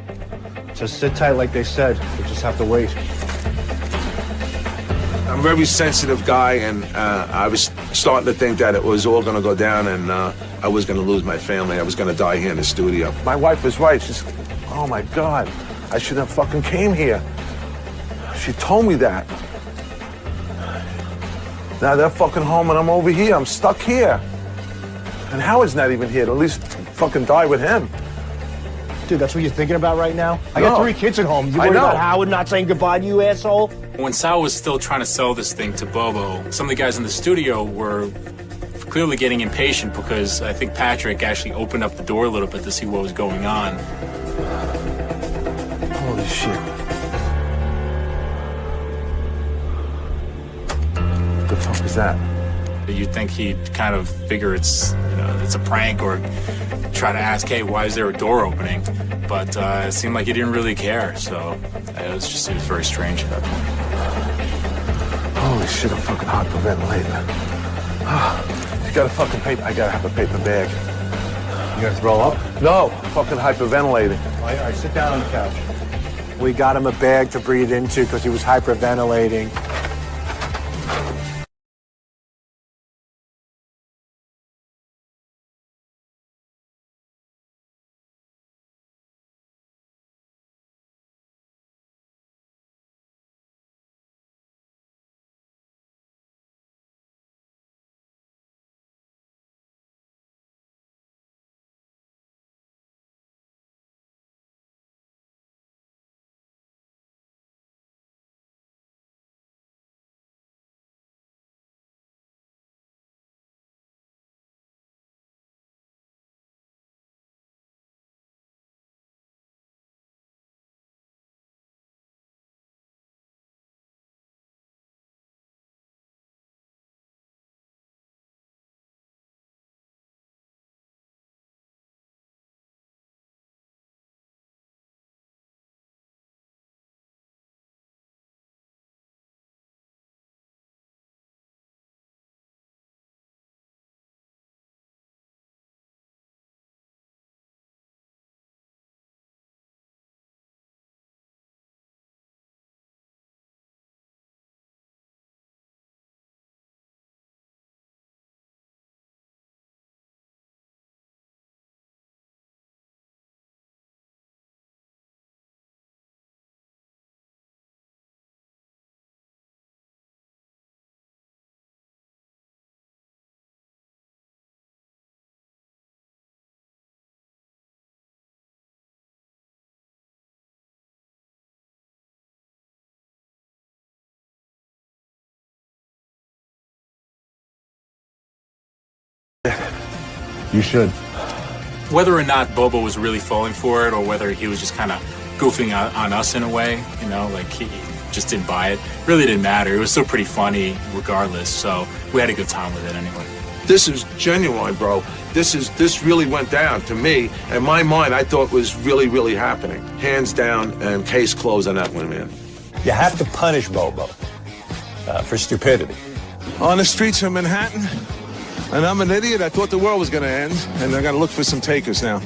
Just sit tight like they said. We just have to wait. I'm a very sensitive guy, and I was starting to think that it was all gonna go down, and I was gonna lose my family. I was gonna die here in the studio. My wife was right. She's, oh my God, I should have fucking came here. She told me that. Now they're fucking home and I'm over here. I'm stuck here. And Howard's not even here to at least fucking die with him. Dude, that's what you're thinking about right now? I got 3 kids at home. You worried about Howard not saying goodbye to you, asshole? When Sal was still trying to sell this thing to Bobo, some of the guys in the studio were clearly getting impatient because I think Patrick actually opened up the door a little bit to see what was going on. Holy shit. What the fuck is that? You'd think he'd kind of figure it's a prank or try to ask, hey, why is there a door opening? But it seemed like he didn't really care, so it was very strange at that point. Holy shit, I'm fucking hyperventilating. You got a fucking paper? I gotta have a paper bag. You gonna throw up? No, I'm fucking hyperventilating. All right, sit down on the couch. We got him a bag to breathe into because he was hyperventilating. You should. Whether or not Bobo was really falling for it or whether he was just kind of goofing on us in a way, like he just didn't buy it, really didn't matter. It was still pretty funny regardless, so we had a good time with it anyway. This is genuine, bro. This really went down to me. In my mind, I thought was really, really happening. Hands down and case closed on that one, man. You have to punish Bobo for stupidity. On the streets of Manhattan, and I'm an idiot. I thought the world was going to end, and I got to look for some takers now.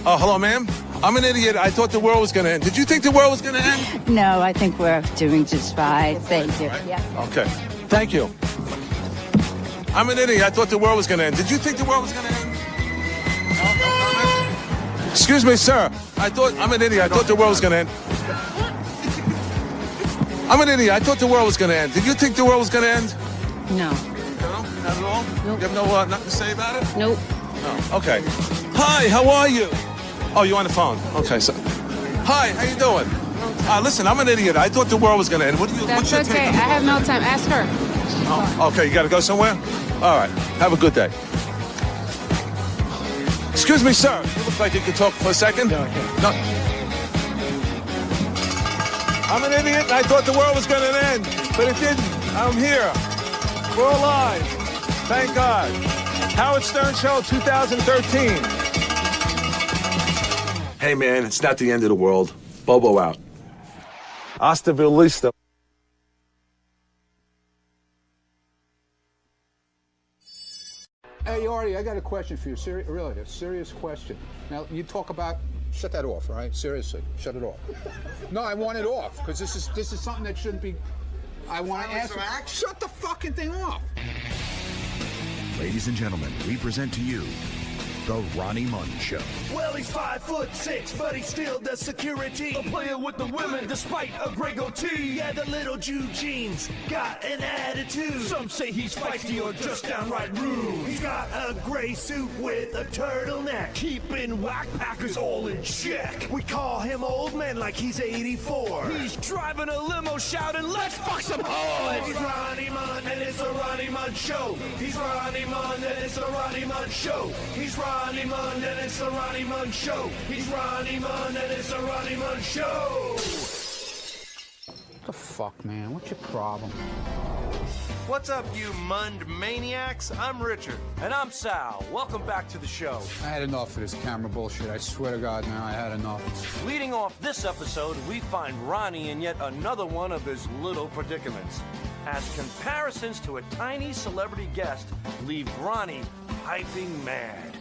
Oh, hello, ma'am. I'm an idiot. I thought the world was going to end. Did you think the world was going to end? No, I think we're doing just fine. Thank you. Right? Yeah. Okay. Thank you. I'm an idiot. I thought the world was going to end. Did you think the world was going to end? Excuse me, sir. I'm an idiot. I thought the world was going to end. I'm an idiot. I thought the world was going to end. Did you think the world was going to end? No. No? Not at all? Nope. You have no nothing to say about it? Nope. No. Okay. Hi, how are you? Oh, you on the phone? Okay, so. Hi, how you doing? Listen, I'm an idiot. I thought the world was going to end. What's your That's take okay. on I the have world? no time. Ask her. Oh, okay, you got to go somewhere? All right. Have a good day. Excuse me, sir. You look like you could talk for a second. No. I'm an idiot, and I thought the world was going to end, but it didn't. I'm here. We're alive. Thank God. Howard Stern Show 2013. Hey, man, it's not the end of the world. Bobo out. Hasta la vista. Hey, Artie, I got a question for you. Really, a serious question. Now, you talk about... Shut that off, all right? Seriously, shut it off. No, I want it off, because this is something that shouldn't be... I want to ask... Shut the fucking thing off! Ladies and gentlemen, we present to you The Ronnie Mund Show. Well, he's 5'6", but he still does security. A player with the women, despite a gray goatee. Yeah, the little Jew jeans got an attitude. Some say he's feisty or just downright rude. He's got a gray suit with a turtleneck, keeping whack packers all in check. We call him old man like he's 84. He's driving a limo shouting, "Let's fuck some hoes!" He's Ronnie Mund and it's a Ronnie Mund Show. He's Ronnie Mund and it's a Ronnie Mund Show. He's Ronnie Mund and it's the Ronnie Mund Show. He's Ronnie Mund and it's the Ronnie Mund Show. What the fuck, man? What's your problem? What's up, you Mund maniacs? I'm Richard. And I'm Sal. Welcome back to the show. I had enough of this camera bullshit. I swear to God, now I had enough. Leading off this episode, we find Ronnie in yet another one of his little predicaments, as comparisons to a tiny celebrity guest leave Ronnie piping mad.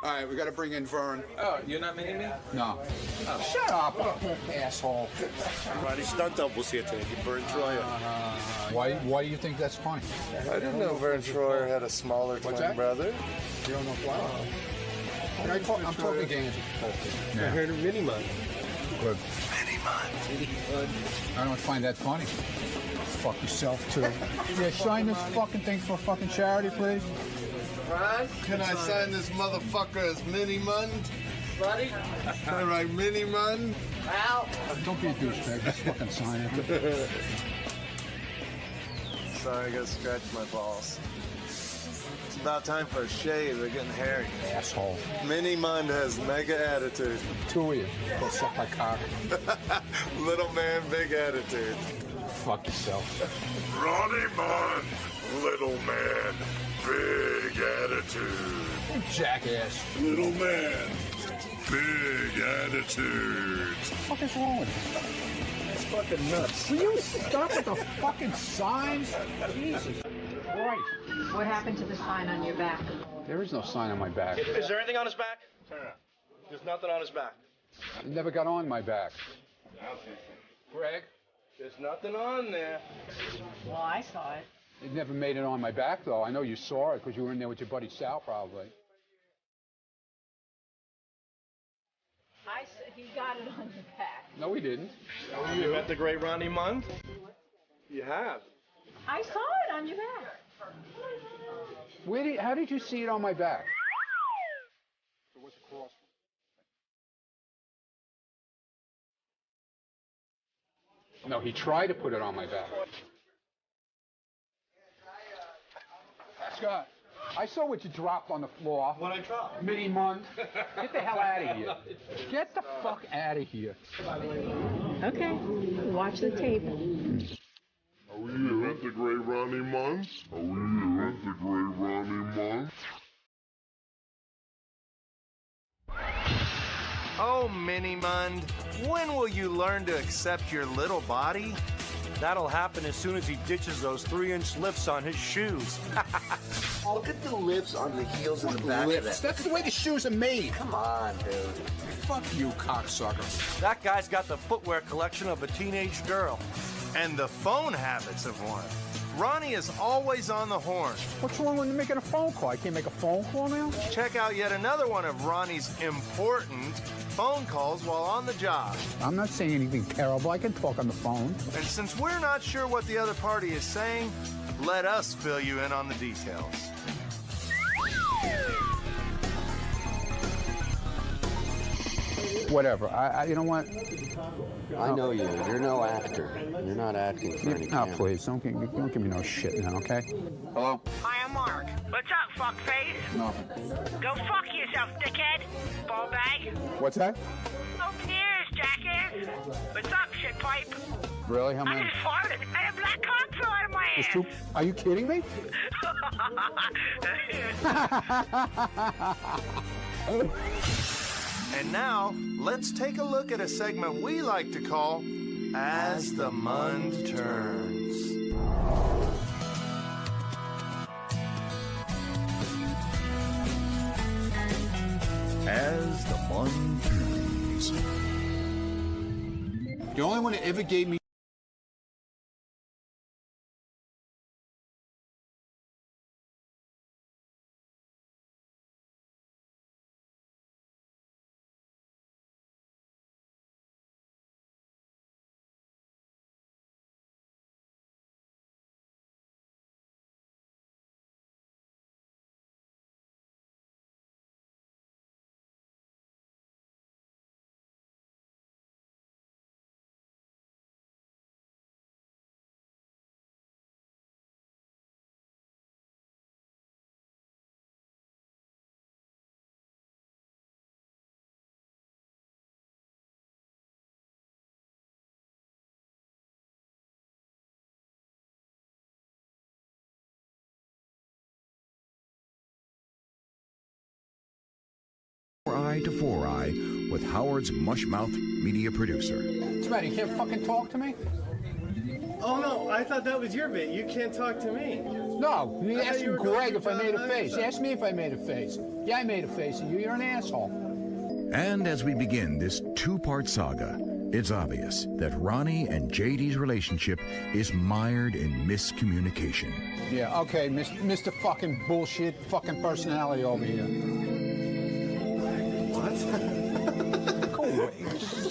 All right, we got to bring in Vern. Oh, you're not meeting me? No. Oh. Shut up, asshole. Ronnie Stunt Double's here today. Vern Troyer. Why do you think that's funny? I didn't know Vern Troyer had a smaller twin brother. You don't know why? I'm talking games. I heard of Mini Mund. Good. Mini Mund. I don't find that funny. Fuck yourself, too. Yeah, sign this fucking thing for fucking charity, please. Ron? Can I sign this motherfucker as Mini Mund? Buddy? Can I write Mini Mund? Al? Don't be a douchebag. Just fucking sign it. Sorry, I gotta scratch my balls. It's about time for a shave. They're getting hairy. Asshole. Mini Mund has mega attitude. Two of you. Go suck my cock. Little man, big attitude. Fuck yourself. Ronnie Mund, little man, big attitude. You jackass. Little man, big attitude. What the fuck is wrong with you? It's fucking nuts. Will you stop with the fucking signs? Jesus Christ. What happened to the sign on your back? There is no sign on my back. Is there anything on his back? There's nothing on his back. It never got on my back. Greg? There's nothing on there. Well, I saw it. It never made it on my back, though. I know you saw it because you were in there with your buddy Sal, probably. He got it on your back. No, he didn't. You met the great Ronnie Mund? You have. I saw it on your back. How did you see it on my back? There was a cross. No, he tried to put it on my back. Scott, I saw what you dropped on the floor. What I dropped? Mini Mund. Get the hell out of here. Get the fuck out of here. Okay, watch the tape. Are we here at the great Ronnie Mund? Are we here at the great Ronnie Mund? Oh, Mini Mund, when will you learn to accept your little body? That'll happen as soon as he ditches those 3-inch lifts on his shoes. Look at the lifts on the heels in the back of that. That's the way the shoes are made. Come on, dude. Fuck you, cocksucker. That guy's got the footwear collection of a teenage girl. And the phone habits of one. Ronnie is always on the horn. What's wrong with making a phone call? I can't make a phone call now? Check out yet another one of Ronnie's important phone calls while on the job. I'm not saying anything terrible. I can talk on the phone. And since we're not sure what the other party is saying, let us fill you in on the details. Whatever. You know what? I know you. You're no actor. You're not acting for any camera. Please, don't give me no shit now, okay? Hello? Hi, I'm Mark. What's up, fuckface? Nothing. Go fuck yourself, dickhead. Ball bag. What's that? No tears, jackass. What's up, shit pipe? Really? How I many? just farted. I have black cock fell out of my ass. Are you kidding me? And now, let's take a look at a segment we like to call As the Mund Turns. As the Mund Turns. The only one that ever gave me Eye to Four Eye with Howard's Mushmouth media producer. What's the matter? You can't fucking talk to me? Oh no, I thought that was your bit. You can't talk to me. No, you asked Greg if I made a face. He asked me if I made a face. Yeah, I made a face at you. You're an asshole. And as we begin this two-part saga, it's obvious that Ronnie and JD's relationship is mired in miscommunication. Yeah, okay, Mr. fucking bullshit fucking personality over here. What? Go away.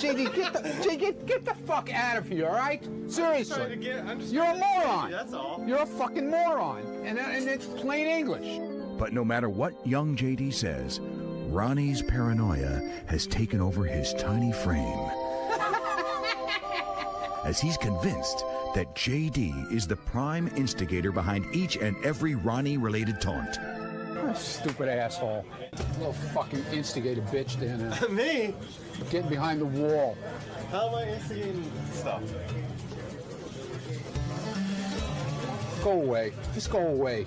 JD, get the fuck out of here, all right? Seriously. You're a moron. That's all. You're a fucking moron. And it's plain English. But no matter what young JD says, Ronnie's paranoia has taken over his tiny frame. As he's convinced that JD is the prime instigator behind each and every Ronnie-related taunt. Oh, stupid asshole. Little fucking instigator bitch down there. Me? Getting behind the wall. How am I instigating stuff? Go away. Just go away.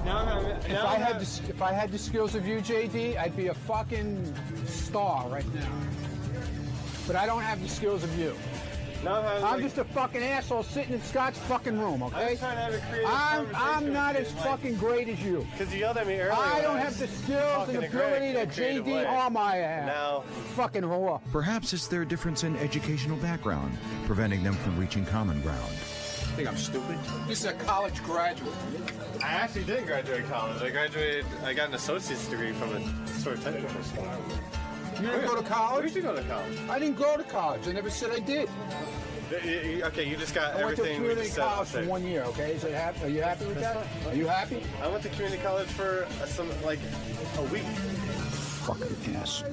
If I had the skills of you, JD, I'd be a fucking star right now. But I don't have the skills of you. I'm just a fucking asshole sitting in Scott's fucking room, okay? I'm trying to have a creative I'm not as fucking great as you. Because you yelled at me earlier. I don't have the skills and ability that JD Allmeyer has. Now, fucking whore. Perhaps it's their difference in educational background, preventing them from reaching common ground. Think I'm stupid? This is a college graduate. I actually did graduate college. I got an associate's degree from a sort of technical school. You didn't go to college? Where did you go to college? I didn't go to college. I never said I did. Okay, you just got I went to everything we community just said. college for 1 year, okay? Are you happy with that? Are you happy? I went to community college for a week. Fucking ass.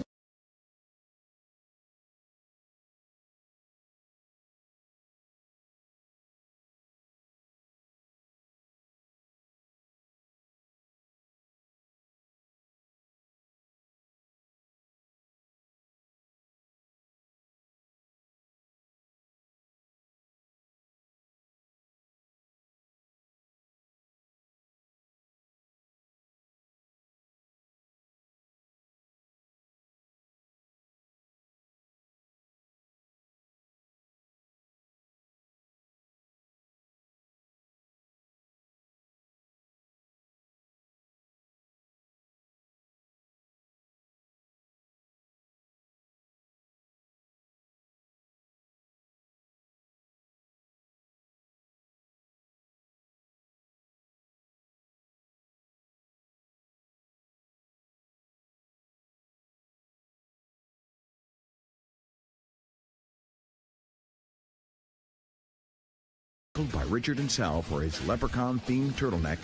By Richard and Sal for his leprechaun-themed turtleneck,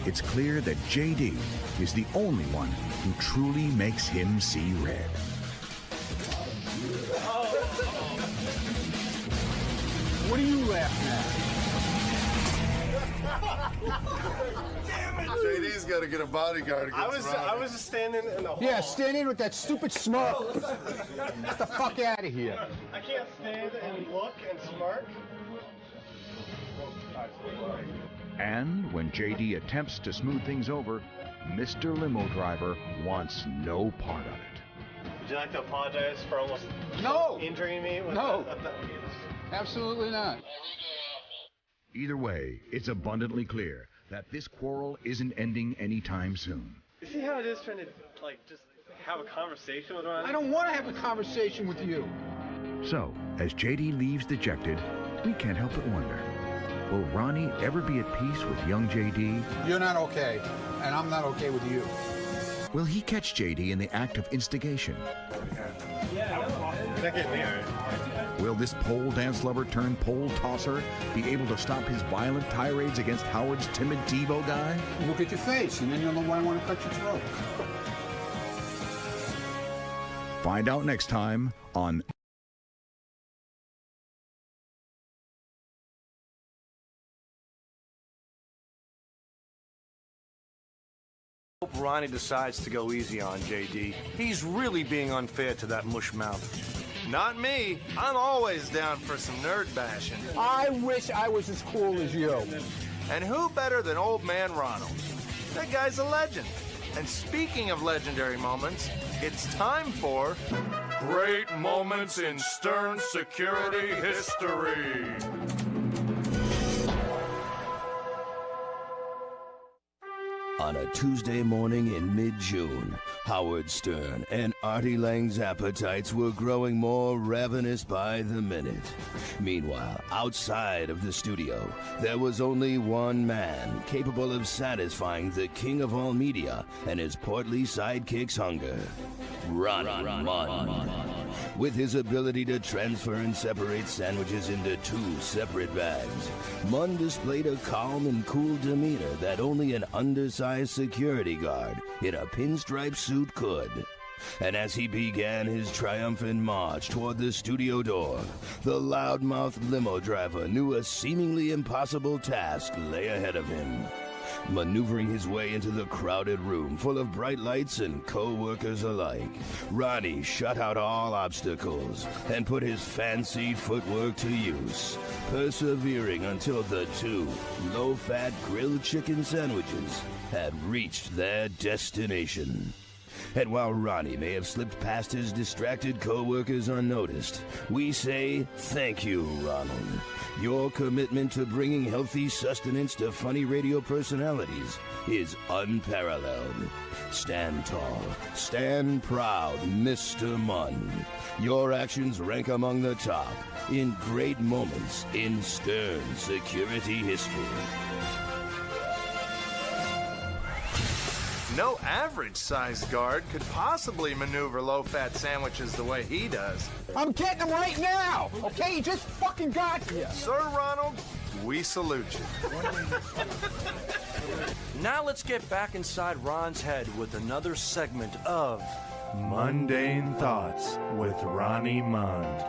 it's clear that J.D. is the only one who truly makes him see red. What are you laughing at? Damn it! JD's got to get a bodyguard against Ronnie. I was just standing in the hall. Yeah, standing with that stupid smirk. Get the fuck out of here. I can't stand and look and smirk. And when J.D. attempts to smooth things over, Mr. Limo Driver wants no part of it. Would you like to apologize for almost injuring me? No. Absolutely not. Either way, it's abundantly clear that this quarrel isn't ending anytime soon. You see how it is trying to, just have a conversation with Ronnie? I don't want to have a conversation with you. So, as J.D. leaves dejected, we can't help but wonder, will Ronnie ever be at peace with young J.D.? You're not okay, and I'm not okay with you. Will he catch J.D. in the act of instigation? Will this pole dance lover turned pole tosser be able to stop his violent tirades against Howard's timid TiVo guy? Look at your face, and then you'll know why I want to cut your throat. Find out next time on Hope Ronnie decides to go easy on JD. He's really being unfair to that mushmouth. Not me. I'm always down for some nerd bashing. I wish I was as cool as you. And who better than old man Ronald? That guy's a legend. And speaking of legendary moments, it's time for Great Moments in Stern Security History. On a Tuesday morning in mid-June, Howard Stern and Artie Lang's appetites were growing more ravenous by the minute. Meanwhile, outside of the studio, there was only one man capable of satisfying the king of all media and his portly sidekick's hunger, Ronnie Mund. With his ability to transfer and separate sandwiches into two separate bags, Mund displayed a calm and cool demeanor that only an undersized security guard in a pinstripe suit could. And as he began his triumphant march toward the studio door, the loudmouth limo driver knew a seemingly impossible task lay ahead of him. Maneuvering his way into the crowded room full of bright lights and co-workers alike, Ronnie shut out all obstacles and put his fancy footwork to use, persevering until the two low-fat grilled chicken sandwiches had reached their destination. And while Ronnie may have slipped past his distracted co-workers unnoticed, we say thank you, Ronald. Your commitment to bringing healthy sustenance to funny radio personalities is unparalleled. Stand tall, stand proud, Mr. Mund. Your actions rank among the top in great moments in Stern security history. No average-sized guard could possibly maneuver low-fat sandwiches the way he does. I'm getting them right now, okay? You just fucking got here. Sir Ronald, we salute you. Now let's get back inside Ron's head with another segment of Mundane Thoughts with Ronnie Mund.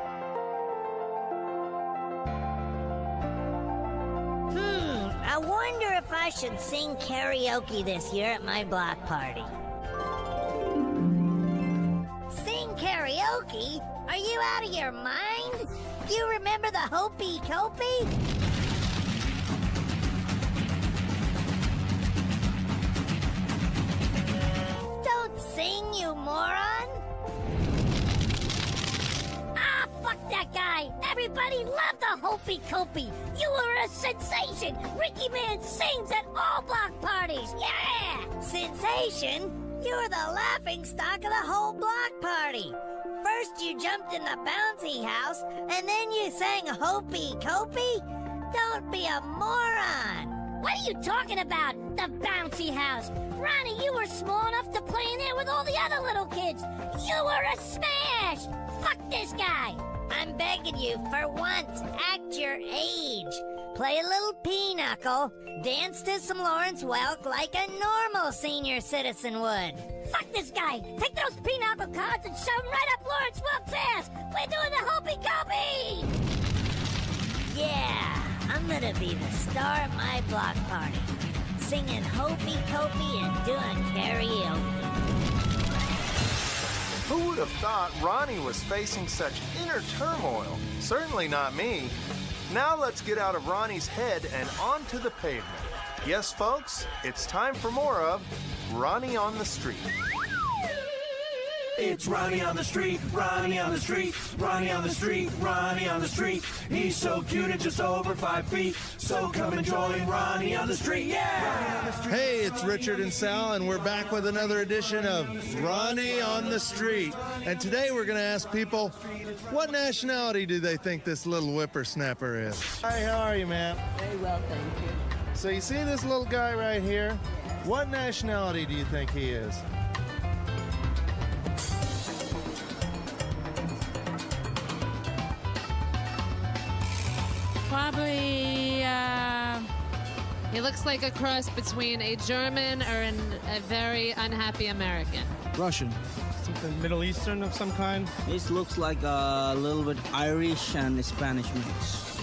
I wonder if I should sing karaoke this year at my block party. Sing karaoke? Are you out of your mind? Do you remember the Hopey Copey? Don't sing, you moron! Ah, fuck that guy! Everybody loved the Hopey Copey! You were a sensation! Ricky Man sings at all block parties! Yeah! Sensation? You were the laughing stock of the whole block party! First you jumped in the bouncy house, and then you sang Hopey Copey? Don't be a moron! What are you talking about, the bouncy house? Ronnie, you were small enough to play in there with all the other little kids! You were a smash! Fuck this guy! I'm begging you, for once, act your age. play a little pinochle, dance to some Lawrence Welk like a normal senior citizen would. Fuck this guy! Take those pinochle cards and shove them right up Lawrence Welk's ass! We're doing the hopey-copey! Yeah, I'm gonna be the star at my block party, singing hopey-copey and doing karaoke. Who would have thought Ronnie was facing such inner turmoil? Certainly not me. Now let's get out of Ronnie's head and onto the pavement. Yes, folks, it's time for more of Ronnie on the Street. It's Ronnie on the street, Ronnie on the street, Ronnie on the street, Ronnie on the street. He's so cute and just over 5 feet. So come and join Ronnie on the street, yeah! Hey, it's Richard and Sal, and we're back with another edition of Ronnie on the Street. And today we're going to ask people, what nationality do they think this little whippersnapper is? Hi, how are you, ma'am? Very well, thank you. So you see this little guy right here? What nationality do you think he is? Probably, he looks like a cross between a German or a very unhappy American. Russian. Something Middle Eastern of some kind. This looks like a little bit Irish and Spanish mix.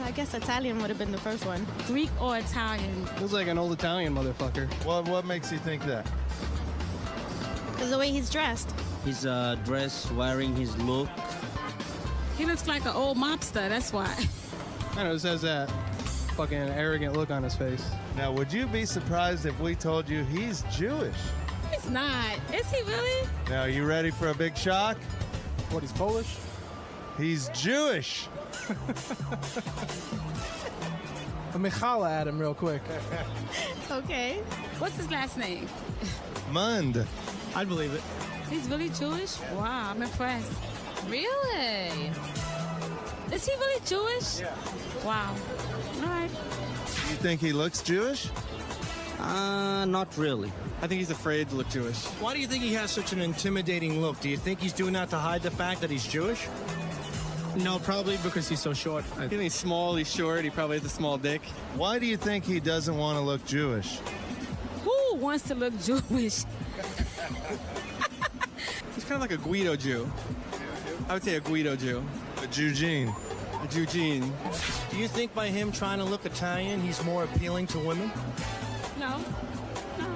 I guess Italian would have been the first one. Greek or Italian. Looks like an old Italian motherfucker. What makes you think that? Because the way he's dressed. His dress, wearing his look. He looks like an old mobster, that's why. I know, just has that fucking arrogant look on his face. Now, would you be surprised if we told you he's Jewish? He's not. Is he really? Now, you ready for a big shock? What, he's Polish? He's Jewish. Let me holla at him real quick. Okay. What's his last name? Mund. I'd believe it. He's really Jewish? Wow, I'm impressed. Really? Is he really Jewish? Yeah. Wow. All right. Do you think he looks Jewish? Not really. I think he's afraid to look Jewish. Why do you think he has such an intimidating look? Do you think he's doing that to hide the fact that he's Jewish? No, probably because he's so short. I think he's small, he's short, he probably has a small dick. Why do you think he doesn't want to look Jewish? Who wants to look Jewish? He's kind of like a Guido Jew. I would say a Guido Jew. A Jew-gene. A Jew-gene. Do you think by him trying to look Italian, he's more appealing to women? No. No.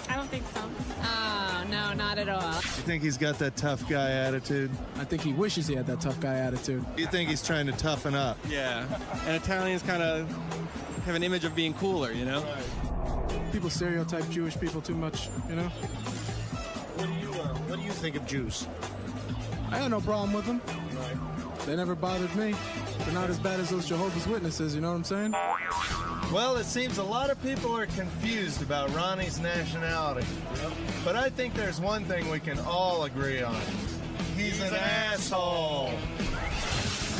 I don't think so. Oh, no, not at all. You think he's got that tough guy attitude? I think he wishes he had that tough guy attitude. You think he's trying to toughen up? Yeah. And Italians kind of have an image of being cooler, you know? Right. People stereotype Jewish people too much, you know? What do you think of Jews? I have no problem with them. Right. They never bothered me. They're not as bad as those Jehovah's Witnesses, you know what I'm saying? Well, it seems a lot of people are confused about Ronnie's nationality. Yep. But I think there's one thing we can all agree on. He's an asshole.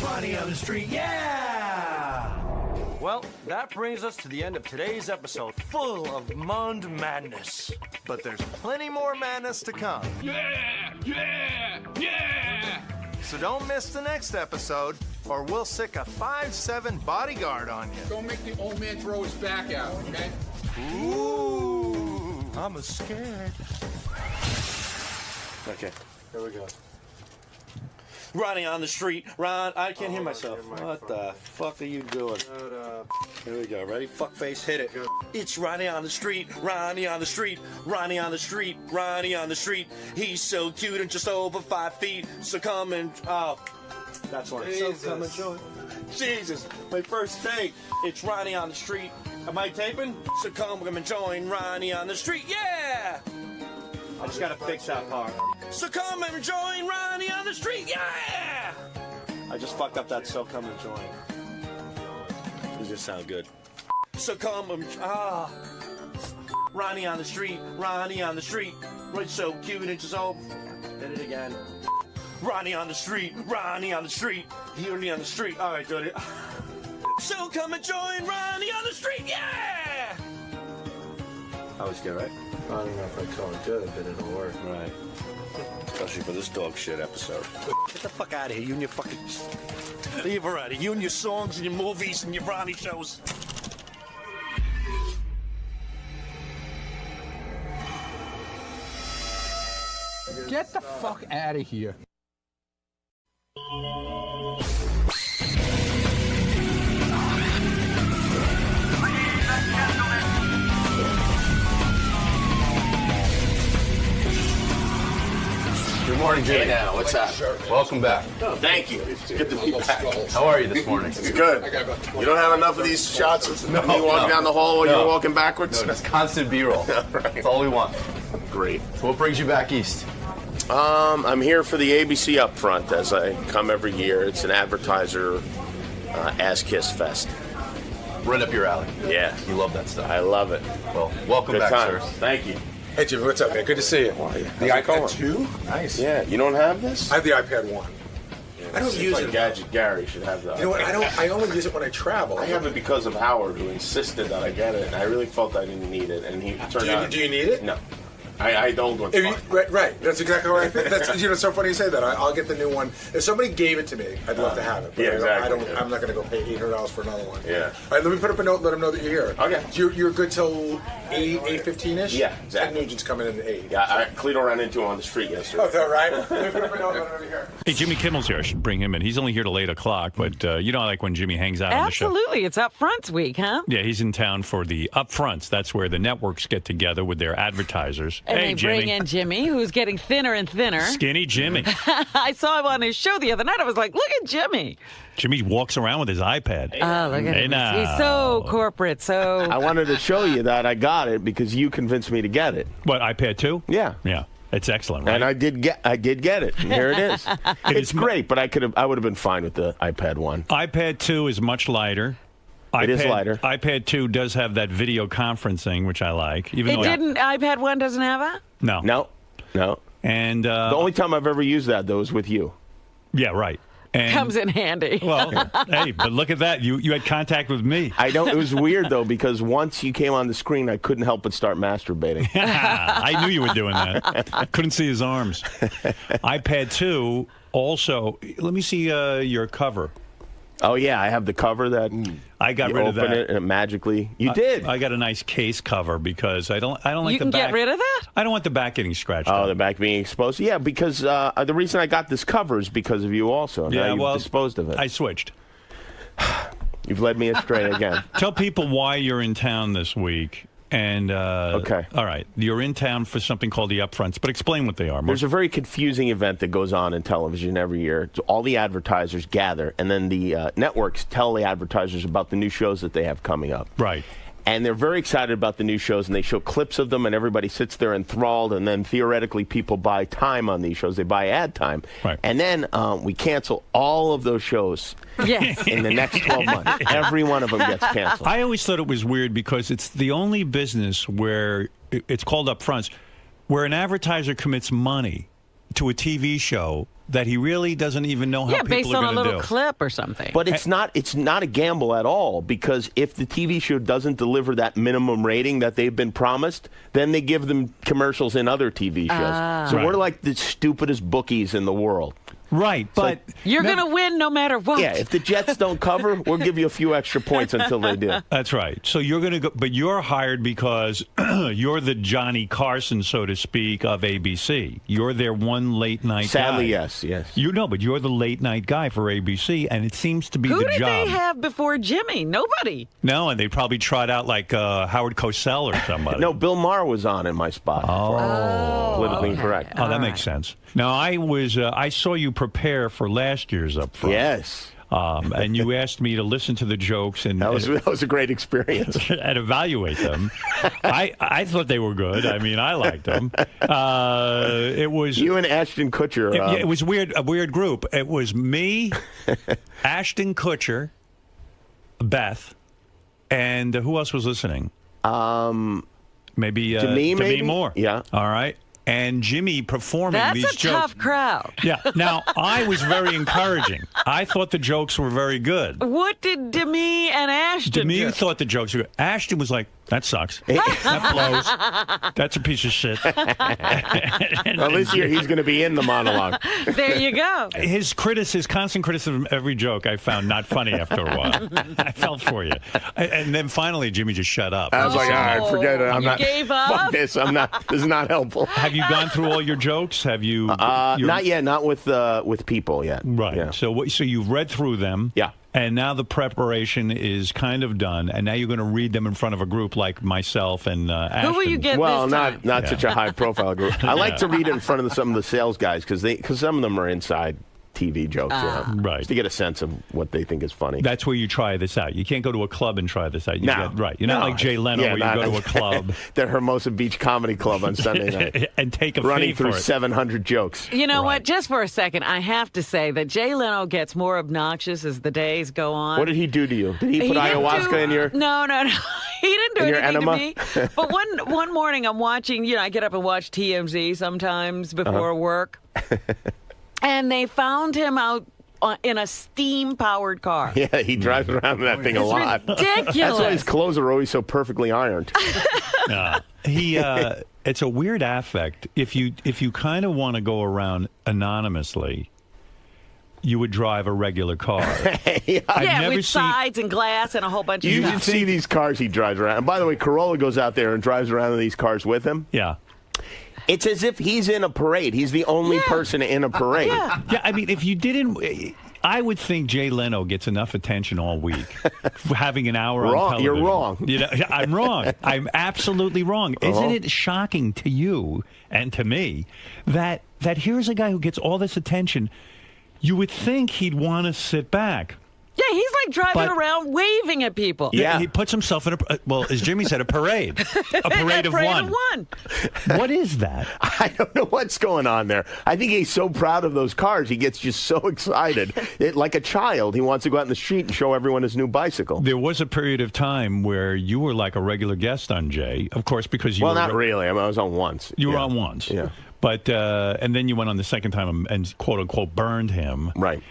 Ronnie on the street, yeah! Well, that brings us to the end of today's episode, full of Mund madness. But there's plenty more madness to come. Yeah! Yeah! Yeah! So don't miss the next episode, or we'll sick a 5'7" bodyguard on you. Don't make the old man throw his back out, okay? Ooh, I'm scared. Okay, here we go. Ronnie on the street. Ron, I can't hear myself. What the fuck are you doing? Here we go. Ready? Fuck face, hit it. It's Ronnie on the street. Ronnie on the street. Ronnie on the street. Ronnie on the street. He's so cute and just over 5 feet. So come and that's one. So come and join. Jesus, my first take. It's Ronnie on the street. Am I taping? So come and join Ronnie on the street. Yeah. I just gotta fix that part. So come and join Ronnie on the street, yeah! I just fucked up that so come and join. Does this sound good? So come and, Ronnie on the street, Ronnie on the street. Right, so cute and just all, hit it again. Ronnie on the street, Ronnie on the street, Ronnie on the street. All right, dude. So come and join Ronnie on the street, yeah! That was good, right? I don't know if I call it good, but it'll work. Right. especially for this dog shit episode. Get the fuck out of here, you and your fucking... Leave her out of here, you and your songs and your movies and your Ronnie shows. Get the fuck out of here. Good morning, Jimmy. Hey now, what's up? Welcome back. Oh, thank you. It's good to be back. How are you this morning? It's good. You don't have enough of these shots of me walking down the hall while you're walking backwards? No, just constant B-roll. Right. That's all we want. Great. So what brings you back east? I'm here for the ABC Upfront, as I come every year. It's an advertiser ass-kiss fest. Right up your alley. Yeah. You love that stuff. I love it. Well, welcome back, times. sir. Thank you. Hey, Jimmy, what's up, man? Good to see you. The iPad 2? Nice. Yeah, you don't have this? I have the iPad 1. I don't use it. Gadget Gary should have that. You know what? I only use it when I travel. I have it because of Howard, who insisted that I get it, and I really felt I didn't need it, and he turned out. Do you need it? No. I don't want to. Right. That's exactly what I think. That's, it's so funny you say that. I'll get the new one. If somebody gave it to me, I'd love to have it. But Yeah, exactly. I'm not going to go pay $800 for another one. Yeah. All right, let me put up a note. Let them know that you're here. Okay. You're good till 8:15ish. Yeah, exactly. And Nugent's coming in at 8. Yeah, Cleto ran into him on the street yesterday. Oh, is that right? Let me put up a note. Let him over here. Hey, Jimmy Kimmel's here. I should bring him in. He's only here till 8 o'clock, but you know, like when Jimmy hangs out on the show. Absolutely. It's Upfronts week, huh? Yeah, he's in town for the Upfronts. That's where the networks get together with their advertisers. And hey, they Jimmy. bring in Jimmy, who's getting thinner and thinner. Skinny Jimmy. I saw him on his show the other night. I was like, look at Jimmy. Jimmy walks around with his iPad. Oh, look at him. Now. He's so corporate, so... I wanted to show you that I got it because you convinced me to get it. What, iPad 2? Yeah. Yeah. It's excellent, right? And I did get it. And here it is. It's great, but I would have been fine with the iPad 1. iPad 2 is much lighter. It is lighter. iPad 2 does have that video conferencing, which I like. Even It though didn't... iPad 1 doesn't have that? No. No. And the only time I've ever used that, though, is with you. Yeah, right. And, comes in handy. Well, hey, but look at that. You had contact with me. I don't. It was weird, though, because once you came on the screen, I couldn't help but start masturbating. I knew you were doing that. I couldn't see his arms. iPad 2 also, let me see your cover. Oh, yeah, I have the cover that I got you rid of open that. it and it magically. You did. I got a nice case cover because I don't like You the can back. get rid of that? I don't want the back getting scratched. Oh, up. the back being exposed? Yeah, because the reason I got this cover is because of you also. Now Yeah, you've well, disposed of it. I switched. You've led me astray again. Tell people why you're in town this week. And okay. All right. You're in town for something called the Upfronts, but explain what they are. There's a very confusing event that goes on in television every year. All the advertisers gather, and then the networks tell the advertisers about the new shows that they have coming up. Right. And they're very excited about the new shows, and they show clips of them, and everybody sits there enthralled, and then theoretically people buy time on these shows. They buy ad time. Right. And then we cancel all of those shows in the next 12 months. Every one of them gets canceled. I always thought it was weird because it's the only business where it's called Upfronts, where an advertiser commits money to a TV show that he really doesn't even know how people based are on a going to little do. clip or something. But it's not a gamble at all, because if the TV show doesn't deliver that minimum rating that they've been promised, then they give them commercials in other TV shows. So we're like the stupidest bookies in the world. Right, but you're going to win no matter what. Yeah, if the Jets don't cover, we'll give you a few extra points until they do. That's right. So you're going to go, but you're hired because you're the Johnny Carson, so to speak, of ABC. You're their one late night Sadly, guy. yes. You know, but you're the late night guy for ABC, and it seems to be Who the did job. they have before Jimmy? Nobody. No, and they probably trot out like Howard Cosell or somebody. No, Bill Maher was on in my spot. Politically incorrect. Oh, that makes sense. Now, I saw you prepare for last year's Upfront. Yes. And you asked me to listen to the jokes and that was a great experience and evaluate them. I thought they were good. I mean, I liked them. It was you and Ashton Kutcher. It was weird. A weird group. It was me, Ashton Kutcher, Beth, and who else was listening? Maybe Demi Moore. Yeah. All right. And Jimmy performing these jokes. That's a tough crowd. Yeah. Now, I was very encouraging. I thought the jokes were very good. What did Demi and Ashton Demi do? thought the jokes were good. Ashton was like, That sucks. That blows. That's a piece of shit. Well, this year he's going to be in the monologue. There you go. His constant criticism of every joke I found not funny after a while. I felt for you. And then finally, Jimmy just shut up. I was like, all right, forget it. I'm not. Gave up? Fuck this. I'm not. This is not helpful. Have you gone through all your jokes? Have you? Not yet. Not with people yet. Right. Yeah. So you've read through them. Yeah. And now the preparation is kind of done, and now you're going to read them in front of a group like myself and Ashton. Who will you get Well, this time? not such a high-profile group. I like to read it in front of some of the sales guys because some of them are inside TV jokes, Right. Just to get a sense of what they think is funny. That's where you try this out. You can't go to a club and try this out. You're not like Jay Leno where you go to a club. The Hermosa Beach Comedy Club on Sunday night. And take a running fee through for it. 700 jokes. You know what? Just for a second, I have to say that Jay Leno gets more obnoxious as the days go on. What did he do to you? Did he put ayahuasca in your... No. He didn't do in your anything enema? to me. But one morning I'm watching, I get up and watch TMZ sometimes before work. And they found him out in a steam-powered car. Yeah, he drives around in that thing a lot. Ridiculous. That's why his clothes are always so perfectly ironed. It's a weird affect. If you kind of want to go around anonymously, you would drive a regular car. With sides and glass and a whole bunch of You stuff. should see these cars he drives around. And by the way, Corolla goes out there and drives around in these cars with him. Yeah. It's as if he's in a parade. He's the only person in a parade. Yeah, I mean, if you didn't... I would think Jay Leno gets enough attention all week for having an hour on television. You're wrong. I'm wrong. I'm absolutely wrong. Isn't it shocking to you and to me that here's a guy who gets all this attention? You would think he'd want to sit back. Yeah, he's like driving around waving at people. Yeah, he puts himself in as Jimmy said, a parade. A parade of one. What is that? I don't know what's going on there. I think he's so proud of those cars. He gets just so excited. Like a child, he wants to go out in the street and show everyone his new bicycle. There was a period of time where you were like a regular guest on Jay, of course, because you were... Well, not really. I was on once. You were on once. Yeah. But and then you went on the second time and quote unquote burned him. Right.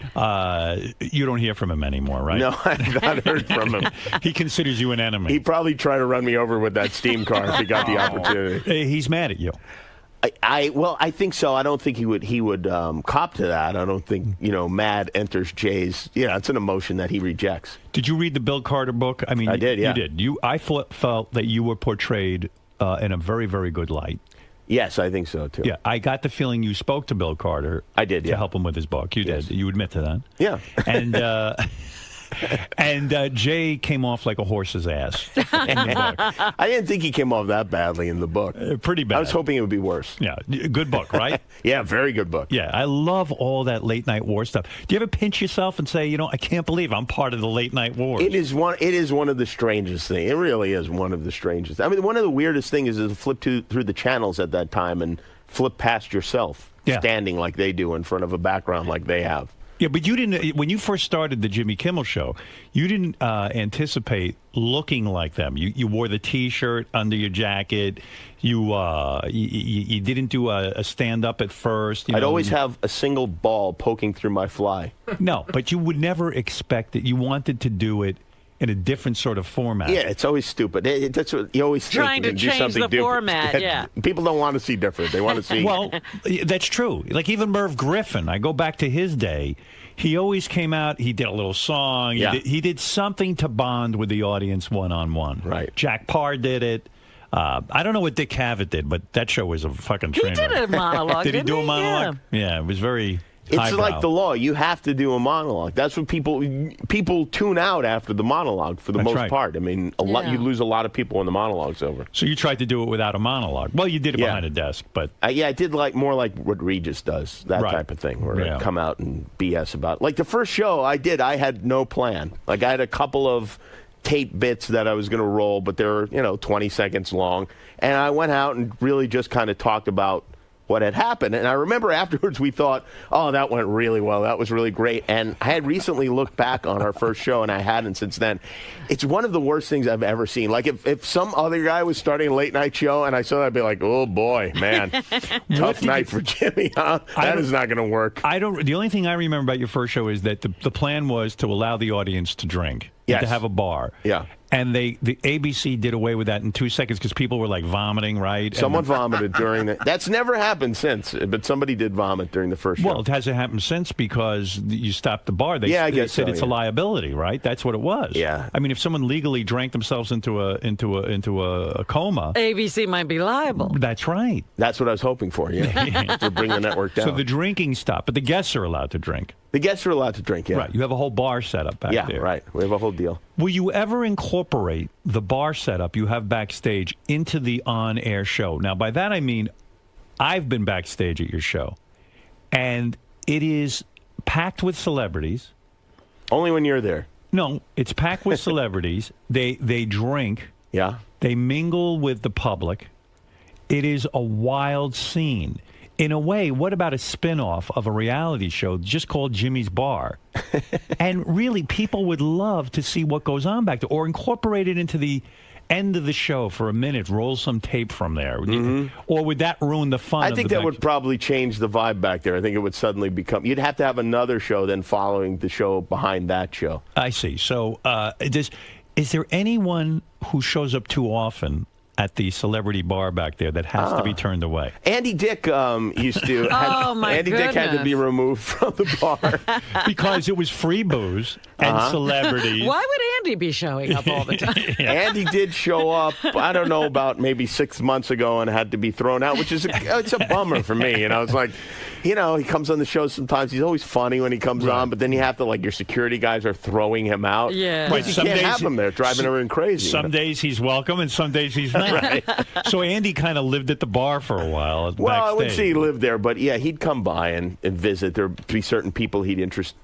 You don't hear from him anymore, right? No, I've not heard from him. He considers you an enemy. He'd probably try to run me over with that steam car if he got the opportunity. He's mad at you. I think so. I don't think he would cop to that. I don't think mad enters Jay's. Yeah, it's an emotion that he rejects. Did you read the Bill Carter book? I mean, I did. Yeah, you did. I felt that you were portrayed in a very, very good light. Yes, I think so, too. Yeah, I got the feeling you spoke to Bill Carter. I did, to help him with his book. You did. You admit to that. Yeah. And Jay came off like a horse's ass in the book. I didn't think he came off that badly in the book. Pretty bad. I was hoping it would be worse. Yeah, good book, right? Yeah, very good book. Yeah, I love all that late night war stuff. Do you ever pinch yourself and say, I can't believe I'm part of the late night war? It is one of the strangest things. It really is one of the strangest. I mean, one of the weirdest things is to flip through the channels at that time and flip past yourself, standing like they do in front of a background like they have. Yeah, but you didn't. When you first started the Jimmy Kimmel Show, you didn't anticipate looking like them. You wore the T-shirt under your jacket. You didn't do a stand-up at first. I'd always have a single ball poking through my fly. No, but you would never expect it. You wanted to do it in a different sort of format. Yeah, it's always stupid. That's what you always think. Trying to do change something the different. format, yeah. People don't want to see different. They want to see... Well, that's true. Like even Merv Griffin, I go back to his day, he always came out, he did a little song, he did something to bond with the audience one-on-one. Right. Jack Parr did it. I don't know what Dick Cavett did, but that show was a fucking train He did wreck. a monologue, Did he didn't do a he? monologue? Yeah, it was very... It's highbrow. like the law. You have to do a monologue. That's what people tune out after the monologue for the most part. I mean, you lose a lot of people when the monologue's over. So you tried to do it without a monologue. Well, you did it behind a desk, but... I did more like what Regis does, that type of thing, where I come out and BS about it. Like the first show I had no plan. Like I had a couple of tape bits that I was going to roll, but they were, 20 seconds long. And I went out and really just kind of talked about what had happened. And I remember afterwards we thought, oh, that went really well. That was really great. And I had recently looked back on our first show, and I hadn't since then. It's one of the worst things I've ever seen. Like if some other guy was starting a late night show and I saw that, I'd be like, oh, boy, man. Tough night for Jimmy, huh? That is not going to work. The only thing I remember about your first show is that the plan was to allow the audience to drink. Yes. To have a bar. Yeah. And the ABC did away with that in 2 seconds because people were like vomiting, right? Someone vomited during that. That's never happened since, but somebody did vomit during the first show. Well, it hasn't happened since because you stopped the bar. I guess said so, it's a liability, right? That's what it was. Yeah. I mean, if someone legally drank themselves into a coma, ABC might be liable. That's right. That's what I was hoping for. Yeah, to bring the network down. So the drinking stopped, but the guests are allowed to drink. The guests are allowed to drink. Yeah. Right. You have a whole bar set up back there. Yeah. Right. We have a whole deal. Will you ever incorporate the bar setup you have backstage into the on-air show? Now, by that I mean, I've been backstage at your show, and it is packed with celebrities. Only when you're there. No, it's packed with celebrities. They drink. Yeah. They mingle with the public. It is a wild scene. In a way, what about a spin-off of a reality show just called Jimmy's Bar? And really, people would love to see what goes on back there, or incorporate it into the end of the show for a minute, roll some tape from there. Or would that ruin the fun? I think that would probably change the vibe back there. I think it would suddenly become, you'd have to have another show then following the show behind that show. I see. So is there anyone who shows up too often at the celebrity bar back there that has to be turned away? Andy Dick used to. Dick had to be removed from the bar because it was free booze and celebrities. Why would Andy be showing up all the time? Andy did show up. I don't know, about maybe 6 months ago, and had to be thrown out, which is it's a bummer for me. It's like, he comes on the show sometimes. He's always funny when he comes on, but then you have to, like, your security guys are throwing him out. Yeah, right. You can't have him there driving everyone crazy. Some days he's welcome, and some days he's not. Right. So Andy kind of lived at the bar for a while. Well, backstage. I wouldn't say he lived there, but yeah, he'd come by and visit. There'd be certain people he'd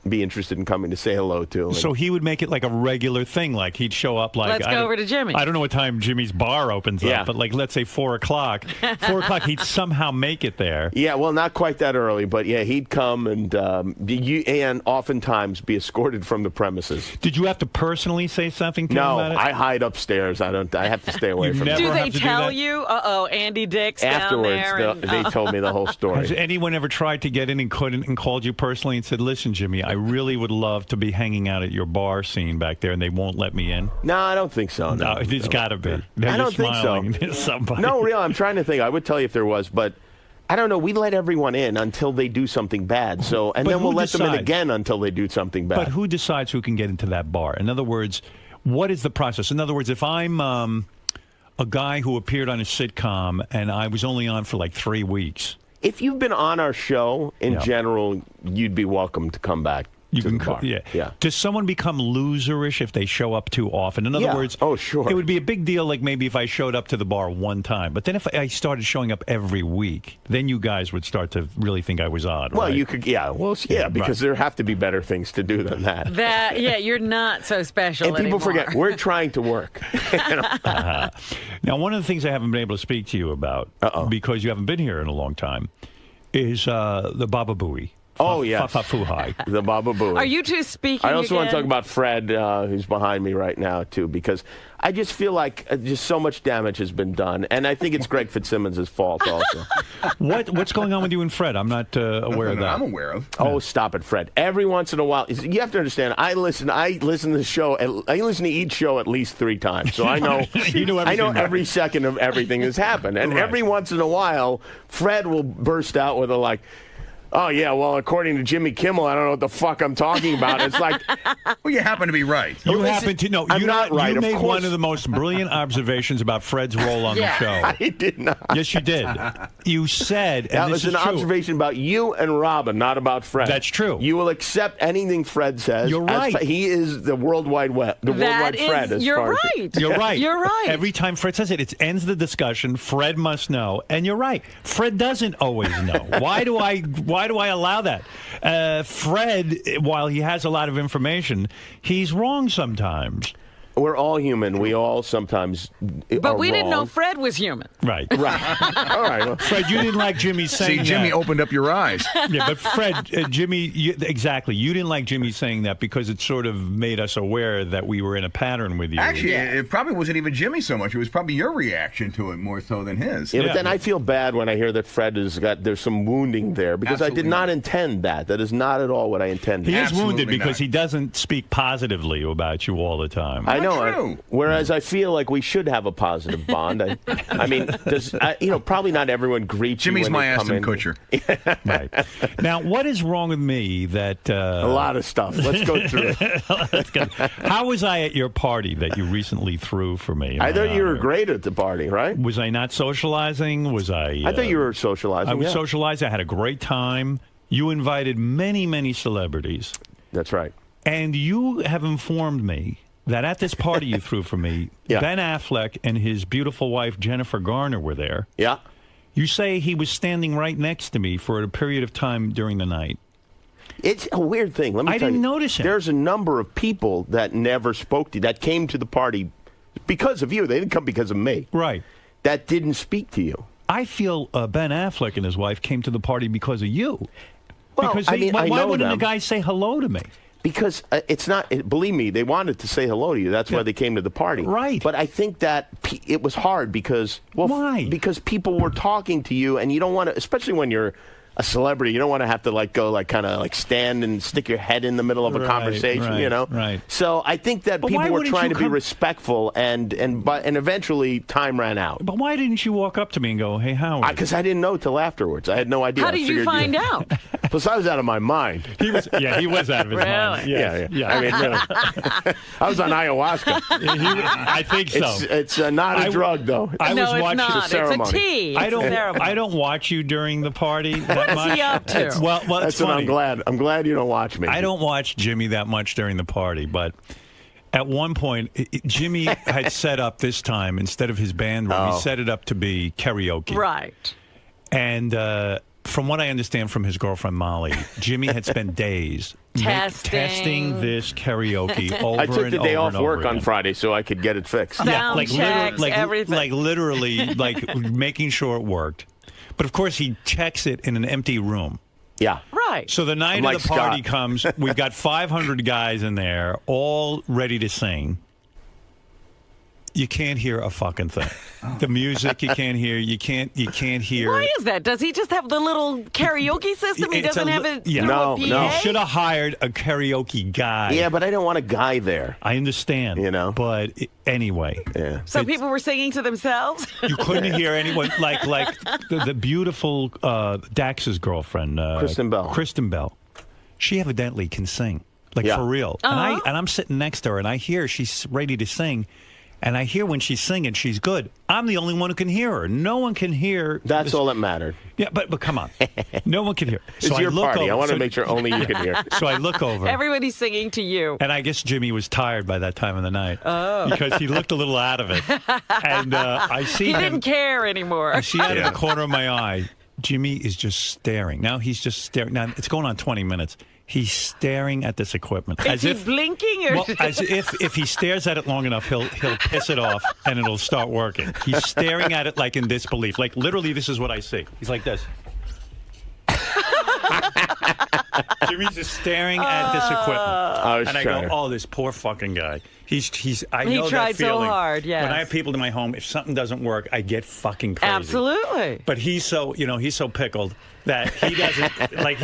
be interested in coming to say hello to. So he would make it like a regular thing. Like he'd show up like, let's go over to Jimmy. I don't know what time Jimmy's Bar opens up, but like, let's say 4 o'clock. 4 o'clock, he'd somehow make it there. Yeah, well, not quite that early, but yeah, he'd come and oftentimes be escorted from the premises. Did you have to personally say something to him about it? No, I hide upstairs. I have to stay away from him. Do they tell you? Andy Dick's afterwards, down there. they told me the whole story. Has anyone ever tried to get in and couldn't and called you personally and said, "Listen, Jimmy, I really would love to be hanging out at your bar scene back there, and they won't let me in"? No, I don't think so. No, there's got to be. I don't think so. Somebody. No, really, I'm trying to think. I would tell you if there was, but I don't know. We let everyone in until they do something bad. And then we'll let them in again until they do something bad. But who decides who can get into that bar? In other words, what is the process? In other words, if I'm a guy who appeared on a sitcom and I was only on for like 3 weeks. If you've been on our show, in general, you'd be welcome to come back. You can come. Yeah. Does someone become loserish if they show up too often? In other words, sure. It would be a big deal, like maybe if I showed up to the bar one time. But then if I started showing up every week, then you guys would start to really think I was odd. Well, right? you could, because there have to be better things to do than that. You're not so special and people anymore. forget, we're trying to work. Now, one of the things I haven't been able to speak to you about, because you haven't been here in a long time, is the Baba Booey. Oh, yes. The Baba Booey. Are you two speaking I also want to again? talk about Fred, who's behind me right now, too, because I just feel like just so much damage has been done, and I think it's Greg Fitzsimmons' fault also. What's going on with you and Fred? I'm not aware of that. I'm aware of. Oh, stop it, Fred. Every once in a while, you have to understand, I listen to the show, I listen to each show at least 3 times, so I know, I know every second of everything that's happened, and every once in a while, Fred will burst out with a oh, yeah, well, according to Jimmy Kimmel, I don't know what the fuck I'm talking about. It's like... Well, you happen to be right. You happen to know. I'm not right, You of made course. one of the most brilliant observations about Fred's role on the show. I did not. Yes, you did. You said... And that was an observation about you and Robin, not about Fred. That's true. You will accept anything Fred says. You're right. He is the worldwide web. The worldwide Fred. You're right. You're right. You're right. Every time Fred says it, it ends the discussion. Fred must know. And you're right. Fred doesn't always know. Why do I allow that? Fred, while he has a lot of information, he's wrong sometimes. We're all human. We all sometimes But we didn't know Fred was human. Right. Right. All right. Well. Fred, you didn't like Jimmy saying that. See, Jimmy opened up your eyes. Yeah, but Fred, Jimmy, exactly. You didn't like Jimmy saying that because it sort of made us aware that we were in a pattern with you. Actually, it probably wasn't even Jimmy so much. It was probably your reaction to it more so than his. Yeah, but then I feel bad when I hear that Fred there's some wounding there because I did not intend that. That is not at all what I intended. He is wounded because he doesn't speak positively about you all the time. I know. true. Whereas I feel like we should have a positive bond. I mean, probably not everyone greets Jimmy's you my when they come Ashton in. Kutcher. Right. Now, what is wrong with me that... a lot of stuff. Let's go through it. How was I at your party that you recently threw for me? I thought you were great at the party, right? Was I not socializing? Was I... I thought you were socializing. I was socializing. I had a great time. You invited many, many celebrities. That's right. And you have informed me that at this party you threw for me, Ben Affleck and his beautiful wife, Jennifer Garner, were there. Yeah. You say he was standing right next to me for a period of time during the night. It's a weird thing. Let me I tell didn't you, notice him. There's a number of people that never spoke to you, that came to the party because of you. They didn't come because of me. Right. That didn't speak to you. I feel Ben Affleck and his wife came to the party because of you. Well, because why wouldn't the guy say hello to me? Because it's not, believe me, they wanted to say hello to you. That's why they came to the party. Right. But I think that it was hard because, why? Because people were talking to you and you don't want to, especially when you're a celebrity, you don't want to have to kind of stand and stick your head in the middle of a conversation, you know? Right. So I think that people were trying to be respectful and eventually time ran out. But why didn't you walk up to me and go, hey, Howard? Because I didn't know till afterwards. I had no idea. How did you find out? Plus, I was out of my mind. He was out of his mind. Yeah. I mean, I was on ayahuasca. I think so. It's not a drug, though. No, it's not. It's a tea. It's a ceremony. I don't watch you during the party. What's he up to? Well, that's funny. what I'm glad you don't watch me. I don't watch Jimmy that much during the party, but at one point, Jimmy had set up this time, instead of his band room, he set it up to be karaoke. Right. And from what I understand from his girlfriend, Molly, Jimmy had spent days testing this karaoke over and over. I took the day off work again. on Friday so I could get it fixed. Sound checks, everything. Literally, making sure it worked. But, of course, he checks it in an empty room. Yeah. Right. So the night of the party comes, we've got 500 guys in there, all ready to sing. You can't hear a fucking thing. The music you can't hear. You can't hear. Why is that? Does he just have the little karaoke system? He doesn't have it through a PA? No. Should have hired a karaoke guy. Yeah, but I don't want a guy there. I understand. But anyway. Yeah. So people were singing to themselves? You couldn't hear anyone. Like the beautiful Dax's girlfriend. Kristen Bell. Kristen Bell. She evidently can sing. For real. And I'm sitting next to her, and I hear she's ready to sing. And I hear when she's singing, she's good. I'm the only one who can hear her. No one can hear. That's all that mattered. Yeah, but come on. No one can hear. So it's your party. I want to make sure only you can hear. So I look over. Everybody's singing to you. And I guess Jimmy was tired by that time of the night. Oh. Because he looked a little out of it. And I see him. He didn't care anymore. I see out of the corner of my eye, Jimmy is just staring. Now he's just staring. Now it's going on 20 minutes. He's staring at this equipment. Is he blinking? Or? Well, as if he stares at it long enough, he'll piss it off and it'll start working. He's staring at it like in disbelief. Like literally, this is what I see. He's like this. Jimmy's just staring at this equipment. And I go, oh, this poor fucking guy. I know that tried feeling. so hard, yes. When I have people in my home, if something doesn't work, I get fucking crazy. Absolutely. But he's so pickled that he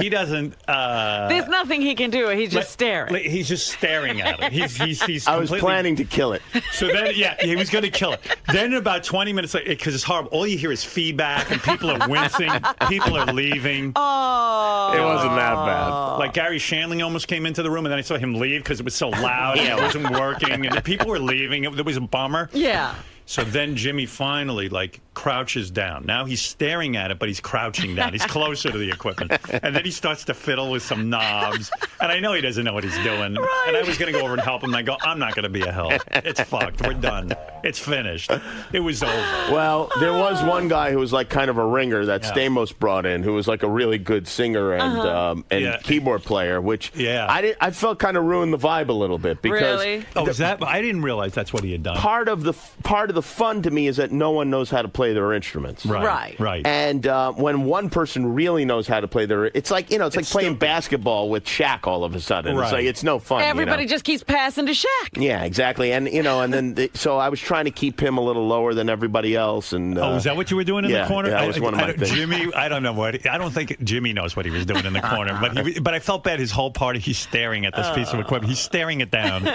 doesn't, there's nothing he can do. He's just staring. He's just staring at it. He's I was planning to kill it. So then, he was going to kill it. Then in about 20 minutes, because it's horrible, all you hear is feedback and people are wincing. People are leaving. Oh. It wasn't that bad. Like Gary Shandling almost came into the room and then I saw him leave because it was so loud and it wasn't working and people were leaving. It was a bummer. Yeah. So then Jimmy finally crouches down. Now he's staring at it, but he's crouching down. He's closer to the equipment. And then he starts to fiddle with some knobs. And I know he doesn't know what he's doing. Right. And I was going to go over and help him. And I go, I'm not going to be a help. It's fucked. We're done. It's finished. It was over. Well, there was one guy who was kind of a ringer that Stamos brought in, who was a really good singer and keyboard player, which I felt kind of ruined the vibe a little bit because really? Oh, is that? I didn't realize that's what he had done. Part of the fun to me is that no one knows how to play play their instruments. Right. And when one person really knows how to play it's like it's playing basketball with Shaq all of a sudden. Right. It's like it's no fun. Everybody just keeps passing to Shaq. Yeah, exactly. And so I was trying to keep him a little lower than everybody else. And is that what you were doing in the corner? Yeah, that was one of my things. Jimmy, I don't know I don't think Jimmy knows what he was doing in the corner, but I felt bad. His whole party, he's staring at this piece of equipment. He's staring it down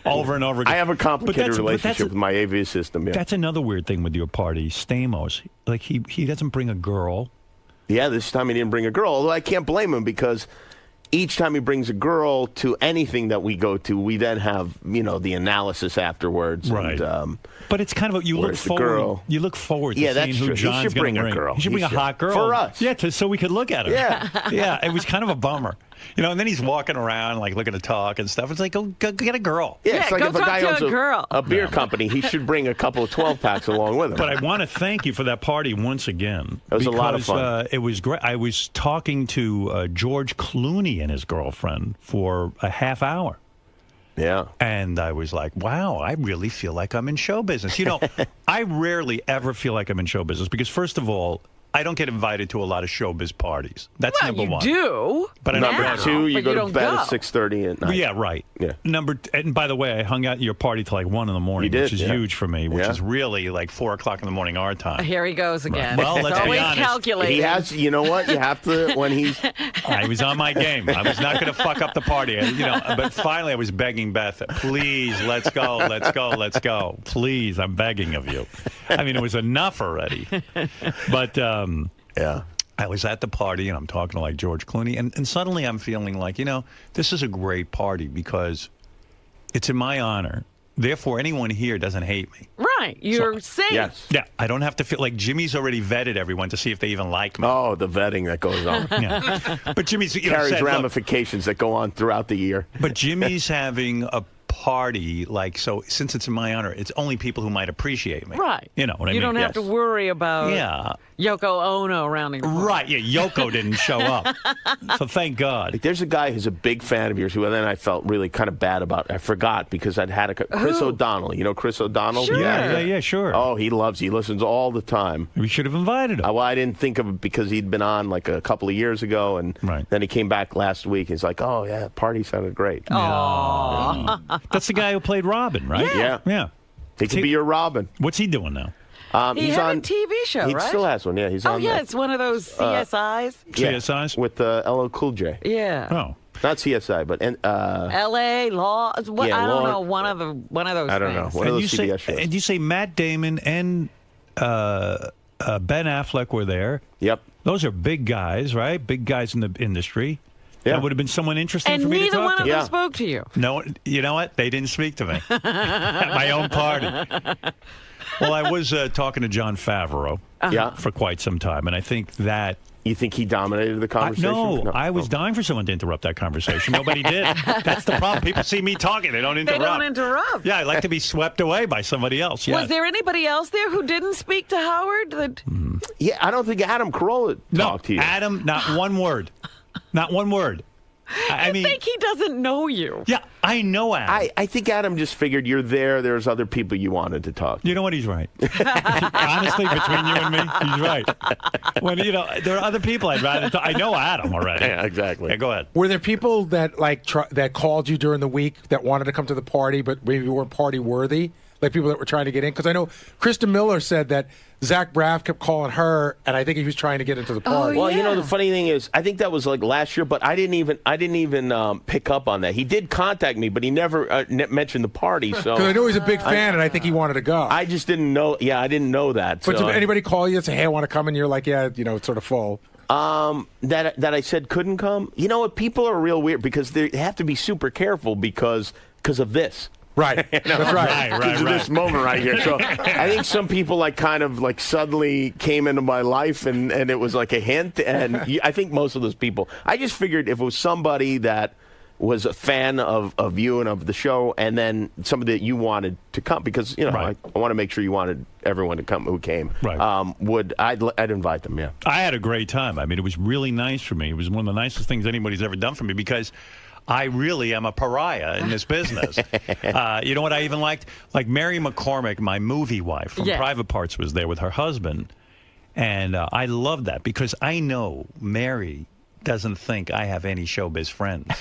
over and over again. I have a complicated relationship with my AV system. Yeah. That's another weird thing with your party, Stamos. Like he doesn't bring a girl. Yeah, this time he didn't bring a girl. Although I can't blame him because each time he brings a girl to anything that we go to, we then have the analysis afterwards. Right. And, but it's kind of you look forward. You look forward to seeing that's who true. John's he should bring a girl. He should bring a hot girl for us. Yeah, so we could look at her. Yeah, yeah. It was kind of a bummer. And then he's walking around like looking to talk and stuff. It's like, go get a girl. Yeah, it's like go if a talk guy to owns a girl. a beer company, he should bring a couple of 12-packs along with him. But I want to thank you for that party once again. It was a lot of fun. It was great. I was talking to George Clooney and his girlfriend for a half hour. Yeah. And I was like, wow, I really feel like I'm in show business. I rarely ever feel like I'm in show business because, first of all, I don't get invited to a lot of showbiz parties. That's number one. You do. But number two, you but go you to don't bed go. at 6:30 at night. Yeah, right. Yeah. And by the way, I hung out at your party till like 1 in the morning, which is huge for me, which Yeah. is really like 4 o'clock in the morning our time. Here he goes again. Well, let's be always honest. calculating. He has, you know what? You have to, when he's... I was on my game. I was not going to fuck up the party. But finally I was begging Beth, please, let's go. Please, I'm begging of you. I mean, it was enough already. But, yeah. I was at the party, and I'm talking to, like, George Clooney, and suddenly I'm feeling like, this is a great party because it's in my honor. Therefore, anyone here doesn't hate me. Right. You're safe. Yes. Yeah, I don't have to feel like Jimmy's already vetted everyone to see if they even like me. Oh, the vetting that goes on. Yeah. But Jimmy's carries said, ramifications that go on throughout the year. But Jimmy's having a party, so since it's in my honor, it's only people who might appreciate me. Right. You know what I mean? You don't have to worry about Yoko Ono rounding the corner. Right, yeah, Yoko didn't show up. So thank God. Like, there's a guy who's a big fan of yours who then I felt really kind of bad about. I forgot because I'd had Chris O'Donnell. You know Chris O'Donnell? Sure. Yeah, sure. Oh, he listens all the time. We should have invited him. Well, I didn't think of it because he'd been on like a couple of years ago, and then he came back last week. He's like, oh, yeah, party sounded great. Aww. That's the guy who played Robin, right? Yeah. He could be your Robin. What's he doing now? He he's had on a TV show, He right? still has one, yeah. He's on it's one of those CSIs. CSIs? With LL Cool J. Yeah. Oh. Not CSI, but... L.A. Law. I don't know. One of those I don't know. One of those CBS shows. And you say Matt Damon and Ben Affleck were there. Yep. Those are big guys, right? Big guys in the industry. Yeah. That would have been someone interesting for me to talk to. And neither one of them spoke to you. No, you know what? They didn't speak to me at my own party. Well, I was talking to Jon Favreau for quite some time, and I think that... You think he dominated the conversation? No, I was dying for someone to interrupt that conversation. Nobody did. That's the problem. People see me talking. They don't interrupt. They don't interrupt. Yeah, I like to be swept away by somebody else. Yeah. Was there anybody else there who didn't speak to Howard? Yeah, I don't think Adam Carolla talked to you. Adam, not one word. Not one word. I mean, think he doesn't know you. Yeah, I know Adam. I think Adam just figured you're there. There's other people you wanted to talk to. You know what? He's right. Honestly, between you and me, he's right. When there are other people I'd rather talk. I know Adam already. Yeah, exactly. Yeah, go ahead. Were there people that that called you during the week that wanted to come to the party, but maybe weren't party worthy? Like people that were trying to get in? Because I know Kristen Miller said that Zach Braff kept calling her, and I think he was trying to get into the party. Well, the funny thing is, I think that was like last year, but I didn't even pick up on that. He did contact me, but he never mentioned the party. So because I know he's a big fan, and I think he wanted to go. I just didn't know. Yeah, I didn't know that. But so did anybody call you and say, "Hey, I want to come," and you're like, "Yeah, it's sort of full." That I said couldn't come. You know what? People are real weird because they have to be super careful because of this. Right. That's right. Because of this moment right here. So I think some people kind of suddenly came into my life and it was like a hint. And I think most of those people, I just figured if it was somebody that was a fan of you and of the show and then somebody that you wanted to come because, I want to make sure you wanted everyone to come who came. Right. I'd invite them, yeah. I had a great time. I mean, it was really nice for me. It was one of the nicest things anybody's ever done for me because I really am a pariah in this business. You know what I even liked? Like Mary McCormick, my movie wife from Private Parts, was there with her husband. And I love that because I know Mary doesn't think I have any showbiz friends,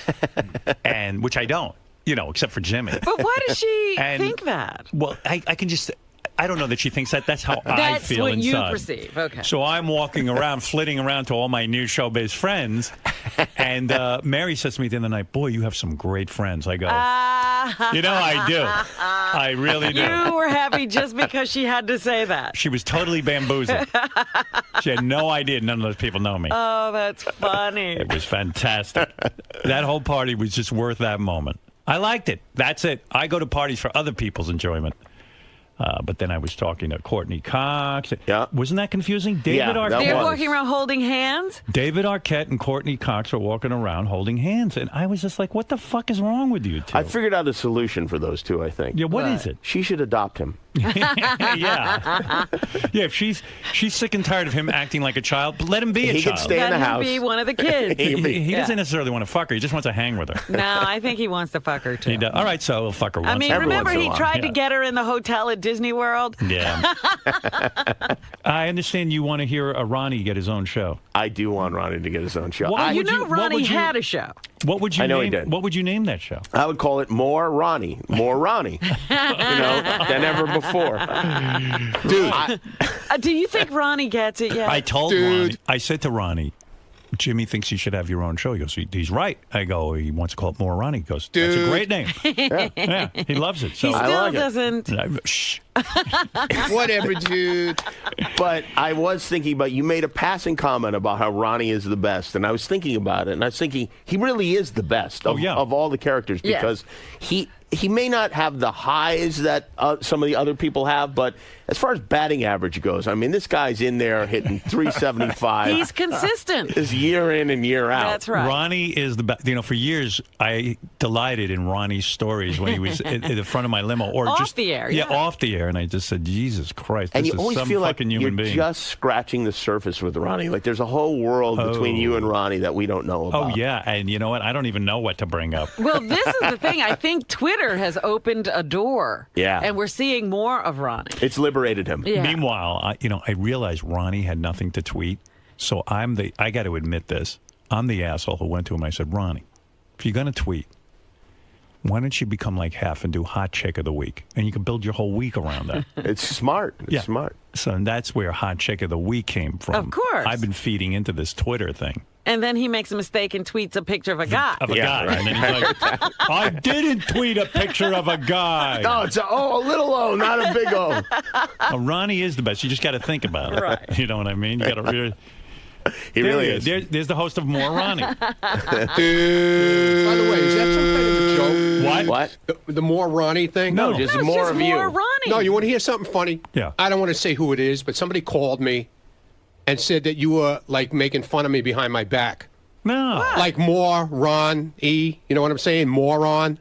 and which I don't, except for Jimmy. But why does she think that? Well, I can just... I don't know that she thinks that. That's how I feel inside. That's what you perceive. Okay. So I'm walking around, flitting around to all my new showbiz friends, and Mary says to me the other night, "Boy, you have some great friends." I go, I do. I really do. You were happy just because she had to say that. She was totally bamboozled. She had no idea none of those people know me. Oh, that's funny. It was fantastic. That whole party was just worth that moment. I liked it. That's it. I go to parties for other people's enjoyment. But then I was talking to Courtney Cox. Yeah. Wasn't that confusing? David Arquette. They're walking around holding hands? David Arquette and Courtney Cox were walking around holding hands. And I was just like, what the fuck is wrong with you two? I figured out a solution for those two, I think. Yeah, what is it? She should adopt him. Yeah. If she's sick and tired of him acting like a child, let him be a child. He can stay in the house. Let him be one of the kids. He doesn't necessarily want to fuck her. He just wants to hang with her. No, I think he wants to fuck her, too. He does. All right, so he'll fuck her once. I mean, remember he tried to get her in the hotel at Disney World? Yeah. I understand you want to hear Ronnie get his own show. I do want Ronnie to get his own show. Well, Ronnie had a show. What would you I know name, he did. What would you name that show? I would call it More Ronnie. More Ronnie. Than ever before. Dude. Do you think Ronnie gets it yet? I told Ronnie. I said to Ronnie, Jimmy thinks you should have your own show. He goes, he's right. I go, he wants to call it More Ronnie. He goes, that's a great name. Yeah, he loves it. So he still doesn't. Shh. Whatever, dude. But I was thinking about, you made a passing comment about how Ronnie is the best, and I was thinking about it, and I was thinking he really is the best of all the characters because he may not have the highs that some of the other people have, but as far as batting average goes, I mean, this guy's in there hitting 375. He's consistent. Is year in and year out. That's right. Ronnie is the best. For years, I delighted in Ronnie's stories when he was in the front of my limo. Or off just the air. Yeah, off the air. And I just said, Jesus Christ, and this you is always some feel like fucking you're human being. just scratching the surface with Ronnie. Like there's a whole world between you and Ronnie that we don't know about. Oh, yeah. And you know what? I don't even know what to bring up. Well, this is the thing. I think Twitter has opened a door. Yeah. And we're seeing more of Ronnie. It's liberated him. Yeah. Meanwhile, I realized Ronnie had nothing to tweet. So I got to admit this. I'm the asshole who went to him. I said, Ronnie, if you're going to tweet, why don't you become like Hef and do Hot Chick of the Week? And you can build your whole week around that. It's smart. It's smart. So that's where Hot Chick of the Week came from. Of course. I've been feeding into this Twitter thing. And then he makes a mistake and tweets a picture of a guy. Of a guy. Right. And then he's like, I didn't tweet a picture of a guy. No, it's a little O, not a big O. Ronnie is the best. You just got to think about it. Right. You know what I mean? You got to really... He really is. There's the host of More Ronnie. Dude. By the way, is that some kind of a joke? What? The More Ronnie thing? No, just more of you. More Ronnie. No, you want to hear something funny? Yeah. I don't want to say who it is, but somebody called me and said that you were like making fun of me behind my back. No. What? Like more Ron E. You know what I'm saying? Moron.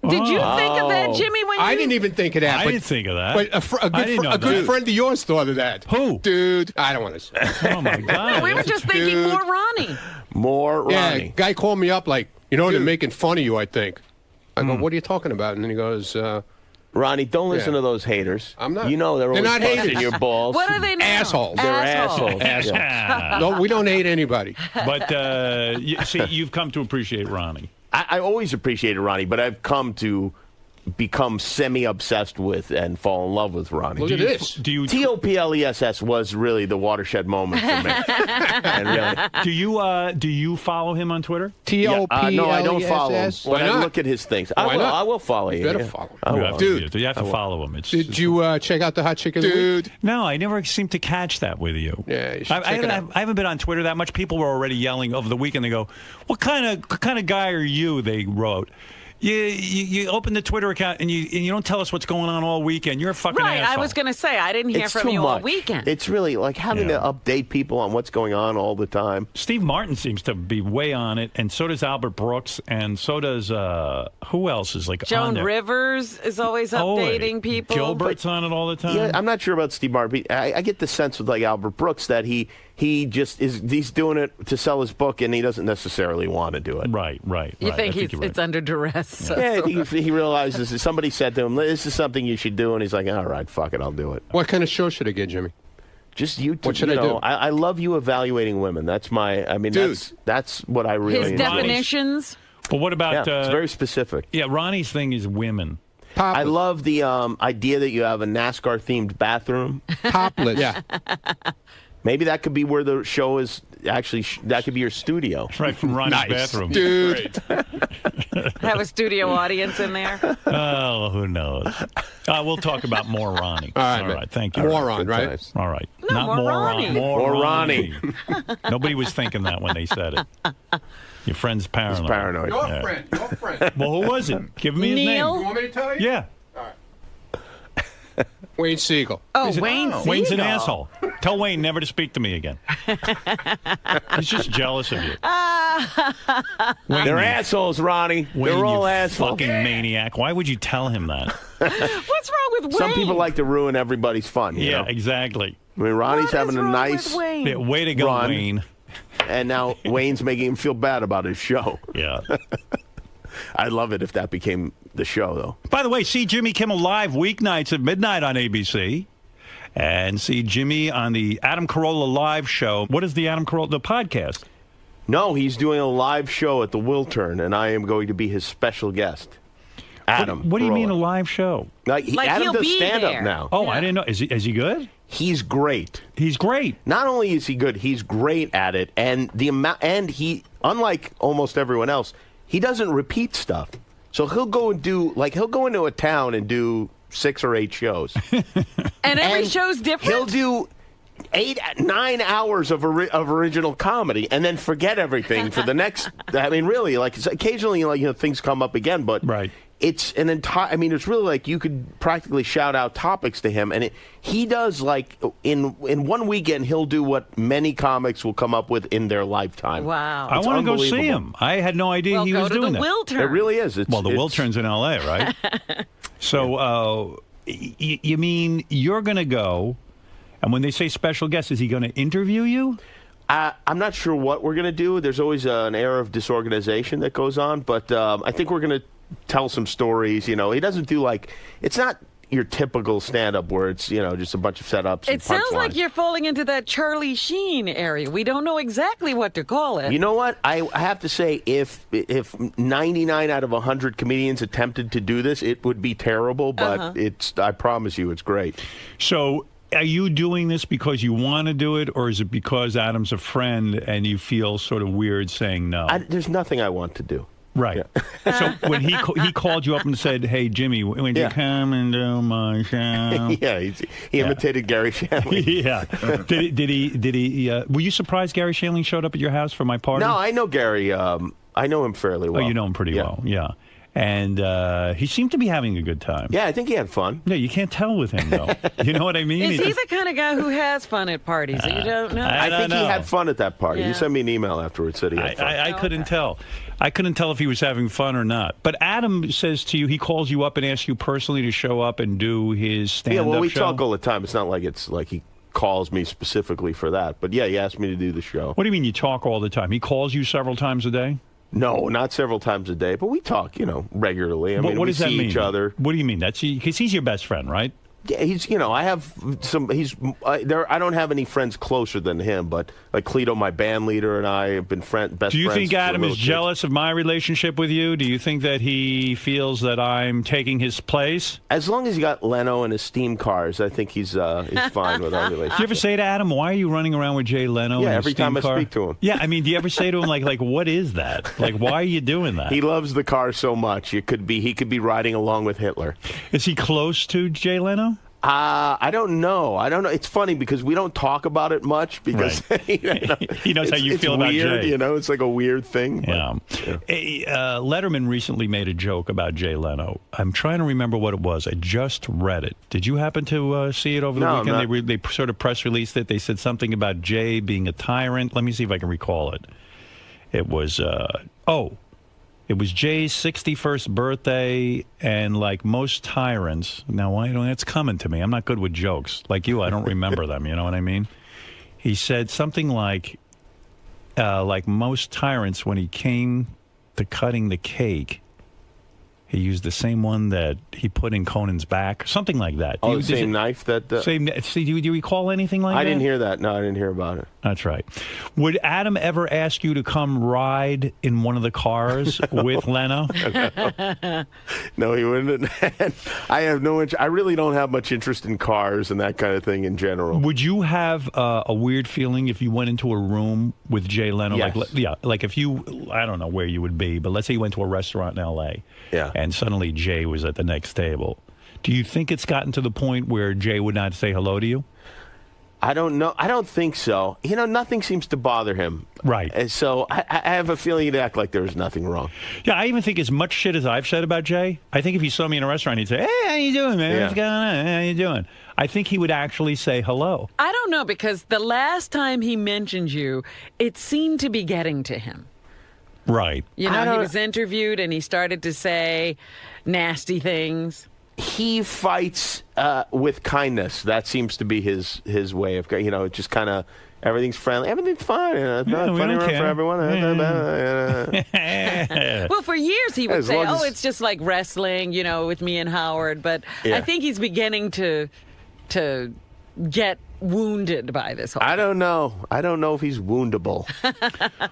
Did you think of that, Jimmy? When I didn't even think of that. I didn't think of that. But a good friend of yours thought of that. Who? Dude, I don't want to say. Oh, my God. we were just thinking more Ronnie. More Ronnie. Yeah, guy called me up like, they're making fun of you, I think. I go, what are you talking about? And then he goes, Ronnie, don't listen to those haters. I'm not. You know they're always not busting haters. your balls. What are they now? Assholes. They're assholes. Assholes. No, we don't hate anybody. But, see, you've come to appreciate Ronnie. I always appreciated Ronnie, but I've come to become semi-obsessed with and fall in love with Ronnie. Look at this. TOPLESS was really the watershed moment for me. And really, do you follow him on Twitter? TOPLESS? No, I don't follow him. Why But I not? look at his things. Why not? I will follow you. You better follow him. I will. Dude. You have to follow him. Did you check out the Hot Chick of the Week? No, I never seem to catch that with you. Yeah, you should check it out. I haven't been on Twitter that much. People were already yelling over the weekend. They go, "What kind of guy are you?" They wrote. You open the Twitter account and you don't tell us what's going on all weekend. You're a fucking Right, asshole. I was going to say, I didn't hear It's from too you much. all weekend. It's really like having to update people on what's going on all the time. Steve Martin seems to be way on it, and so does Albert Brooks, and so does who else is like on Joan there? Rivers is always updating people. Gilbert's on it all the time. Yeah, I'm not sure about Steve Martin. I get the sense with like Albert Brooks that he he just is. He's doing it to sell his book, and he doesn't necessarily want to do it. Right. You think it's under duress? Yeah, he realizes that somebody said to him, "This is something you should do," and he's like, "All right, fuck it, I'll do it." What kind of show should I get, Jimmy? Just you. What should I do? I love you evaluating women. That's my. I mean, that's what I really. His definitions. Well, what about? It's very specific. Yeah, Ronnie's thing is women. I love the idea that you have a NASCAR-themed bathroom. Topless. Yeah. Maybe that could be where the show is actually. That could be your studio. Right from Ronnie's bathroom. Dude. Have a studio audience in there. Oh, who knows? We'll talk about more Ronnie. All right. Thank you. More Ron, right? All right. No, Not more Ronnie. More Ronnie. Nobody was thinking that when they said it. Your friend's paranoid. He's paranoid. Your friend. Well, who was it? Give me his name. Neil? You want me to tell you? Yeah. Wayne Siegel. Oh, Wayne Siegel. Wayne's an asshole. Tell Wayne never to speak to me again. He's just jealous of you. Wayne, They're assholes, Ronnie. Wayne, They're all you assholes. fucking maniac. Why would you tell him that? What's wrong with Wayne? Some people like to ruin everybody's fun. You know? Exactly. I mean, Ronnie's What having is a wrong nice with Wayne? Yeah, way to go, run, Wayne. and now Wayne's making him feel bad about his show. Yeah. I'd love it if that became the show, though. By the way, see Jimmy Kimmel Live weeknights at midnight on ABC. And see Jimmy on the Adam Carolla Live show. What is the Adam Carolla, the podcast? No, he's doing a live show at the Wiltern, and I am going to be his special guest. Adam. What do you Carolla. mean a live show? Adam he'll does be stand-up there. now. Oh, I didn't know. Is he good? He's great. He's great. Not only is he good, he's great at it, and he, unlike almost everyone else, he doesn't repeat stuff. So he'll go into a town and do 6 or 8 shows. And every show's different? He'll do 8-9 hours of original comedy and then forget everything for the next. I mean, really, occasionally, things come up again, but it's an entire. I mean, it's really like you could practically shout out topics to him, and he does in one weekend he'll do what many comics will come up with in their lifetime. Wow! I want to go see him. I had no idea he was doing that. Wiltern. It really is. The Wiltern's in L.A., right? So, you mean you're going to go? And when they say special guest, is he going to interview you? I'm not sure what we're going to do. There's always an air of disorganization that goes on, but I think we're going to tell some stories. He doesn't do it's not your typical stand-up where it's, just a bunch of setups. It sounds like you're falling into that Charlie Sheen area. We don't know exactly what to call it. You know what? I have to say, if 99 out of 100 comedians attempted to do this, it would be terrible, but I promise you, it's great. So are you doing this because you want to do it, or is it because Adam's a friend and you feel sort of weird saying no? There's nothing I want to do. Right. So when he called you up and said, "Hey Jimmy, when you come and do my show?" Yeah, he imitated Gary Shandling. Yeah. Did he? Were you surprised Gary Shandling showed up at your house for my party? No, I know Gary. I know him fairly well. Oh, you know him pretty well. Yeah. And he seemed to be having a good time. Yeah, I think he had fun. Yeah, you can't tell with him, though. You know what I mean? Is he the kind of guy who has fun at parties that you don't know? I think he had fun at that party. Yeah. He sent me an email afterwards, said he had fun. I couldn't tell. I couldn't tell if he was having fun or not. But Adam says to you, he calls you up and asks you personally to show up and do his stand-up show? Yeah, well, we talk all the time. It's not like he calls me specifically for that. But yeah, he asked me to do the show. What do you mean you talk all the time? He calls you several times a day? No, not several times a day, but we talk, regularly. I mean, what we does that see mean? each other. What do you mean? Because he's your best friend, right? Yeah, I have some. I don't have any friends closer than him, but like Cleto, my band leader, and I have been best friends. Do you think Adam is kids. jealous of my relationship with you? Do you think that he feels that I'm taking his place? As long as he got Leno and his steam cars, I think he's fine with our relationship. Do you ever say to Adam, "Why are you running around with Jay Leno?" Yeah, in every his steam time car? I speak to him. Yeah, I mean, do you ever say to him like, "What is that? Like, why are you doing that?" He loves the car so much. He could be riding along with Hitler. Is he close to Jay Leno? I don't know. It's funny because we don't talk about it much because he knows how you feel about weird, Jay. It's like a weird thing. Yeah. Letterman recently made a joke about Jay Leno. I'm trying to remember what it was. I just read it. Did you happen to see it over the weekend? They sort of press released it. They said something about Jay being a tyrant. Let me see if I can recall it. It was it was Jay's 61st birthday, and like most tyrants, now it's coming to me. I'm not good with jokes. Like you, I don't remember them, you know what I mean? He said something like most tyrants, when he came to cutting the cake, he used the same one that he put in Conan's back, something like that. The same knife that... See, do you recall anything like that? I didn't hear that. No, I didn't hear about it. That's right. Would Adam ever ask you to come ride in one of the cars with Leno? No, he wouldn't. I have no interest. I really don't have much interest in cars and that kind of thing in general. Would you have a weird feeling if you went into a room with Jay Leno? Yes. Like if you, I don't know where you would be, but let's say you went to a restaurant in L.A. Yeah. And suddenly Jay was at the next table. Do you think it's gotten to the point where Jay would not say hello to you? I don't know. I don't think so. Nothing seems to bother him. Right. And so I have a feeling he'd act like there was nothing wrong. Yeah, I even think as much shit as I've said about Jay, I think if he saw me in a restaurant, he'd say, "Hey, how you doing, man? Yeah. What's going on? How you doing?" I think he would actually say hello. I don't know, because the last time he mentioned you, it seemed to be getting to him. Right. He was interviewed and he started to say nasty things. He fights with kindness. That seems to be his way of, just kind of everything's friendly, everything's fine. It's not funny for everyone. Well, for years he would As say, long as- it's just like wrestling, with me and Howard. But Yeah. I think he's beginning to get wounded by this whole I don't know. I don't know if he's woundable.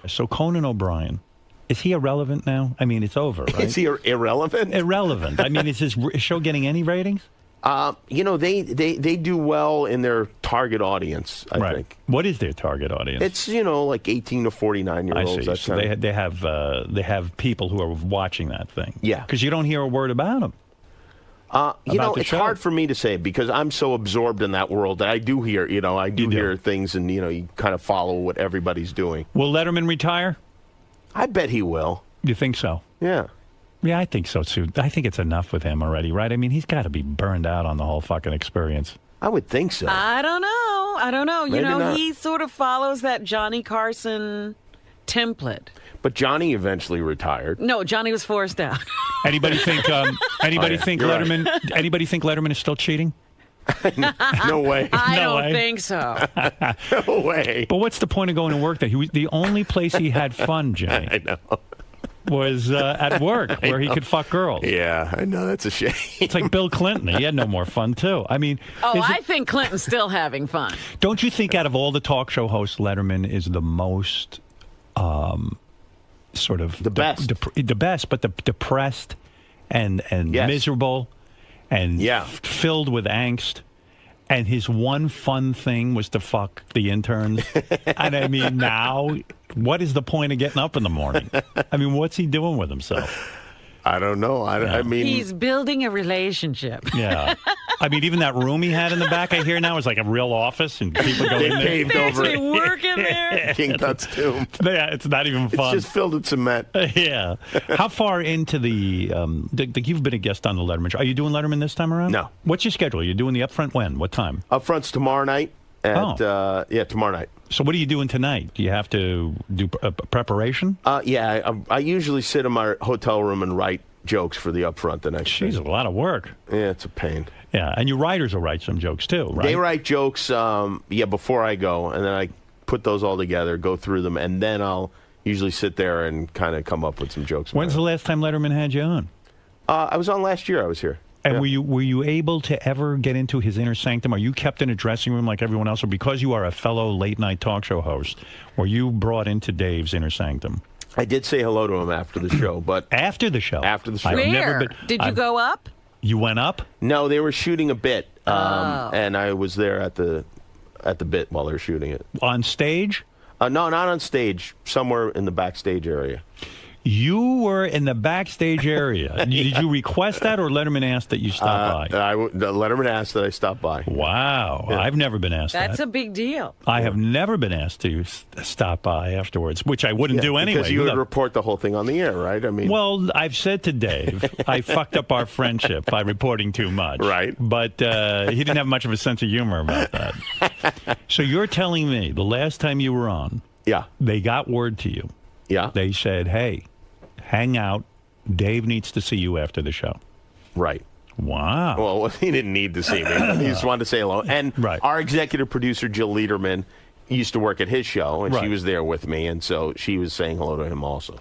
So Conan O'Brien, is he irrelevant now? I mean, it's over, right? Is he irrelevant? Irrelevant. I mean, is his show getting any ratings? They do well in their target audience, I think. What is their target audience? It's, like 18 to 49-year-olds. I see. So they have people who are watching that thing. Yeah. Because you don't hear a word about them. It's hard for me to say because I'm so absorbed in that world that I do hear, hear things and, you kind of follow what everybody's doing. Will Letterman retire? I bet he will. You think so? Yeah. Yeah, I think so, too. I think it's enough with him already, right? I mean, he's got to be burned out on the whole fucking experience. I would think so. I don't know. Maybe not. He sort of follows that Johnny Carson template. But Johnny eventually retired. No, Johnny was forced out. Anybody think think Letterman? Right. Anybody think Letterman is still cheating? No way. I don't think so. No way. But what's the point of going to work there? The only place he had fun, Jay, I know, was at work where he could fuck girls. Yeah, I know. That's a shame. It's like Bill Clinton. He had no more fun, too. I mean... I think Clinton's still having fun. Don't you think out of all the talk show hosts, Letterman is the most... sort of the best, the best, but the depressed and miserable and filled with angst. And his one fun thing was to fuck the interns. And I mean, now, what is the point of getting up in the morning? I mean, what's he doing with himself? I don't know. I mean, he's building a relationship. Yeah. I mean, even that room he had in the back, I hear now, is like a real office, and people go in there. Paved over it. Work in there. King Tut's tomb. Yeah, it's not even fun. It's just filled with cement. Yeah. How far into you've been a guest on the Letterman show. Are you doing Letterman this time around? No. What's your schedule? You're doing the Upfront when? What time? Upfront's tomorrow night. Tomorrow night. So what are you doing tonight? Do you have to do preparation? I usually sit in my hotel room and write jokes for the Upfront the next day. Jeez, a lot of work. Yeah, it's a pain. Yeah, and your writers will write some jokes too, right? They write jokes, before I go, and then I put those all together, go through them, and then I'll usually sit there and kind of come up with some jokes. When's the last time Letterman had you on? I was on last year. I was here. And were you able to ever get into his inner sanctum? Are you kept in a dressing room like everyone else, or because you are a fellow late night talk show host, were you brought into Dave's inner sanctum? I did say hello to him after the show, but after the show. Where? Did you go up? You went up? No, they were shooting a bit, and I was there at the bit while they were shooting it. On stage? No, not on stage. Somewhere in the backstage area. You were in the backstage area. Did you request that, or Letterman asked that you stop by? Letterman asked that I stop by. Wow. Yeah. I've never been asked that. That's a big deal. I have never been asked to stop by afterwards, which I wouldn't do anyway. Because you would report the whole thing on the air, right? I mean, well, I've said to Dave, I fucked up our friendship by reporting too much. Right. But he didn't have much of a sense of humor about that. So you're telling me the last time you were on, they got word to you. Yeah. They said, hey, hang out. Dave needs to see you after the show. Right. Wow. Well, he didn't need to see me. He just wanted to say hello. And our executive producer, Jill Lederman, used to work at his show, and Right. she was there with me, and so she was saying hello to him also.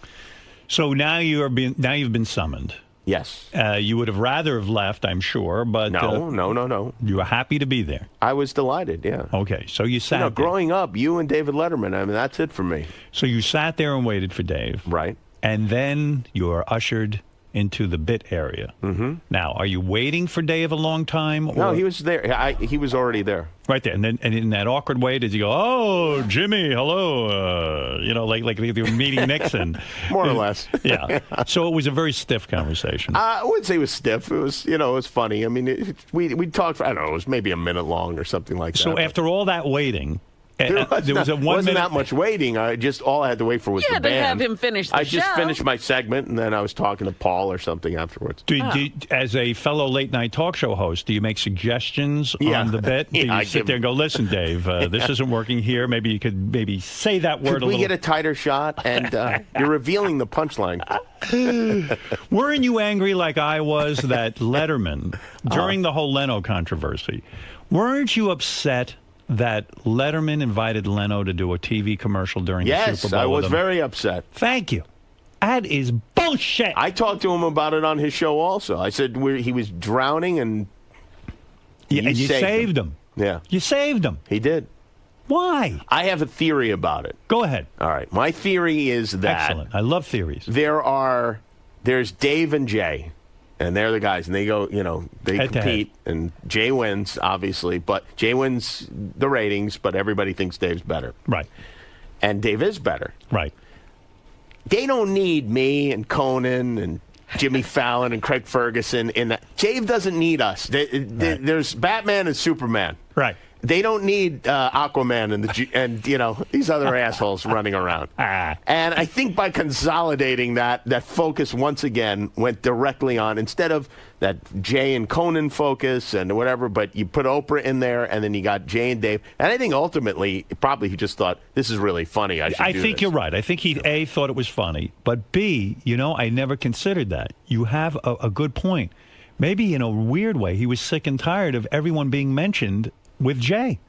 So now you've been summoned. Yes. You would have rather have left, I'm sure, but no. You were happy to be there. I was delighted. Yeah. Okay, so you sat. there. Growing up, you and David Letterman. I mean, that's it for me. So you sat there and waited for Dave. Right. And then you are ushered into the bit area. Mm-hmm. Now, are you waiting for Dave a long time? Or? No, he was there. He was already there. Right there. And then, and in that awkward way, did you go, "Oh, Jimmy, hello," like they were meeting Nixon? More or less. Yeah. So it was a very stiff conversation. I wouldn't say it was stiff. It was, it was funny. I mean, we talked for, I don't know, it was maybe a minute long or something like that. So after all that waiting, there was a 1 wasn't minute. that much waiting. All I had to wait for was You the had to band. have him finish the I just show. finished my segment, and then I was talking to Paul or something afterwards. As a fellow late night talk show host, do you make suggestions on the bit? Do you I sit there and go, "Listen, Dave, this isn't working here. Maybe you could say that word Could a we little." get a tighter shot? And you're revealing the punchline. Weren't you angry like I was that Letterman, during the whole Leno controversy, weren't you upset that Letterman invited Leno to do a TV commercial during the Super Bowl? I was with him? very upset. Thank you. That is bullshit. I talked to him about it on his show also. I said he was drowning, and you saved him. Yeah. You saved him. He did. Why? I have a theory about it. Go ahead. All right. My theory is that... Excellent. I love theories. There's Dave and Jay, and they're the guys, and they go, they Head to compete, and Jay wins, obviously, but Jay wins the ratings, but everybody thinks Dave's better. Right. And Dave is better. Right. They don't need me and Conan and Jimmy Fallon and Craig Ferguson in that. Dave doesn't need us. There's Batman and Superman. Right. They don't need Aquaman and these other assholes running around. And I think by consolidating that focus once again went directly on, instead of that Jay and Conan focus and whatever, but you put Oprah in there, and then you got Jay and Dave. And I think ultimately, probably he just thought, this is really funny. I think you're right. I think he, A, thought it was funny, but B, I never considered that. You have a good point. Maybe in a weird way, he was sick and tired of everyone being mentioned with Jay.